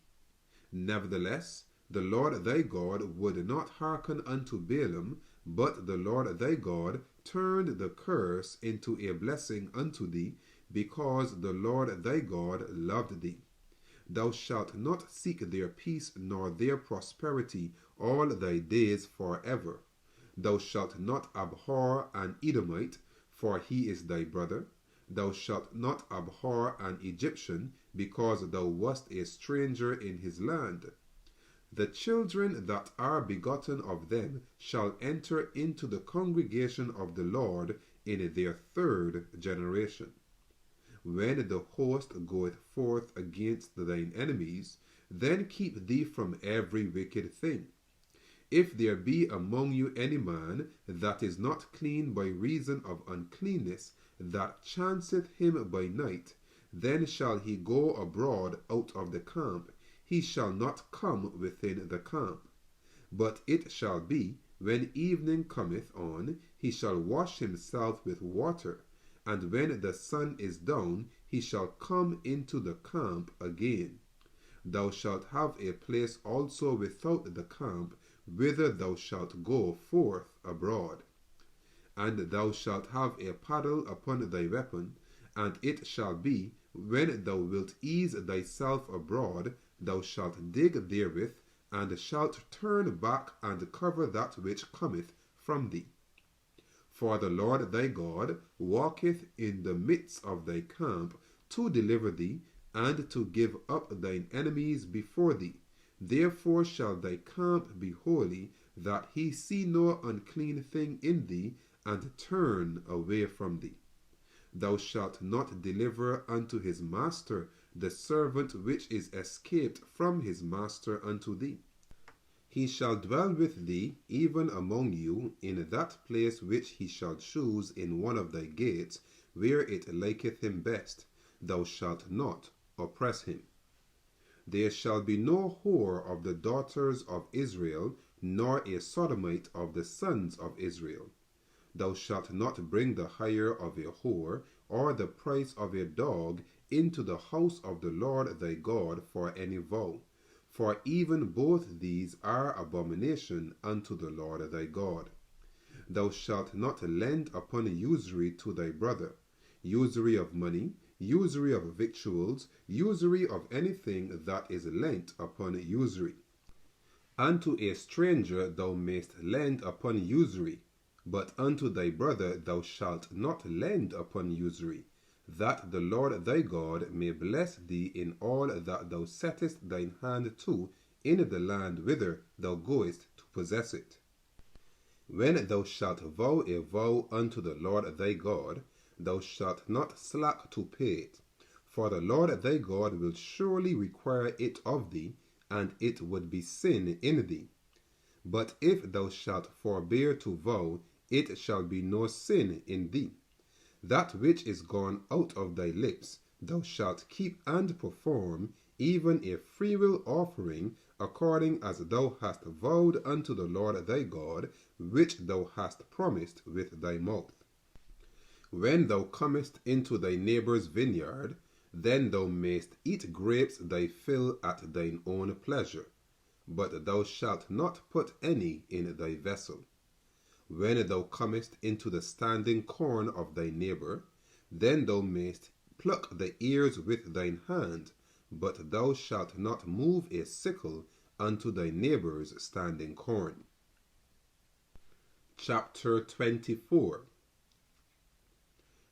Nevertheless, the Lord thy God would not hearken unto Balaam, but the Lord thy God turned the curse into a blessing unto thee, because the Lord thy God loved thee. Thou shalt not seek their peace nor their prosperity all thy days forever. Thou shalt not abhor an Edomite, for he is thy brother. Thou shalt not abhor an Egyptian, because thou wast a stranger in his land. The children that are begotten of them shall enter into the congregation of the Lord in their 3rd generation. When the host goeth forth against thine enemies, then keep thee from every wicked thing. If there be among you any man that is not clean by reason of uncleanness, that chanceth him by night, then shall he go abroad out of the camp, he shall not come within the camp. But it shall be, when evening cometh on, he shall wash himself with water, and when the sun is down, he shall come into the camp again. Thou shalt have a place also without the camp, whither thou shalt go forth abroad. And thou shalt have a paddle upon thy weapon, and it shall be, when thou wilt ease thyself abroad, thou shalt dig therewith, and shalt turn back and cover that which cometh from thee. For the Lord thy God walketh in the midst of thy camp to deliver thee, and to give up thine enemies before thee. Therefore shall thy camp be holy, that he see no unclean thing in thee, and turn away from thee. Thou shalt not deliver unto his master the servant which is escaped from his master unto thee. He shall dwell with thee, even among you, in that place which he shall choose in one of thy gates, where it liketh him best. Thou shalt not oppress him. There shall be no whore of the daughters of Israel, nor a sodomite of the sons of Israel. Thou shalt not bring the hire of a whore, or the price of a dog, into the house of the Lord thy God for any vow. For even both these are abomination unto the Lord thy God. Thou shalt not lend upon usury to thy brother, usury of money, usury of victuals, usury of anything that is lent upon usury. Unto a stranger thou mayst lend upon usury, but unto thy brother thou shalt not lend upon usury, that the Lord thy God may bless thee in all that thou settest thine hand to in the land whither thou goest to possess it. When thou shalt vow a vow unto the Lord thy God, thou shalt not slack to pay it, for the Lord thy God will surely require it of thee, and it would be sin in thee. But if thou shalt forbear to vow, it shall be no sin in thee. That which is gone out of thy lips thou shalt keep and perform, even a freewill offering, according as thou hast vowed unto the Lord thy God, which thou hast promised with thy mouth. When thou comest into thy neighbour's vineyard, then thou mayst eat grapes thy fill at thine own pleasure, but thou shalt not put any in thy vessel. When thou comest into the standing corn of thy neighbour, then thou mayst pluck the ears with thine hand, but thou shalt not move a sickle unto thy neighbour's standing corn. Chapter 24.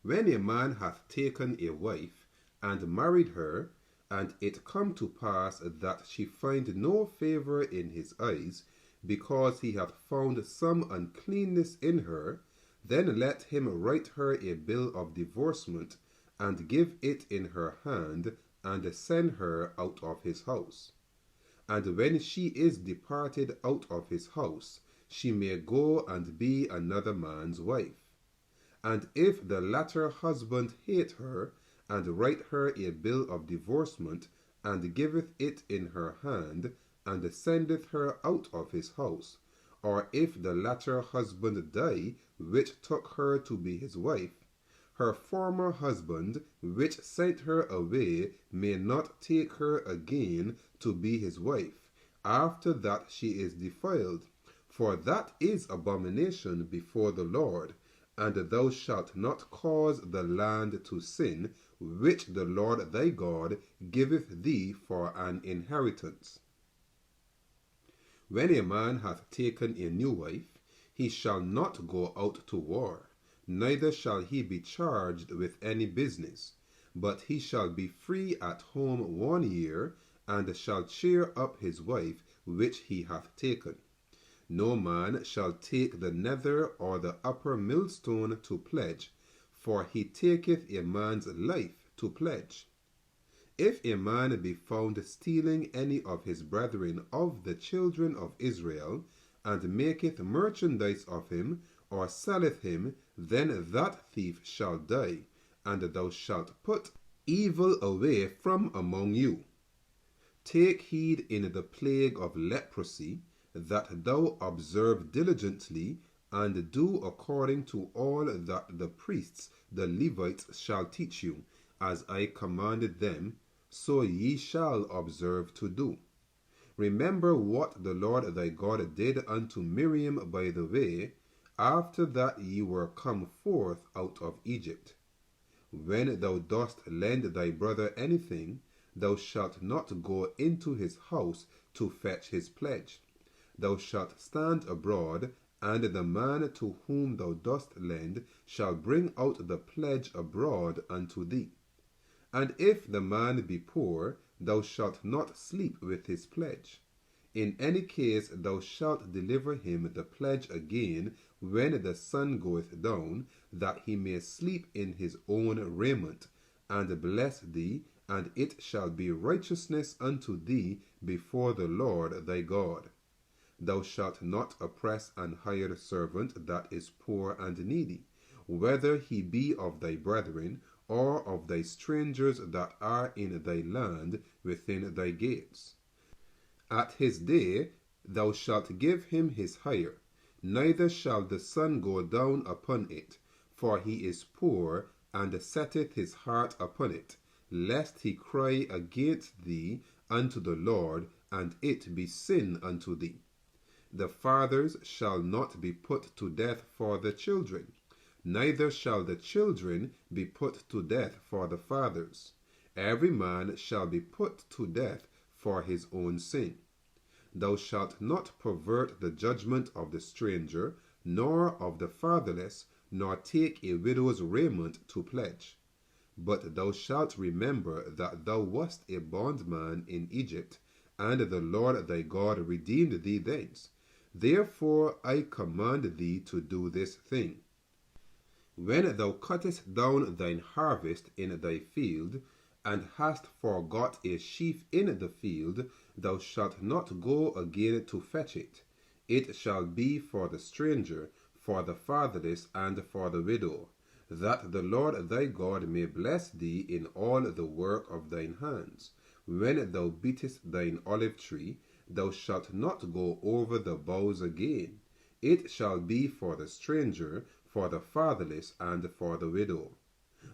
When a man hath taken a wife, and married her, and it come to pass that she find no favour in his eyes, because he hath found some uncleanness in her, then let him write her a bill of divorcement, and give it in her hand, and send her out of his house. And when she is departed out of his house, she may go and be another man's wife. And if the latter husband hate her, and write her a bill of divorcement, and giveth it in her hand, and sendeth her out of his house, or if the latter husband die, which took her to be his wife, her former husband, which sent her away, may not take her again to be his wife, after that she is defiled, for that is abomination before the Lord. And thou shalt not cause the land to sin, which the Lord thy God giveth thee for an inheritance. When a man hath taken a new wife, he shall not go out to war, neither shall he be charged with any business, but he shall be free at home 1 year, and shall cheer up his wife which he hath taken. No man shall take the nether or the upper millstone to pledge, for he taketh a man's life to pledge. If a man be found stealing any of his brethren of the children of Israel, and maketh merchandise of him, or selleth him, then that thief shall die, and thou shalt put evil away from among you. Take heed in the plague of leprosy, that thou observe diligently, and do according to all that the priests the Levites shall teach you, as I commanded them, so ye shall observe to do. Remember what the Lord thy God did unto Miriam by the way, after that ye were come forth out of Egypt. When thou dost lend thy brother anything, thou shalt not go into his house to fetch his pledge. Thou shalt stand abroad, and the man to whom thou dost lend shall bring out the pledge abroad unto thee. And if the man be poor, thou shalt not sleep with his pledge. In any case thou shalt deliver him the pledge again when the sun goeth down, that he may sleep in his own raiment, and bless thee, and it shall be righteousness unto thee before the Lord thy God. Thou shalt not oppress an hired servant that is poor and needy, whether he be of thy brethren, or of thy strangers that are in thy land within thy gates. At his day thou shalt give him his hire, neither shall the sun go down upon it, for he is poor, and setteth his heart upon it, lest he cry against thee unto the Lord, and it be sin unto thee. The fathers shall not be put to death for the children, neither shall the children be put to death for the fathers. Every man shall be put to death for his own sin. Thou shalt not pervert the judgment of the stranger, nor of the fatherless, nor take a widow's raiment to pledge. But thou shalt remember that thou wast a bondman in Egypt, and the Lord thy God redeemed thee thence. Therefore I command thee to do this thing. When thou cuttest down thine harvest in thy field, and hast forgot a sheaf in the field, thou shalt not go again to fetch it. It shall be for the stranger, for the fatherless, and for the widow, that the Lord thy God may bless thee in all the work of thine hands. When thou beatest thine olive tree, thou shalt not go over the boughs again. It shall be for the stranger, for the fatherless, and for the widow.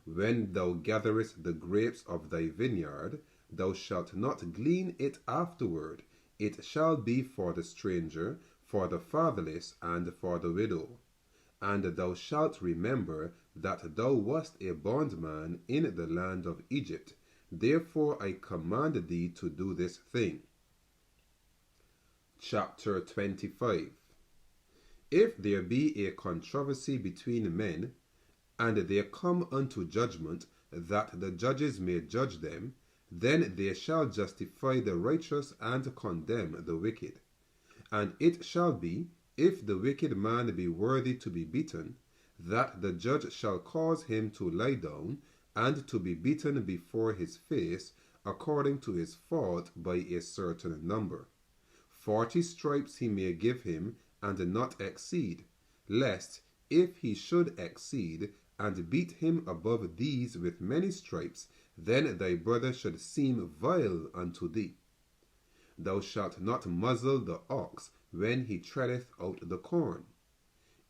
When thou gatherest the grapes of thy vineyard, thou shalt not glean it afterward. It shall be for the stranger, for the fatherless, and for the widow. And thou shalt remember that thou wast a bondman in the land of Egypt. Therefore I command thee to do this thing. Chapter 25. If there be a controversy between men, and there come unto judgment, that the judges may judge them, then they shall justify the righteous and condemn the wicked. And it shall be, if the wicked man be worthy to be beaten, that the judge shall cause him to lie down, and to be beaten before his face, according to his fault by a certain number. 40 stripes he may give him, and not exceed, lest, if he should exceed, and beat him above these with many stripes, then thy brother should seem vile unto thee. Thou shalt not muzzle the ox when he treadeth out the corn.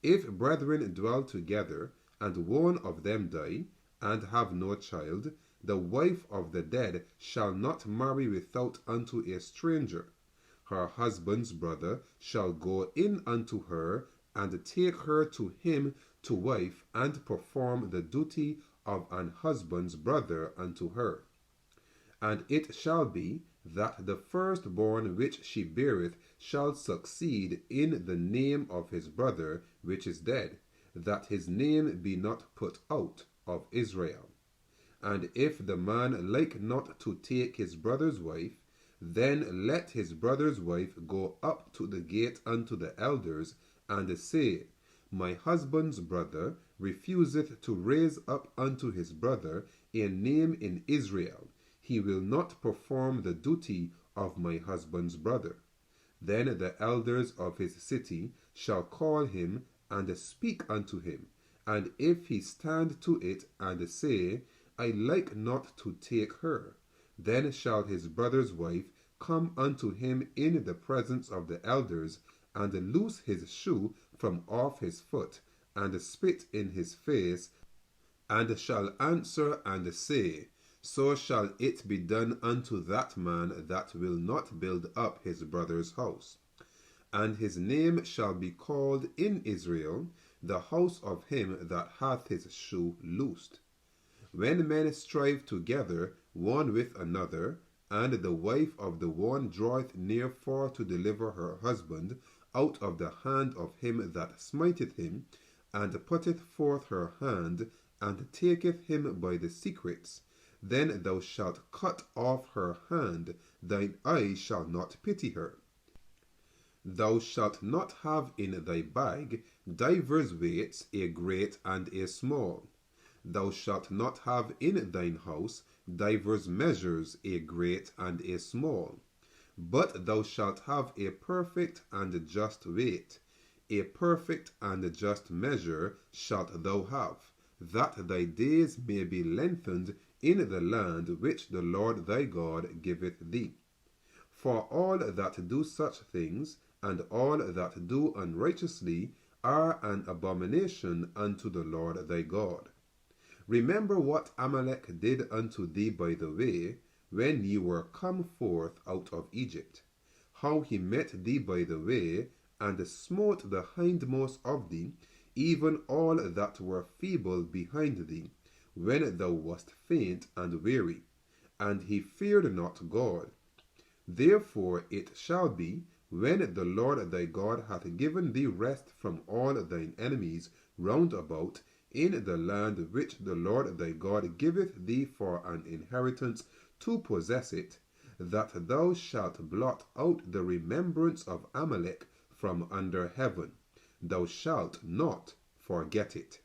If brethren dwell together, and one of them die, and have no child, the wife of the dead shall not marry without unto a stranger. Her husband's brother shall go in unto her, and take her to him to wife, and perform the duty of an husband's brother unto her. And it shall be, that the firstborn which she beareth shall succeed in the name of his brother which is dead, that his name be not put out of Israel. And if the man like not to take his brother's wife, then let his brother's wife go up to the gate unto the elders, and say, My husband's brother refuseth to raise up unto his brother a name in Israel. He will not perform the duty of my husband's brother. Then the elders of his city shall call him, and speak unto him. And if he stand to it, and say, I like not to take her, then shall his brother's wife come unto him in the presence of the elders, and loose his shoe from off his foot, and spit in his face, and shall answer and say, So shall it be done unto that man that will not build up his brother's house. And his name shall be called in Israel, the house of him that hath his shoe loosed. When men strive together one with another, and the wife of the one draweth near for to deliver her husband out of the hand of him that smiteth him, and putteth forth her hand, and taketh him by the secrets, then thou shalt cut off her hand, thine eye shall not pity her. Thou shalt not have in thy bag divers weights, a great and a small. Thou shalt not have in thine house divers measures, a great and a small. But thou shalt have a perfect and just weight. A perfect and just measure shalt thou have, that thy days may be lengthened in the land which the Lord thy God giveth thee. For all that do such things, and all that do unrighteously, are an abomination unto the Lord thy God. Remember what Amalek did unto thee by the way, when ye were come forth out of Egypt, how he met thee by the way, and smote the hindmost of thee, even all that were feeble behind thee, when thou wast faint and weary, and he feared not God. Therefore it shall be, when the Lord thy God hath given thee rest from all thine enemies round about, in the land which the Lord thy God giveth thee for an inheritance to possess it, that thou shalt blot out the remembrance of Amalek from under heaven. Thou shalt not forget it.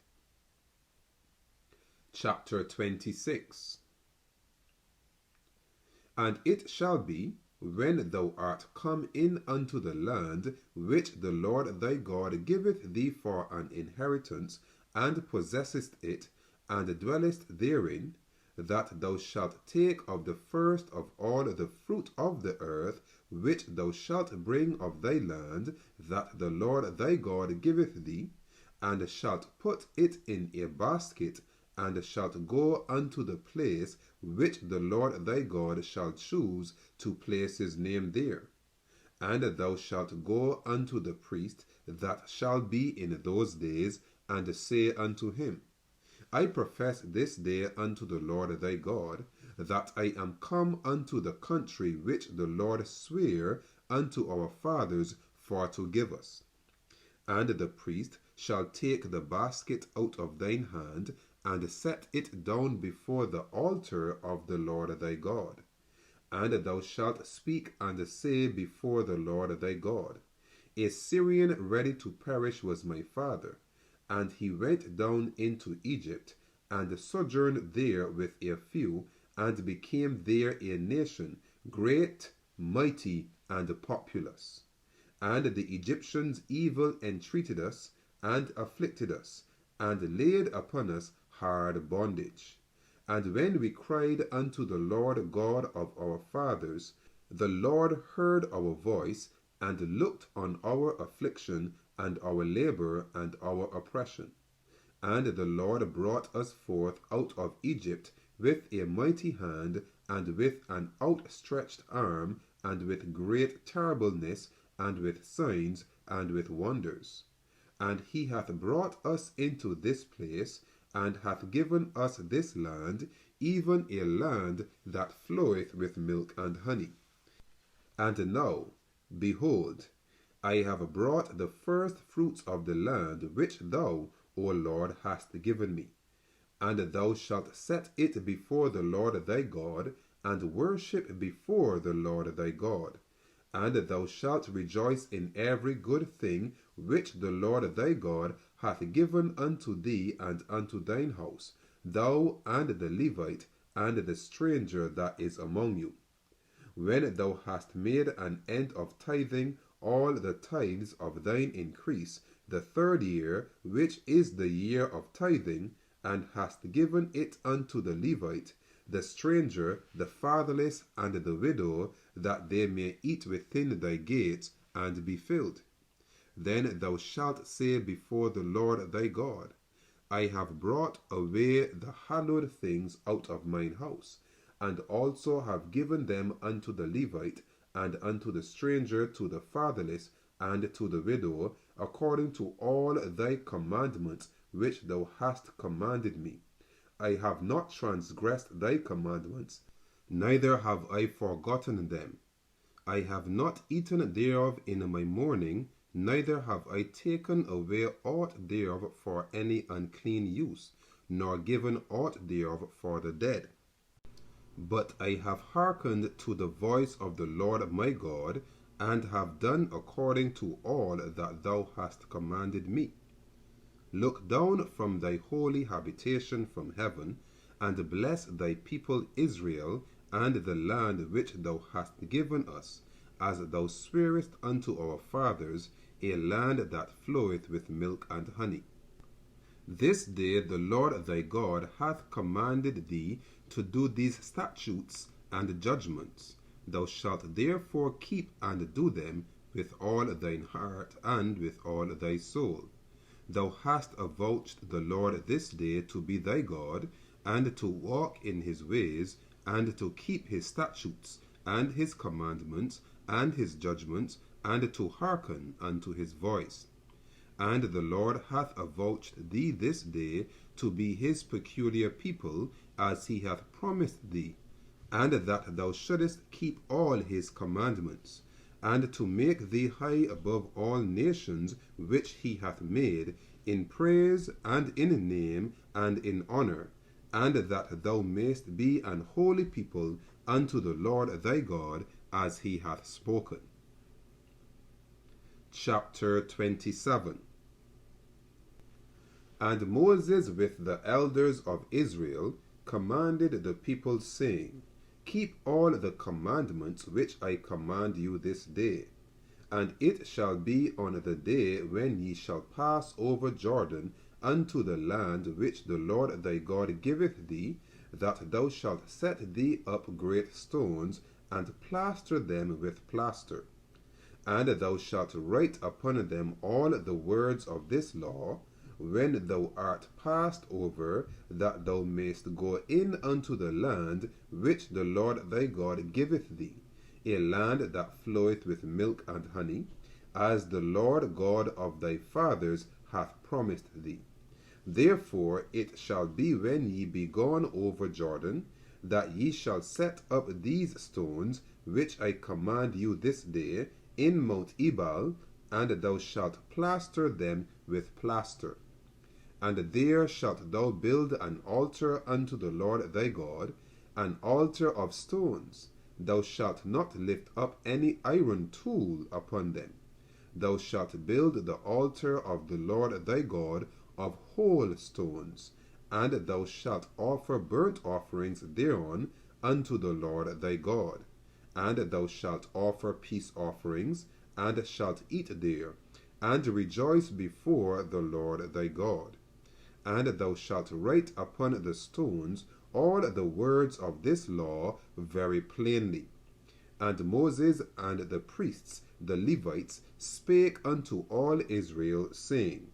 Chapter 26. And it shall be, when thou art come in unto the land which the Lord thy God giveth thee for an inheritance, and possessest it, and dwellest therein, that thou shalt take of the first of all the fruit of the earth, which thou shalt bring of thy land, that the Lord thy God giveth thee, and shalt put it in a basket, and shalt go unto the place which the Lord thy God shall choose to place his name there. And thou shalt go unto the priest that shall be in those days, and say unto him, I profess this day unto the Lord thy God, that I am come unto the country which the Lord sware unto our fathers for to give us. And the priest shall take the basket out of thine hand, and set it down before the altar of the Lord thy God. And thou shalt speak and say before the Lord thy God, A Syrian ready to perish was my father, and he went down into Egypt, and sojourned there with a few, and became there a nation, great, mighty, and populous. And the Egyptians evil entreated us, and afflicted us, and laid upon us hard bondage. And when we cried unto the Lord God of our fathers, the Lord heard our voice, and looked on our affliction, and our labor, and our oppression. And the Lord brought us forth out of Egypt with a mighty hand, and with an outstretched arm, and with great terribleness, and with signs, and with wonders. And he hath brought us into this place, and hath given us this land, even a land that floweth with milk and honey. And now, behold, I have brought the first fruits of the land which thou, O Lord, hast given me. And thou shalt set it before the Lord thy God, and worship before the Lord thy God. And thou shalt rejoice in every good thing which the Lord thy God hath given unto thee and unto thine house, thou and the Levite, and the stranger that is among you. When thou hast made an end of tithing all the tithes of thine increase, the third year, which is the year of tithing, and hast given it unto the Levite, the stranger, the fatherless, and the widow, that they may eat within thy gates, and be filled. Then thou shalt say before the Lord thy God, I have brought away the hallowed things out of mine house, and also have given them unto the Levite, and unto the stranger, to the fatherless, and to the widow, according to all thy commandments which thou hast commanded me. I have not transgressed thy commandments, neither have I forgotten them. I have not eaten thereof in my mourning, neither have I taken away aught thereof for any unclean use, nor given aught thereof for the dead. But I have hearkened to the voice of the Lord my God, and have done according to all that thou hast commanded me. Look down from thy holy habitation from heaven, and bless thy people Israel, and the land which thou hast given us, as thou swarest unto our fathers, a land that floweth with milk and honey. This day the Lord thy God hath commanded thee to do these statutes and judgments. Thou shalt therefore keep and do them with all thine heart and with all thy soul. Thou hast avouched the Lord this day to be thy God, and to walk in his ways, and to keep his statutes, and his commandments, and his judgments, and to hearken unto his voice. And the Lord hath avouched thee this day to be his peculiar people, as he hath promised thee, and that thou shouldest keep all his commandments, and to make thee high above all nations which he hath made, in praise, and in name, and in honour, and that thou mayst be an holy people unto the Lord thy God, as he hath spoken. Chapter 27. And Moses with the elders of Israel commanded the people, saying, Keep all the commandments which I command you this day. And it shall be on the day when ye shall pass over Jordan unto the land which the Lord thy God giveth thee, that thou shalt set thee up great stones, and plaster them with plaster. And thou shalt write upon them all the words of this law, when thou art passed over, that thou mayst go in unto the land which the Lord thy God giveth thee, a land that floweth with milk and honey, as the Lord God of thy fathers hath promised thee. Therefore it shall be when ye be gone over Jordan, that ye shall set up these stones, which I command you this day, in Mount Ebal, and thou shalt plaster them with plaster. And there shalt thou build an altar unto the Lord thy God, an altar of stones. Thou shalt not lift up any iron tool upon them. Thou shalt build the altar of the Lord thy God of whole stones, and thou shalt offer burnt offerings thereon unto the Lord thy God. And thou shalt offer peace offerings, and shalt eat there, and rejoice before the Lord thy God. And thou shalt write upon the stones all the words of this law very plainly. And Moses and the priests, the Levites, spake unto all Israel, saying,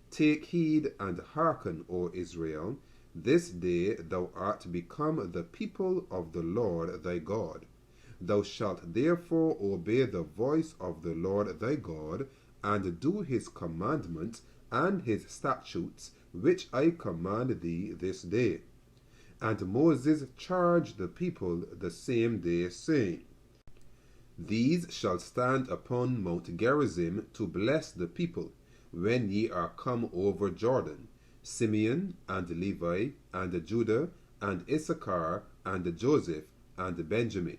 Take heed and hearken, O Israel, this day thou art become the people of the Lord thy God. Thou shalt therefore obey the voice of the Lord thy God, and do his commandments and his statutes, which I command thee this day. And Moses charged the people the same day, saying, These shall stand upon Mount Gerizim to bless the people, when ye are come over Jordan, Simeon and Levi and Judah and Issachar and Joseph and Benjamin.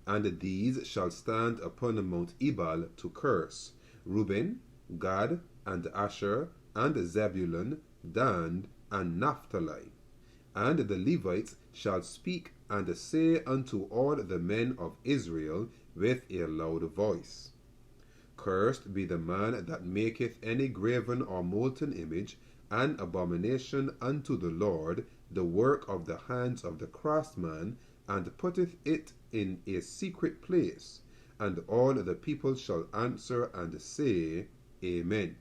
And these shall stand upon Mount Ebal to curse, Reuben, Gad, and Asher, and Zebulun, Dan, and Naphtali. And the Levites shall speak and say unto all the men of Israel with a loud voice, Cursed be the man that maketh any graven or molten image, an abomination unto the Lord, the work of the hands of the craftsman, and putteth it in a secret place. And all the people shall answer and say, Amen.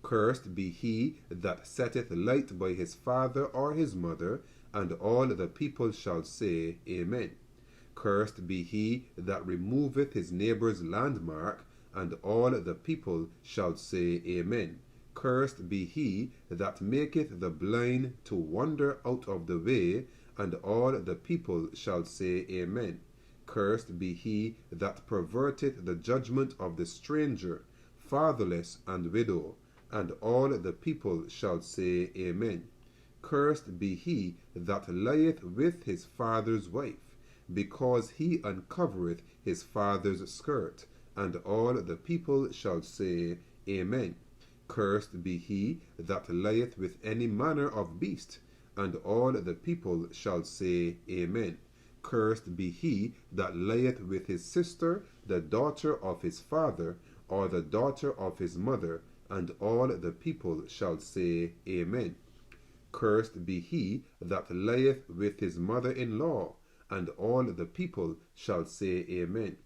Cursed be he that setteth light by his father or his mother, and all the people shall say, Amen. Cursed be he that removeth his neighbour's landmark, and all the people shall say, Amen. Cursed be he that maketh the blind to wander out of the way, and all the people shall say, Amen. Cursed be he that perverteth the judgment of the stranger, fatherless, and widow, and all the people shall say, Amen. Cursed be he that lieth with his father's wife, because he uncovereth his father's skirt, and all the people shall say, Amen. Cursed be he that lieth with any manner of beast, and all the people shall say, Amen. Cursed be he that lieth with his sister, the daughter of his father, or the daughter of his mother, and all the people shall say, Amen. Cursed be he that lieth with his mother-in-law, and all the people shall say, Amen.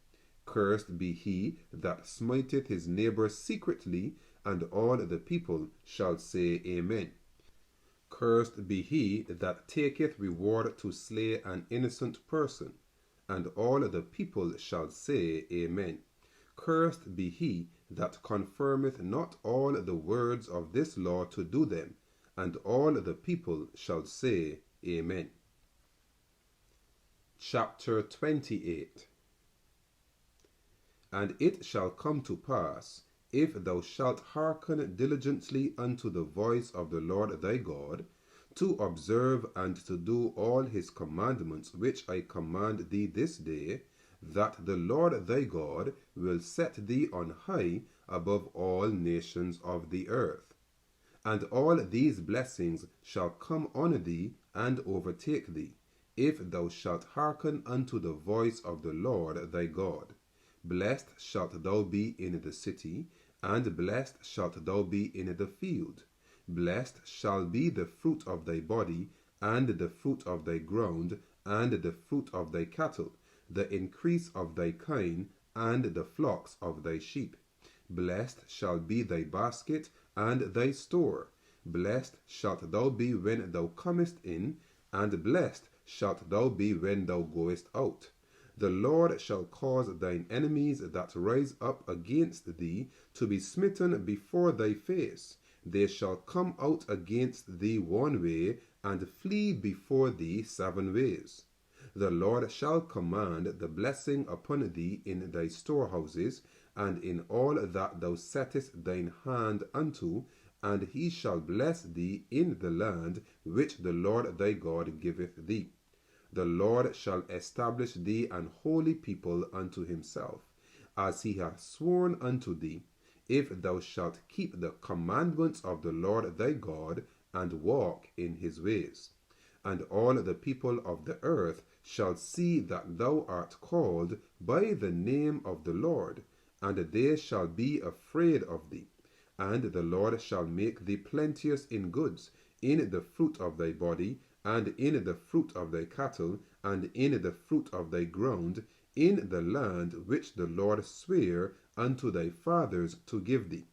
Cursed be he that smiteth his neighbour secretly, and all the people shall say, Amen. Cursed be he that taketh reward to slay an innocent person, and all the people shall say, Amen. Cursed be he that confirmeth not all the words of this law to do them. And all the people shall say, Amen. Chapter 28. And it shall come to pass, if thou shalt hearken diligently unto the voice of the Lord thy God, to observe and to do all his commandments which I command thee this day, that the Lord thy God will set thee on high above all nations of the earth. And all these blessings shall come on thee and overtake thee, if thou shalt hearken unto the voice of the Lord thy God. Blessed shalt thou be in the city, and blessed shalt thou be in the field. Blessed shall be the fruit of thy body, and the fruit of thy ground, and the fruit of thy cattle, the increase of thy kine, and the flocks of thy sheep. Blessed shall be thy basket and thy store. Blessed shalt thou be when thou comest in, and blessed shalt thou be when thou goest out. The Lord shall cause thine enemies that rise up against thee to be smitten before thy face. They shall come out against thee one way, and flee before thee 7 ways. The Lord shall command the blessing upon thee in thy storehouses, and in all that thou settest thine hand unto, and he shall bless thee in the land which the Lord thy God giveth thee. The Lord shall establish thee an holy people unto himself, as he hath sworn unto thee, if thou shalt keep the commandments of the Lord thy God, and walk in his ways. And all the people of the earth shall see that thou art called by the name of the Lord, and they shall be afraid of thee. And the Lord shall make thee plenteous in goods, in the fruit of thy body, and in the fruit of thy cattle, and in the fruit of thy ground, in the land which the Lord sware unto thy fathers to give thee.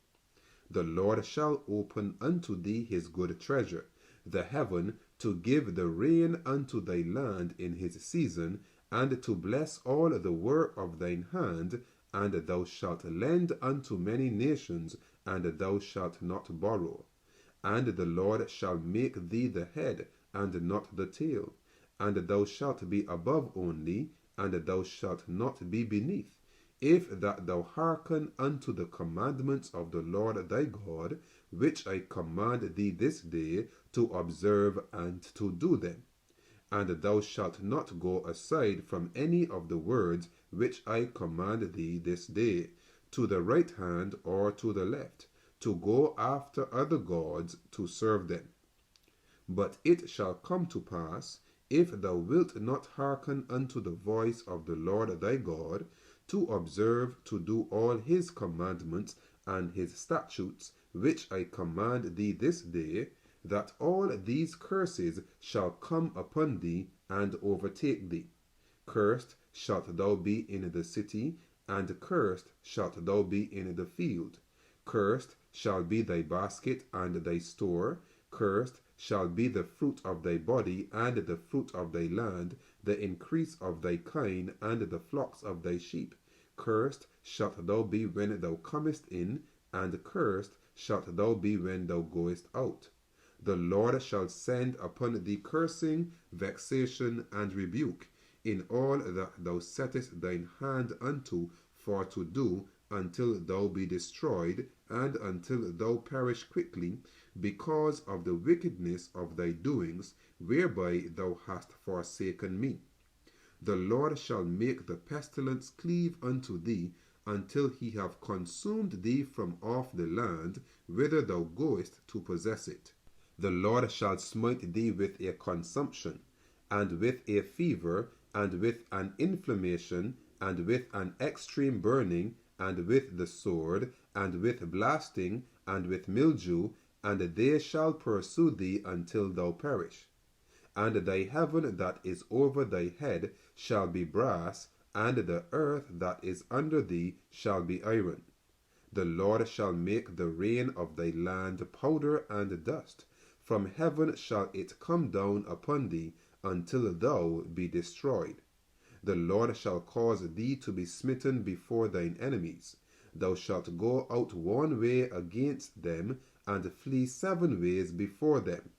The Lord shall open unto thee his good treasure, the heaven, to give the rain unto thy land in his season, and to bless all the work of thine hand, and thou shalt lend unto many nations, and thou shalt not borrow. And the Lord shall make thee the head, and not the tail. And thou shalt be above only, and thou shalt not be beneath, if that thou hearken unto the commandments of the Lord thy God, which I command thee this day, to observe and to do them. And thou shalt not go aside from any of the words which I command thee this day, to the right hand or to the left, to go after other gods to serve them. But it shall come to pass, if thou wilt not hearken unto the voice of the Lord thy God, to observe to do all his commandments and his statutes, which I command thee this day, that all these curses shall come upon thee and overtake thee. Cursed shalt thou be in the city, and cursed shalt thou be in the field. Cursed shall be thy basket and thy store. Cursed shall be the fruit of thy body, and the fruit of thy land, the increase of thy kine, and the flocks of thy sheep. Cursed shalt thou be when thou comest in, and cursed shalt thou be when thou goest out. The Lord shall send upon thee cursing, vexation, and rebuke, in all that thou settest thine hand unto for to do, until thou be destroyed, and until thou perish quickly, because of the wickedness of thy doings, whereby thou hast forsaken me. The Lord shall make the pestilence cleave unto thee, until he have consumed thee from off the land whither thou goest to possess it. The Lord shall smite thee with a consumption, and with a fever, and with an inflammation, and with an extreme burning, and with the sword, and with blasting, and with mildew, and they shall pursue thee until thou perish. And thy heaven that is over thy head shall be brass, and the earth that is under thee shall be iron. The Lord shall make the rain of thy land powder and dust. From heaven shall it come down upon thee, until thou be destroyed. The Lord shall cause thee to be smitten before thine enemies. thou shalt go out one way against them, and flee 7 ways before them,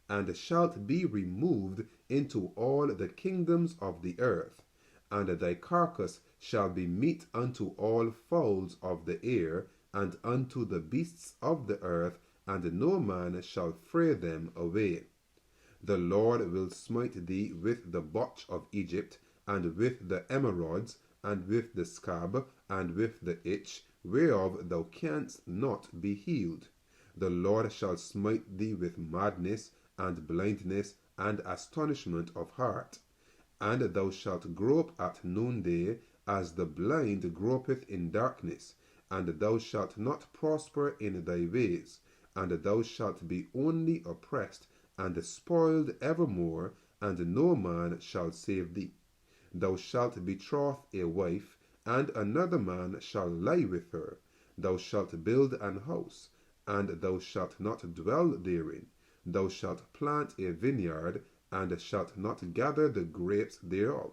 and shalt be removed into all the kingdoms of the earth. And thy carcass shall be meat unto all fowls of the air, and unto the beasts of the earth, and no man shall fray them away. The Lord will smite thee with the botch of Egypt, and with the emerods, and with the scab, and with the itch, whereof thou canst not be healed. The Lord shall smite thee with madness, and blindness, and astonishment of heart. And thou shalt grope at noonday, as the blind gropeth in darkness, and thou shalt not prosper in thy ways, and thou shalt be only oppressed and spoiled evermore, and no man shall save thee. Thou shalt betroth a wife, and another man shall lie with her. Thou shalt build an house, and thou shalt not dwell therein. Thou shalt plant a vineyard, and shalt not gather the grapes thereof.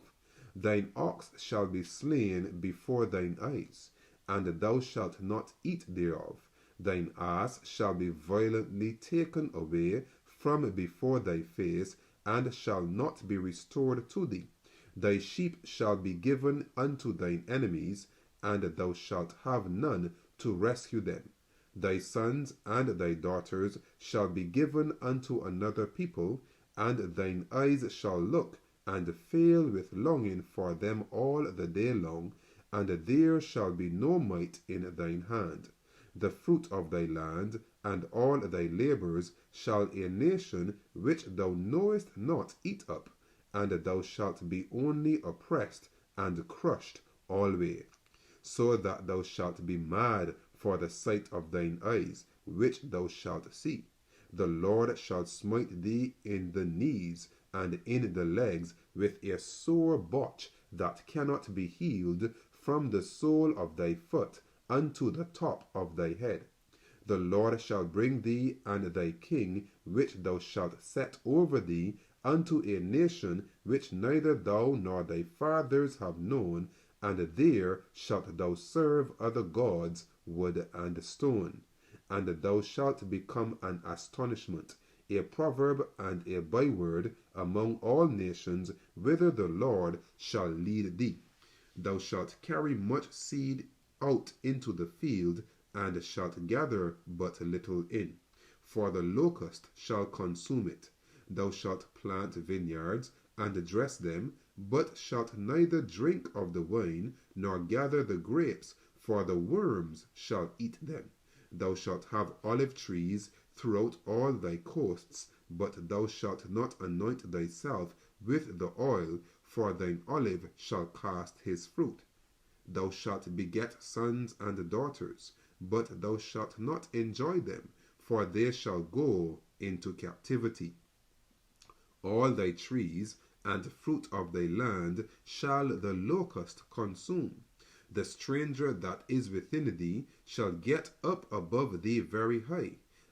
Thine ox shall be slain before thine eyes, and thou shalt not eat thereof. Thine ass shall be violently taken away from before thy face, and shall not be restored to thee. Thy sheep shall be given unto thine enemies, and thou shalt have none to rescue them. Thy sons and thy daughters shall be given unto another people, and thine eyes shall look and fail with longing for them all the day long, and there shall be no might in thine hand. The fruit of thy land and all thy labours shall a nation which thou knowest not eat up, and thou shalt be only oppressed and crushed alway, so that thou shalt be mad for the sight of thine eyes, which thou shalt see. The Lord shall smite thee in the knees and in the legs with a sore botch that cannot be healed from the sole of thy foot unto the top of thy head. The Lord shall bring thee and thy king, which thou shalt set over thee, unto a nation which neither thou nor thy fathers have known, and there shalt thou serve other gods, wood and stone. And thou shalt become an astonishment, a proverb and a byword among all nations, whither the Lord shall lead thee. Thou shalt carry much seed out into the field, and shalt gather but little in, for the locust shall consume it. Thou shalt plant vineyards, and dress them, but shalt neither drink of the wine, nor gather the grapes, for the worms shall eat them. Thou shalt have olive trees throughout all thy coasts, but thou shalt not anoint thyself with the oil, for thine olive shall cast his fruit. Thou shalt beget sons and daughters, but thou shalt not enjoy them, for they shall go into captivity. All thy trees and fruit of thy land shall the locust consume. The stranger that is within thee shall get up above thee very high,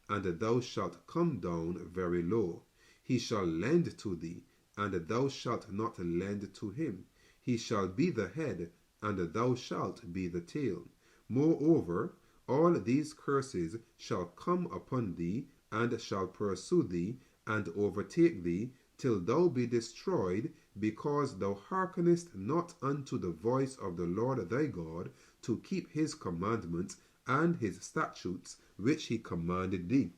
and thou shalt come down very low. He shall lend to thee, and thou shalt not lend to him. He shall be the head, and thou shalt be the tail. Moreover, all these curses shall come upon thee, and shall pursue thee, and overtake thee, till thou be destroyed, because thou hearkenest not unto the voice of the Lord thy God, to keep his commandments and his statutes, which he commanded thee.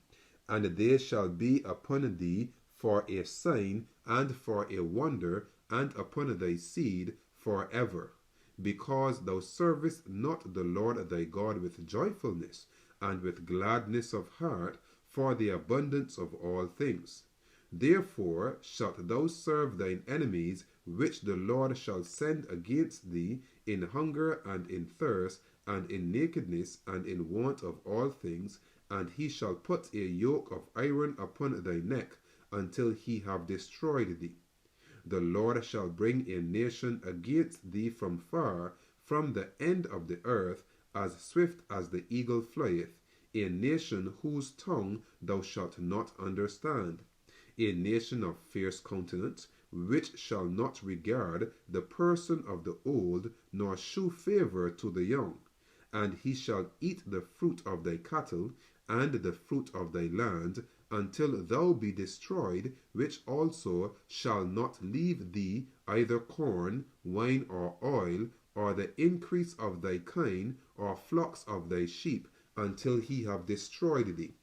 And they shall be upon thee for a sign and for a wonder, and upon thy seed for ever, because thou servest not the Lord thy God with joyfulness and with gladness of heart, for the abundance of all things. Therefore shalt thou serve thine enemies, which the Lord shall send against thee, in hunger and in thirst, and in nakedness and in want of all things, and he shall put a yoke of iron upon thy neck, until he have destroyed thee. The Lord shall bring a nation against thee from far, from the end of the earth, as swift as the eagle flieth, a nation whose tongue thou shalt not understand, a nation of fierce countenance, which shall not regard the person of the old, nor shew favour to the young. and he shall eat the fruit of thy cattle, and the fruit of thy land, until thou be destroyed, which also shall not leave thee either corn, wine, or oil, or the increase of thy kine, or flocks of thy sheep, until he have destroyed thee.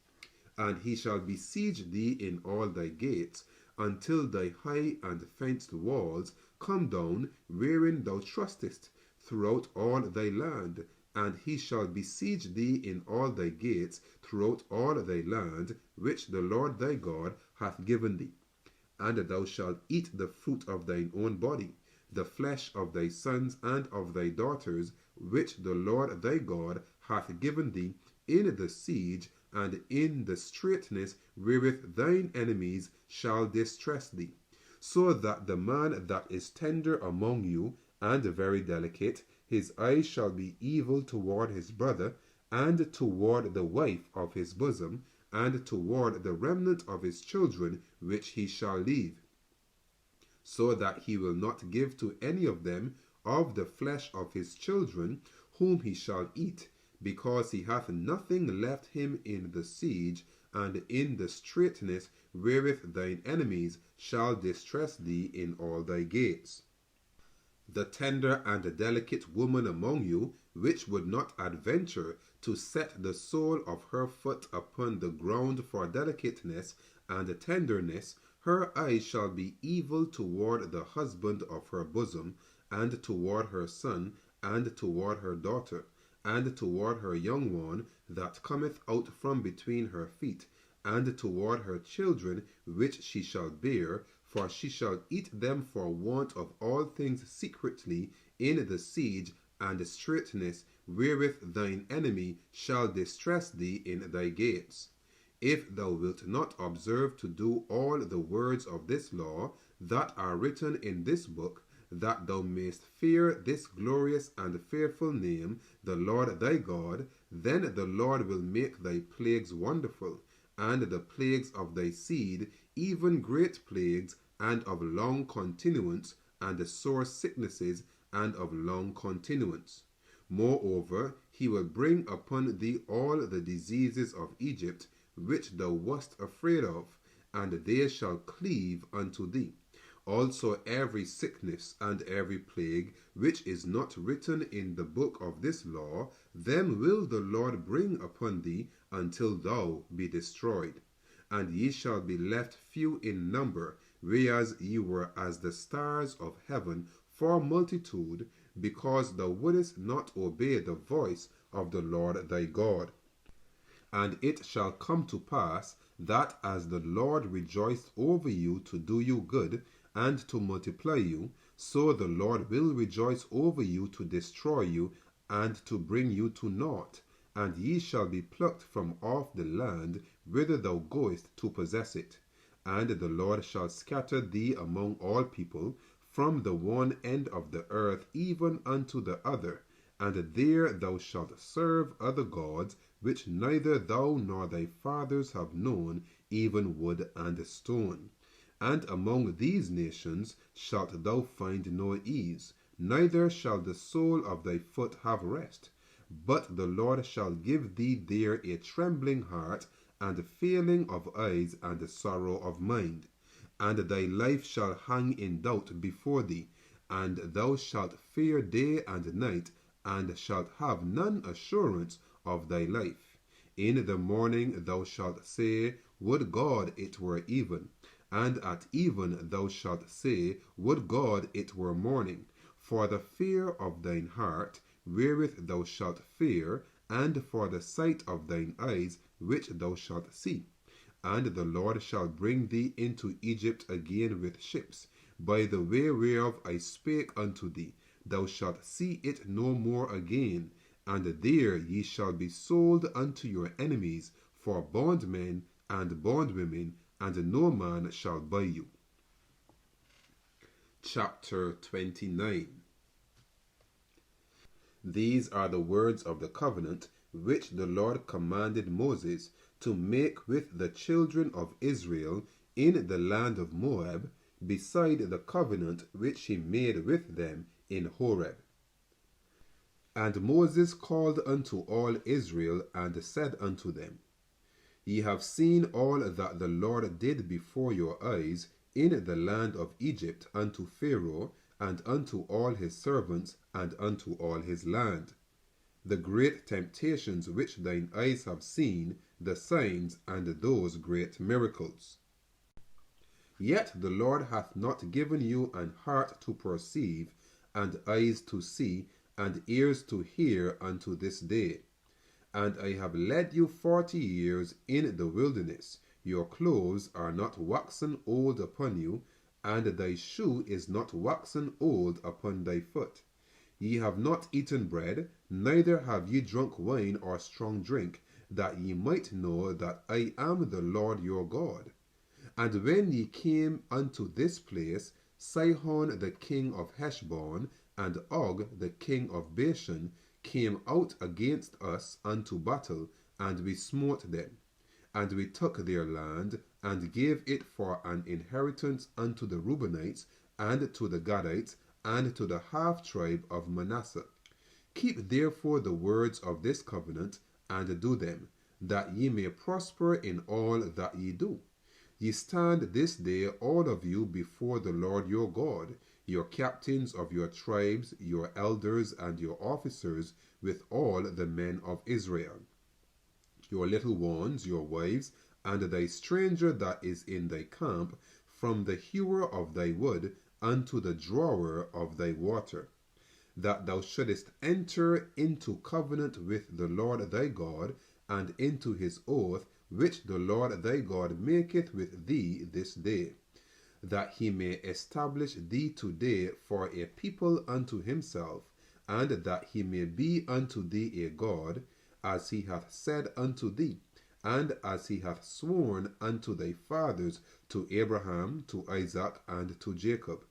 And he shall besiege thee in all thy gates, until thy high and fenced walls come down, wherein thou trustest, throughout all thy land. And he shall besiege thee in all thy gates, throughout all thy land, which the Lord thy God hath given thee. And thou shalt eat the fruit of thine own body, the flesh of thy sons and of thy daughters, which the Lord thy God hath given thee, in the siege and in the straitness wherewith thine enemies shall distress thee. So that the man that is tender among you, and very delicate, his eyes shall be evil toward his brother, and toward the wife of his bosom, and toward the remnant of his children which he shall leave, so that he will not give to any of them of the flesh of his children whom he shall eat, because he hath nothing left him in the siege and in the straitness wherewith thine enemies shall distress thee in all thy gates. The tender and delicate woman among you, which would not adventure to set the sole of her foot upon the ground for delicateness and tenderness, her eyes shall be evil toward the husband of her bosom, and toward her son, and toward her daughter, and toward her young one that cometh out from between her feet, and toward her children which she shall bear, for she shall eat them for want of all things secretly in the siege and straitness wherewith thine enemy shall distress thee in thy gates. If thou wilt not observe to do all the words of this law that are written in this book, that thou mayst fear this glorious and fearful name, the Lord thy God, then the Lord will make thy plagues wonderful, and the plagues of thy seed, even great plagues, and of long continuance, and sore sicknesses, and of long continuance. Moreover, he will bring upon thee all the diseases of Egypt, which thou wast afraid of, and they shall cleave unto thee. Also every sickness and every plague which is not written in the book of this law, them will the Lord bring upon thee until thou be destroyed. And ye shall be left few in number, whereas ye were as the stars of heaven for multitude, because thou wouldest not obey the voice of the Lord thy God. And it shall come to pass that as the Lord rejoiced over you to do you good and to multiply you, so the Lord will rejoice over you to destroy you and to bring you to naught. And ye shall be plucked from off the land whither thou goest to possess it. And the Lord shall scatter thee among all people, from the one end of the earth even unto the other, and there thou shalt serve other gods, which neither thou nor thy fathers have known, even wood and stone. And among these nations shalt thou find no ease, neither shall the sole of thy foot have rest. But the Lord shall give thee there a trembling heart, and failing of eyes, and sorrow of mind. And thy life shall hang in doubt before thee, and thou shalt fear day and night, and shalt have none assurance of thy life. In the morning thou shalt say, Would God it were even. And at even thou shalt say, Would God it were morning. For the fear of thine heart, wherewith thou shalt fear, and for the sight of thine eyes, which thou shalt see. And the Lord shall bring thee into Egypt again with ships, by the way whereof I spake unto thee. Thou shalt see it no more again, and there ye shall be sold unto your enemies for bondmen and bondwomen, and no man shall buy you. Chapter 29. These are the words of the covenant which the Lord commanded Moses to make with the children of Israel in the land of Moab, beside the covenant which he made with them in Horeb. And Moses called unto all Israel, and said unto them, Ye have seen all that the Lord did before your eyes in the land of Egypt unto Pharaoh, and unto all his servants, and unto all his land. The great temptations which thine eyes have seen, the signs, and those great miracles. Yet the Lord hath not given you an heart to perceive, and eyes to see, and ears to hear unto this day. And I have led you 40 years in the wilderness. Your clothes are not waxen old upon you, and thy shoe is not waxen old upon thy foot. Ye have not eaten bread, neither have ye drunk wine or strong drink, that ye might know that I am the Lord your God. And when ye came unto this place, Sihon the king of Heshbon, and Og the king of Bashan, came out against us unto battle, and we smote them. And we took their land, and gave it for an inheritance unto the Reubenites, and to the Gadites, and to the half-tribe of Manasseh. Keep therefore the words of this covenant, and do them, that ye may prosper in all that ye do. Ye stand this day all of you before the Lord your God, your captains of your tribes, your elders, and your officers, with all the men of Israel. Your little ones, your wives, and thy stranger that is in thy camp, from the hewer of thy wood unto the drawer of thy water, that thou shouldest enter into covenant with the Lord thy God, and into his oath, which the Lord thy God maketh with thee this day, that he may establish thee today for a people unto himself, and that he may be unto thee a God, as he hath said unto thee, and as he hath sworn unto thy fathers, to Abraham, to Isaac, and to Jacob.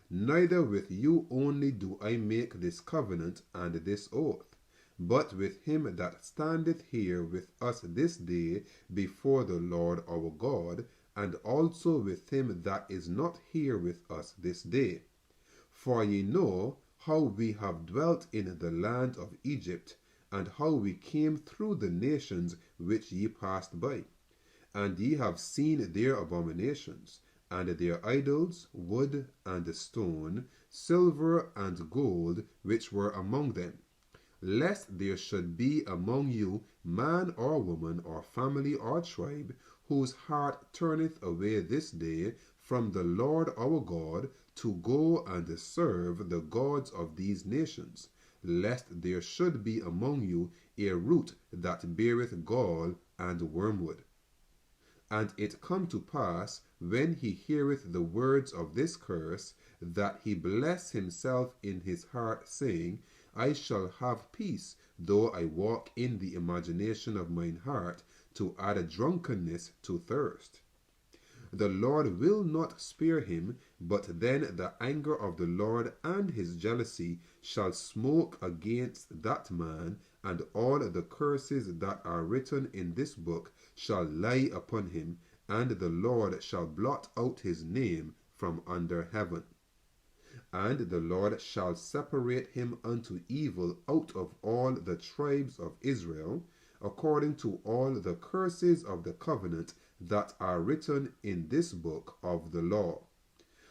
Neither with you only do I make this covenant and this oath, but with him that standeth here with us this day before the Lord our God, and also with him that is not here with us this day. For ye know how we have dwelt in the land of Egypt, and how we came through the nations which ye passed by. And ye have seen their abominations, and their idols, wood and stone, silver and gold, which were among them. Lest there should be among you man or woman or family or tribe, whose heart turneth away this day from the Lord our God, to go and serve the gods of these nations, lest there should be among you a root that beareth gall and wormwood. And it come to pass, when he heareth the words of this curse, that he bless himself in his heart, saying, I shall have peace, though I walk in the imagination of mine heart, to add drunkenness to thirst. The Lord will not spare him, but then the anger of the Lord and his jealousy shall smoke against that man, and all the curses that are written in this book shall lie upon him, and the Lord shall blot out his name from under heaven. And the Lord shall separate him unto evil out of all the tribes of Israel, according to all the curses of the covenant that are written in this book of the law,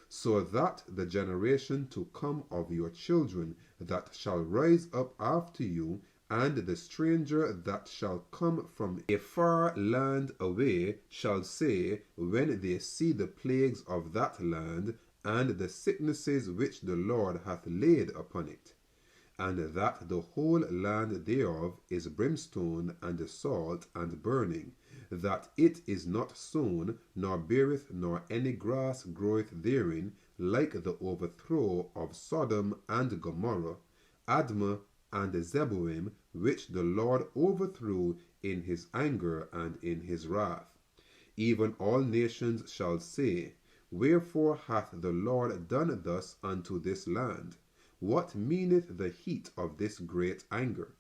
so that the generation to come of your children that shall rise up after you, and the stranger that shall come from a far land away, shall say, when they see the plagues of that land, and the sicknesses which the Lord hath laid upon it, and that the whole land thereof is brimstone and salt and burning, that it is not sown, nor beareth, nor any grass groweth therein, like the overthrow of Sodom and Gomorrah, Admah and Zeboim, which the Lord overthrew in his anger and in his wrath. Even all nations shall say, Wherefore hath the Lord done thus unto this land? What meaneth the heat of this great anger?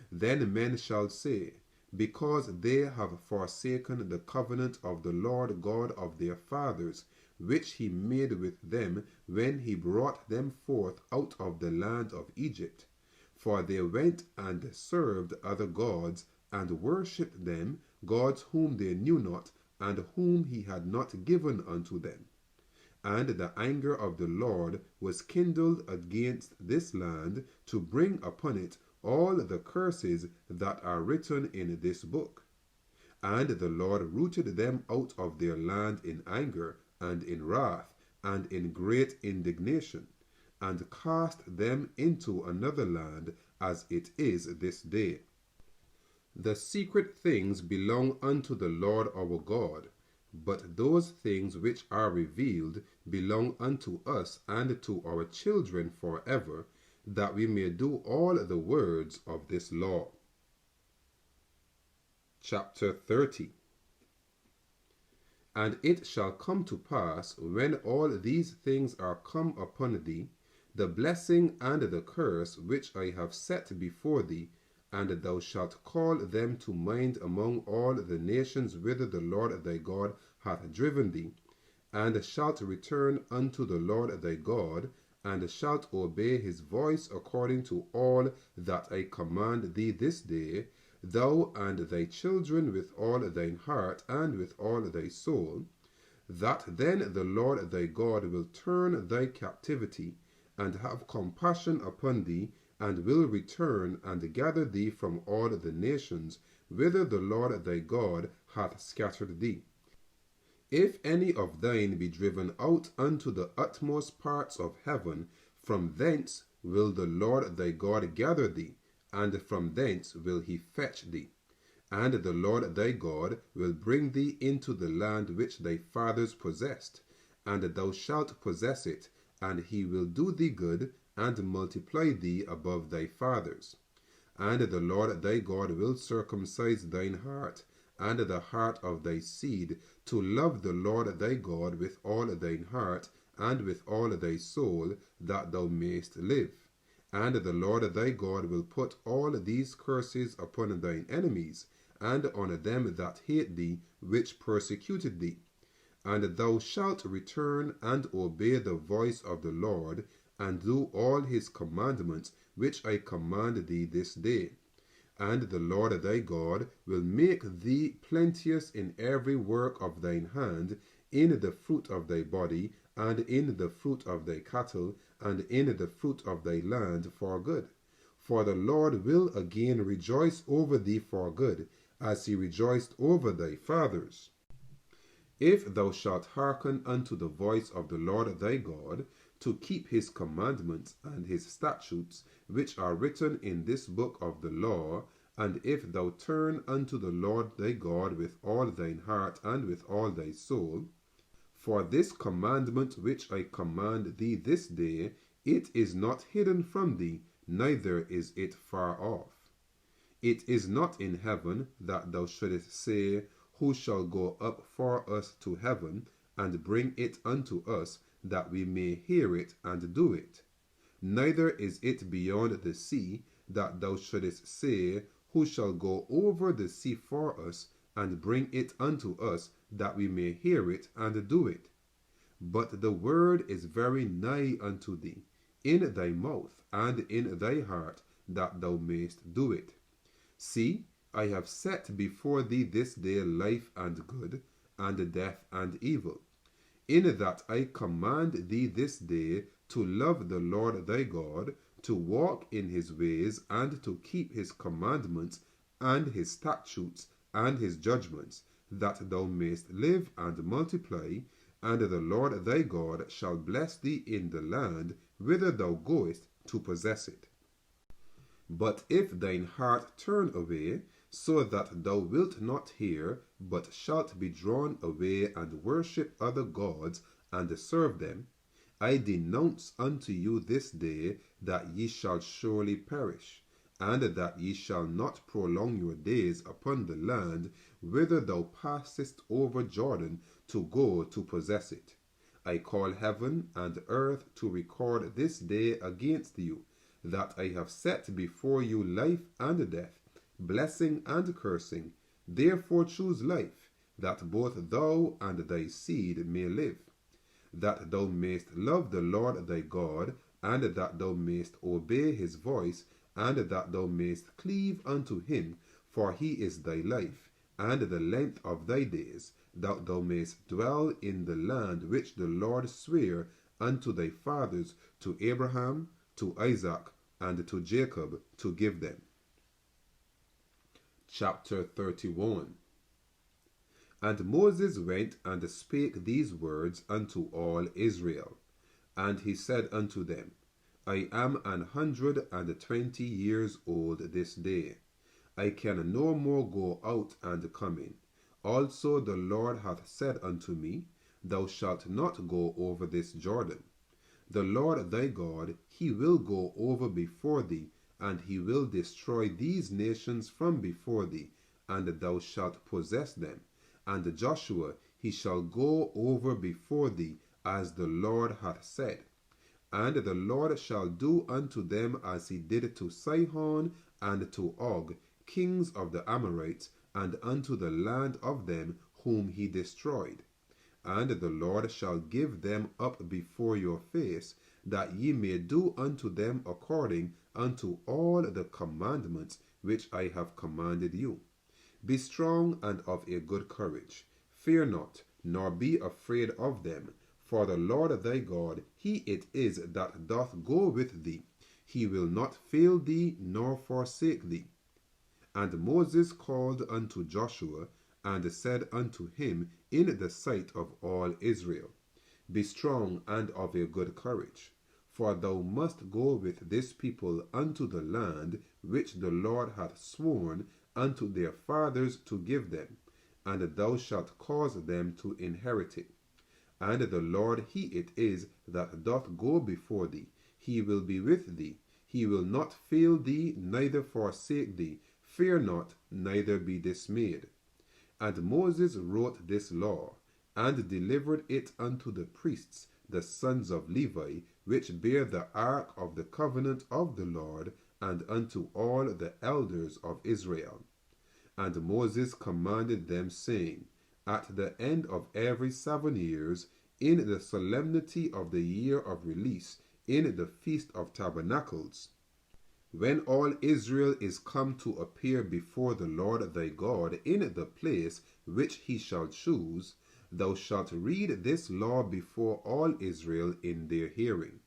Then men shall say, Because they have forsaken the covenant of the Lord God of their fathers, which he made with them when he brought them forth out of the land of Egypt. For they went and served other gods, and worshipped them, gods whom they knew not, and whom he had not given unto them. And the anger of the Lord was kindled against this land, to bring upon it all the curses that are written in this book. And the Lord rooted them out of their land in anger, and in wrath, and in great indignation, and cast them into another land, as it is this day. The secret things belong unto the Lord our God, but those things which are revealed belong unto us and to our children forever, that we may do all the words of this law. Chapter 30. And it shall come to pass, when all these things are come upon thee, the blessing and the curse which I have set before thee, and thou shalt call them to mind among all the nations whither the Lord thy God hath driven thee, and shalt return unto the Lord thy God, and shalt obey his voice according to all that I command thee this day, thou and thy children with all thine heart and with all thy soul, that then the Lord thy God will turn thy captivity, and have compassion upon thee, and will return and gather thee from all the nations whither the Lord thy God hath scattered thee. If any of thine be driven out unto the utmost parts of heaven, from thence will the Lord thy God gather thee, and from thence will he fetch thee. And the Lord thy God will bring thee into the land which thy fathers possessed, and thou shalt possess it, and he will do thee good, and multiply thee above thy fathers. And the Lord thy God will circumcise thine heart, and the heart of thy seed, to love the Lord thy God with all thine heart, and with all thy soul, that thou mayest live. And the Lord thy God will put all these curses upon thine enemies, and on them that hate thee, which persecuted thee. And thou shalt return and obey the voice of the Lord, and do all his commandments which I command thee this day. And the Lord thy God will make thee plenteous in every work of thine hand, in the fruit of thy body, and in the fruit of thy cattle, and in the fruit of thy land for good. For the Lord will again rejoice over thee for good, as he rejoiced over thy fathers. If thou shalt hearken unto the voice of the Lord thy God, to keep his commandments and his statutes, which are written in this book of the law, and if thou turn unto the Lord thy God with all thine heart and with all thy soul, for this commandment which I command thee this day, it is not hidden from thee, neither is it far off. It is not in heaven, that thou shouldest say, Who shall go up for us to heaven, and bring it unto us, that we may hear it and do it. Neither is it beyond the sea, that thou shouldest say, Who shall go over the sea for us, and bring it unto us, that we may hear it and do it. But the word is very nigh unto thee, in thy mouth and in thy heart, that thou mayst do it. See, I have set before thee this day life and good, and death and evil. In that I command thee this day to love the Lord thy God, to walk in his ways, and to keep his commandments, and his statutes, and his judgments, that thou mayst live and multiply, and the Lord thy God shall bless thee in the land whither thou goest to possess it. But if thine heart turn away, so that thou wilt not hear, but shalt be drawn away and worship other gods, and serve them, I denounce unto you this day that ye shall surely perish, and that ye shall not prolong your days upon the land whither thou passest over Jordan to go to possess it. I call heaven and earth to record this day against you, that I have set before you life and death, blessing and cursing. Therefore choose life, that both thou and thy seed may live, that thou mayst love the Lord thy God, and that thou mayst obey his voice, and that thou mayst cleave unto him, for he is thy life, and the length of thy days, that thou mayst dwell in the land which the Lord sware unto thy fathers, to Abraham, to Isaac, and to Jacob, to give them. Chapter 31. And Moses went and spake these words unto all Israel. And he said unto them, I am 120 years old this day. I can no more go out and come in. Also the Lord hath said unto me, Thou shalt not go over this Jordan. The Lord thy God, he will go over before thee, and he will destroy these nations from before thee, and thou shalt possess them. And Joshua, he shall go over before thee, as the Lord hath said. And the Lord shall do unto them as he did to Sihon and to Og, kings of the Amorites, and unto the land of them whom he destroyed. And the Lord shall give them up before your face, that ye may do unto them according unto all the commandments which I have commanded you. Be strong and of a good courage. Fear not, nor be afraid of them. For the Lord thy God, he it is that doth go with thee. He will not fail thee, nor forsake thee. And Moses called unto Joshua, and said unto him in the sight of all Israel, Be strong and of a good courage, for thou must go with this people unto the land which the Lord hath sworn unto their fathers to give them, and thou shalt cause them to inherit it. And the Lord he it is that doth go before thee. He will be with thee. He will not fail thee, neither forsake thee. Fear not, neither be dismayed. And Moses wrote this law, and delivered it unto the priests, the sons of Levi, which bear the ark of the covenant of the Lord, and unto all the elders of Israel. And Moses commanded them, saying, At the end of every 7 years, in the solemnity of the year of release, in the Feast of Tabernacles, when all Israel is come to appear before the Lord thy God in the place which he shall choose, thou shalt read this law before all Israel in their hearing.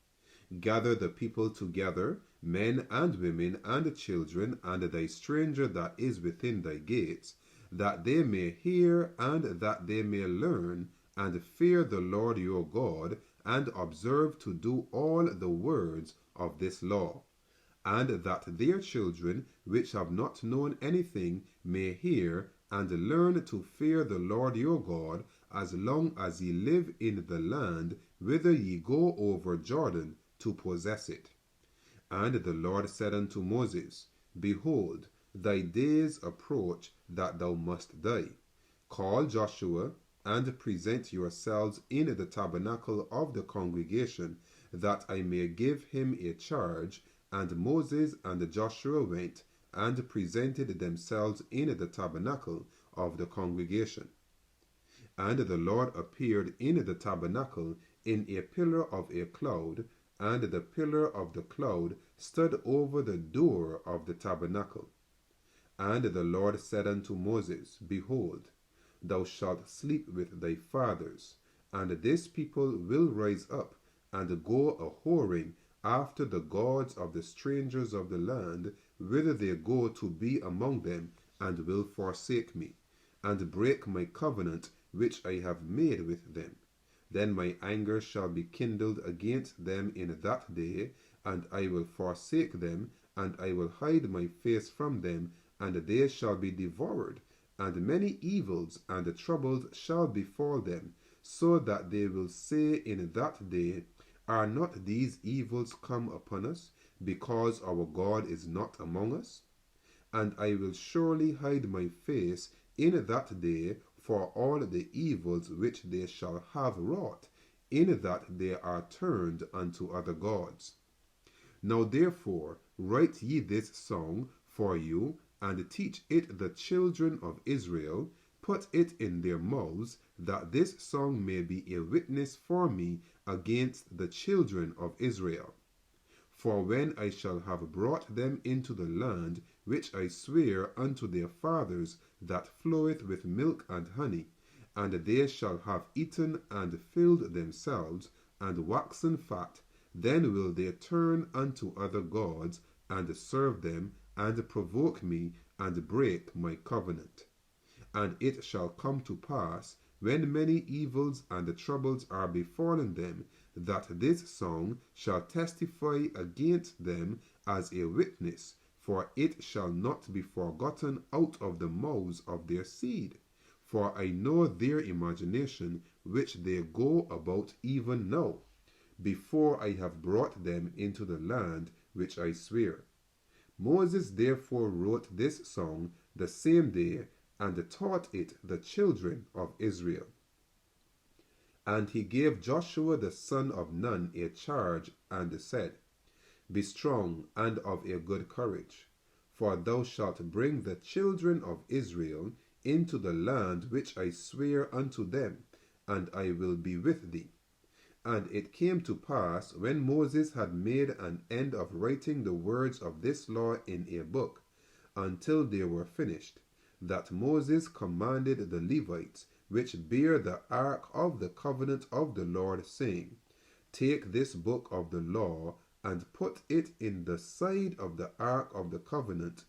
Gather the people together, men and women and children, and thy stranger that is within thy gates, that they may hear and that they may learn, and fear the Lord your God, and observe to do all the words of this law, and that their children, which have not known anything, may hear and learn to fear the Lord your God, as long as ye live in the land whither ye go over Jordan to possess it. And the Lord said unto Moses, Behold, thy days approach that thou must die. Call Joshua, and present yourselves in the tabernacle of the congregation, that I may give him a charge. And Moses and Joshua went, and presented themselves in the tabernacle of the congregation. And the Lord appeared in the tabernacle in a pillar of a cloud, and the pillar of the cloud stood over the door of the tabernacle. And the Lord said unto Moses, Behold, thou shalt sleep with thy fathers, and this people will rise up and go a-whoring after the gods of the strangers of the land, whither they go to be among them, and will forsake me, and break my covenant which I have made with them. Then my anger shall be kindled against them in that day, and I will forsake them, and I will hide my face from them, and they shall be devoured, and many evils and troubles shall befall them, so that they will say in that day, Are not these evils come upon us, because our God is not among us? And I will surely hide my face in that day for all the evils which they shall have wrought, in that they are turned unto other gods. Now therefore write ye this song for you, and teach it the children of Israel, put it in their mouths, that this song may be a witness for me against the children of Israel. For when I shall have brought them into the land which I swear unto their fathers, that floweth with milk and honey, and they shall have eaten and filled themselves, and waxen fat, then will they turn unto other gods, and serve them, and provoke me, and break my covenant. And it shall come to pass, when many evils and troubles are befallen them, that this song shall testify against them as a witness, for it shall not be forgotten out of the mouths of their seed. For I know their imagination, which they go about even now, before I have brought them into the land which I swear. Moses therefore wrote this song the same day, and taught it the children of Israel. And he gave Joshua the son of Nun a charge, and said, Be strong and of a good courage, for thou shalt bring the children of Israel into the land which I swear unto them, and I will be with thee. And it came to pass, when Moses had made an end of writing the words of this law in a book, until they were finished, that Moses commanded the Levites, which bear the ark of the covenant of the Lord, saying, Take this book of the law, and put it in the side of the ark of the covenant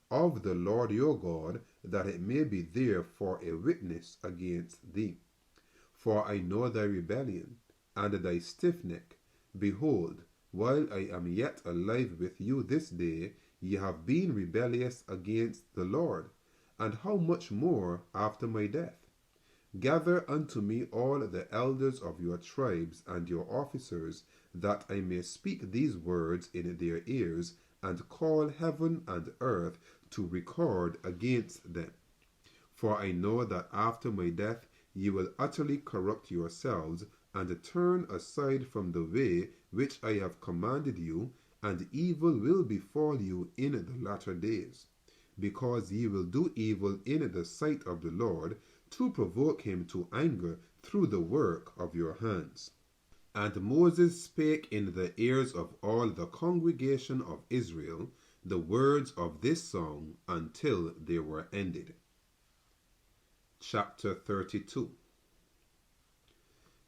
of the Lord your God, that it may be there for a witness against thee. For I know thy rebellion, and thy stiff neck. Behold, while I am yet alive with you this day, ye have been rebellious against the Lord, and how much more after my death? Gather unto me all the elders of your tribes and your officers, that I may speak these words in their ears, and call heaven and earth to record against them. For I know that after my death ye will utterly corrupt yourselves, and turn aside from the way which I have commanded you, and evil will befall you in the latter days, because ye will do evil in the sight of the Lord, to provoke him to anger through the work of your hands. And Moses spake in the ears of all the congregation of Israel the words of this song until they were ended. Chapter 32.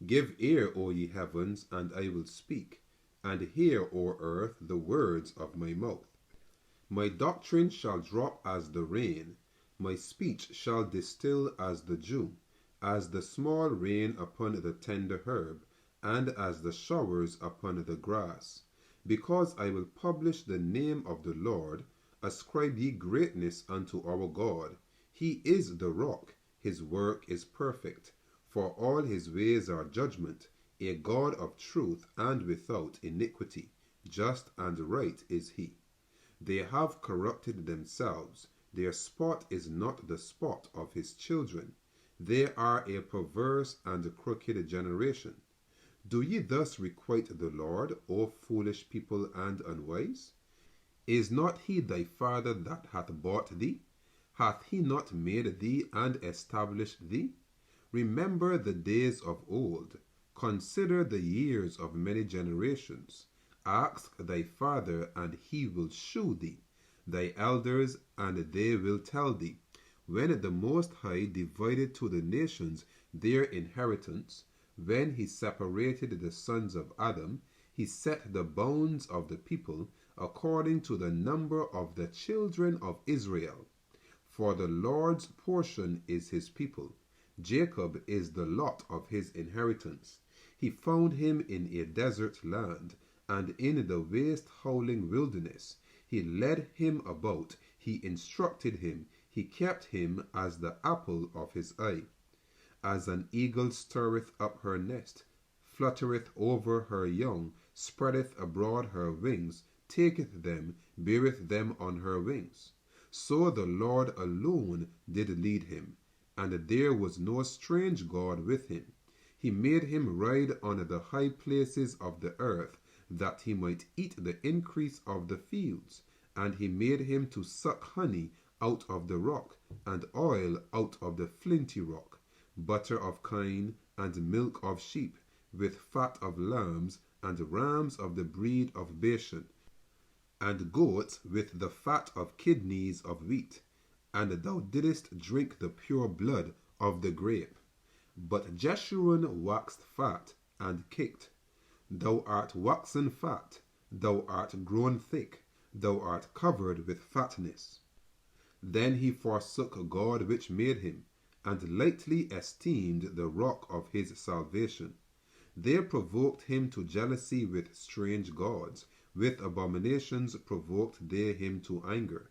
Give ear, O ye heavens, and I will speak, and hear, O earth, the words of my mouth. My doctrine shall drop as the rain, my speech shall distill as the dew, as the small rain upon the tender herb, and as the showers upon the grass. Because I will publish the name of the Lord, ascribe ye greatness unto our God. He is the rock, his work is perfect, for all his ways are judgment, a God of truth and without iniquity. Just and right is he. They have corrupted themselves, their spot is not the spot of his children. They are a perverse and crooked generation. Do ye thus requite the Lord, O foolish people and unwise? Is not he thy father that hath bought thee? Hath he not made thee and established thee? Remember the days of old. Consider the years of many generations. Ask thy father, and he will shew thee, thy elders, and they will tell thee. When the Most High divided to the nations their inheritance, when he separated the sons of Adam, he set the bounds of the people according to the number of the children of Israel. For the Lord's portion is his people. Jacob is the lot of his inheritance. He found him in a desert land, and in the waste howling wilderness. He led him about, he instructed him, he kept him as the apple of his eye. As an eagle stirreth up her nest, fluttereth over her young, spreadeth abroad her wings, taketh them, beareth them on her wings. So the Lord alone did lead him, and there was no strange God with him. He made him ride on the high places of the earth, that he might eat the increase of the fields. And he made him to suck honey out of the rock, and oil out of the flinty rock, butter of kine, and milk of sheep, with fat of lambs, and rams of the breed of Bashan, and goats with the fat of kidneys of wheat, and thou didst drink the pure blood of the grape. But Jeshurun waxed fat and kicked. Thou art waxen fat, thou art grown thick, thou art covered with fatness. Then he forsook God which made him, and lightly esteemed the rock of his salvation. They provoked him to jealousy with strange gods. With abominations provoked they him to anger.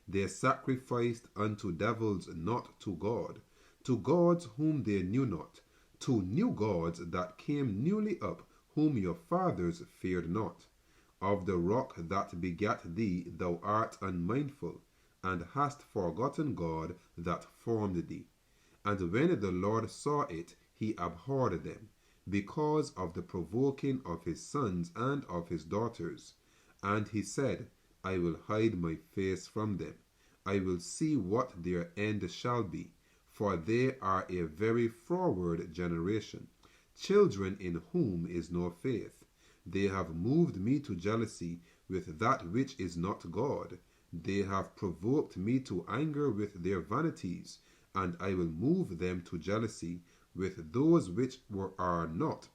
They sacrificed unto devils, not to God, to gods whom they knew not, to new gods that came newly up, whom your fathers feared not. Of the rock that begat thee thou art unmindful, and hast forgotten God that formed thee. And when the Lord saw it, he abhorred them, because of the provoking of his sons and of his daughters. And he said, I will hide my face from them. I will see what their end shall be, for they are a very froward generation, children in whom is no faith. They have moved me to jealousy with that which is not God. They have provoked me to anger with their vanities, and I will move them to jealousy with those which are not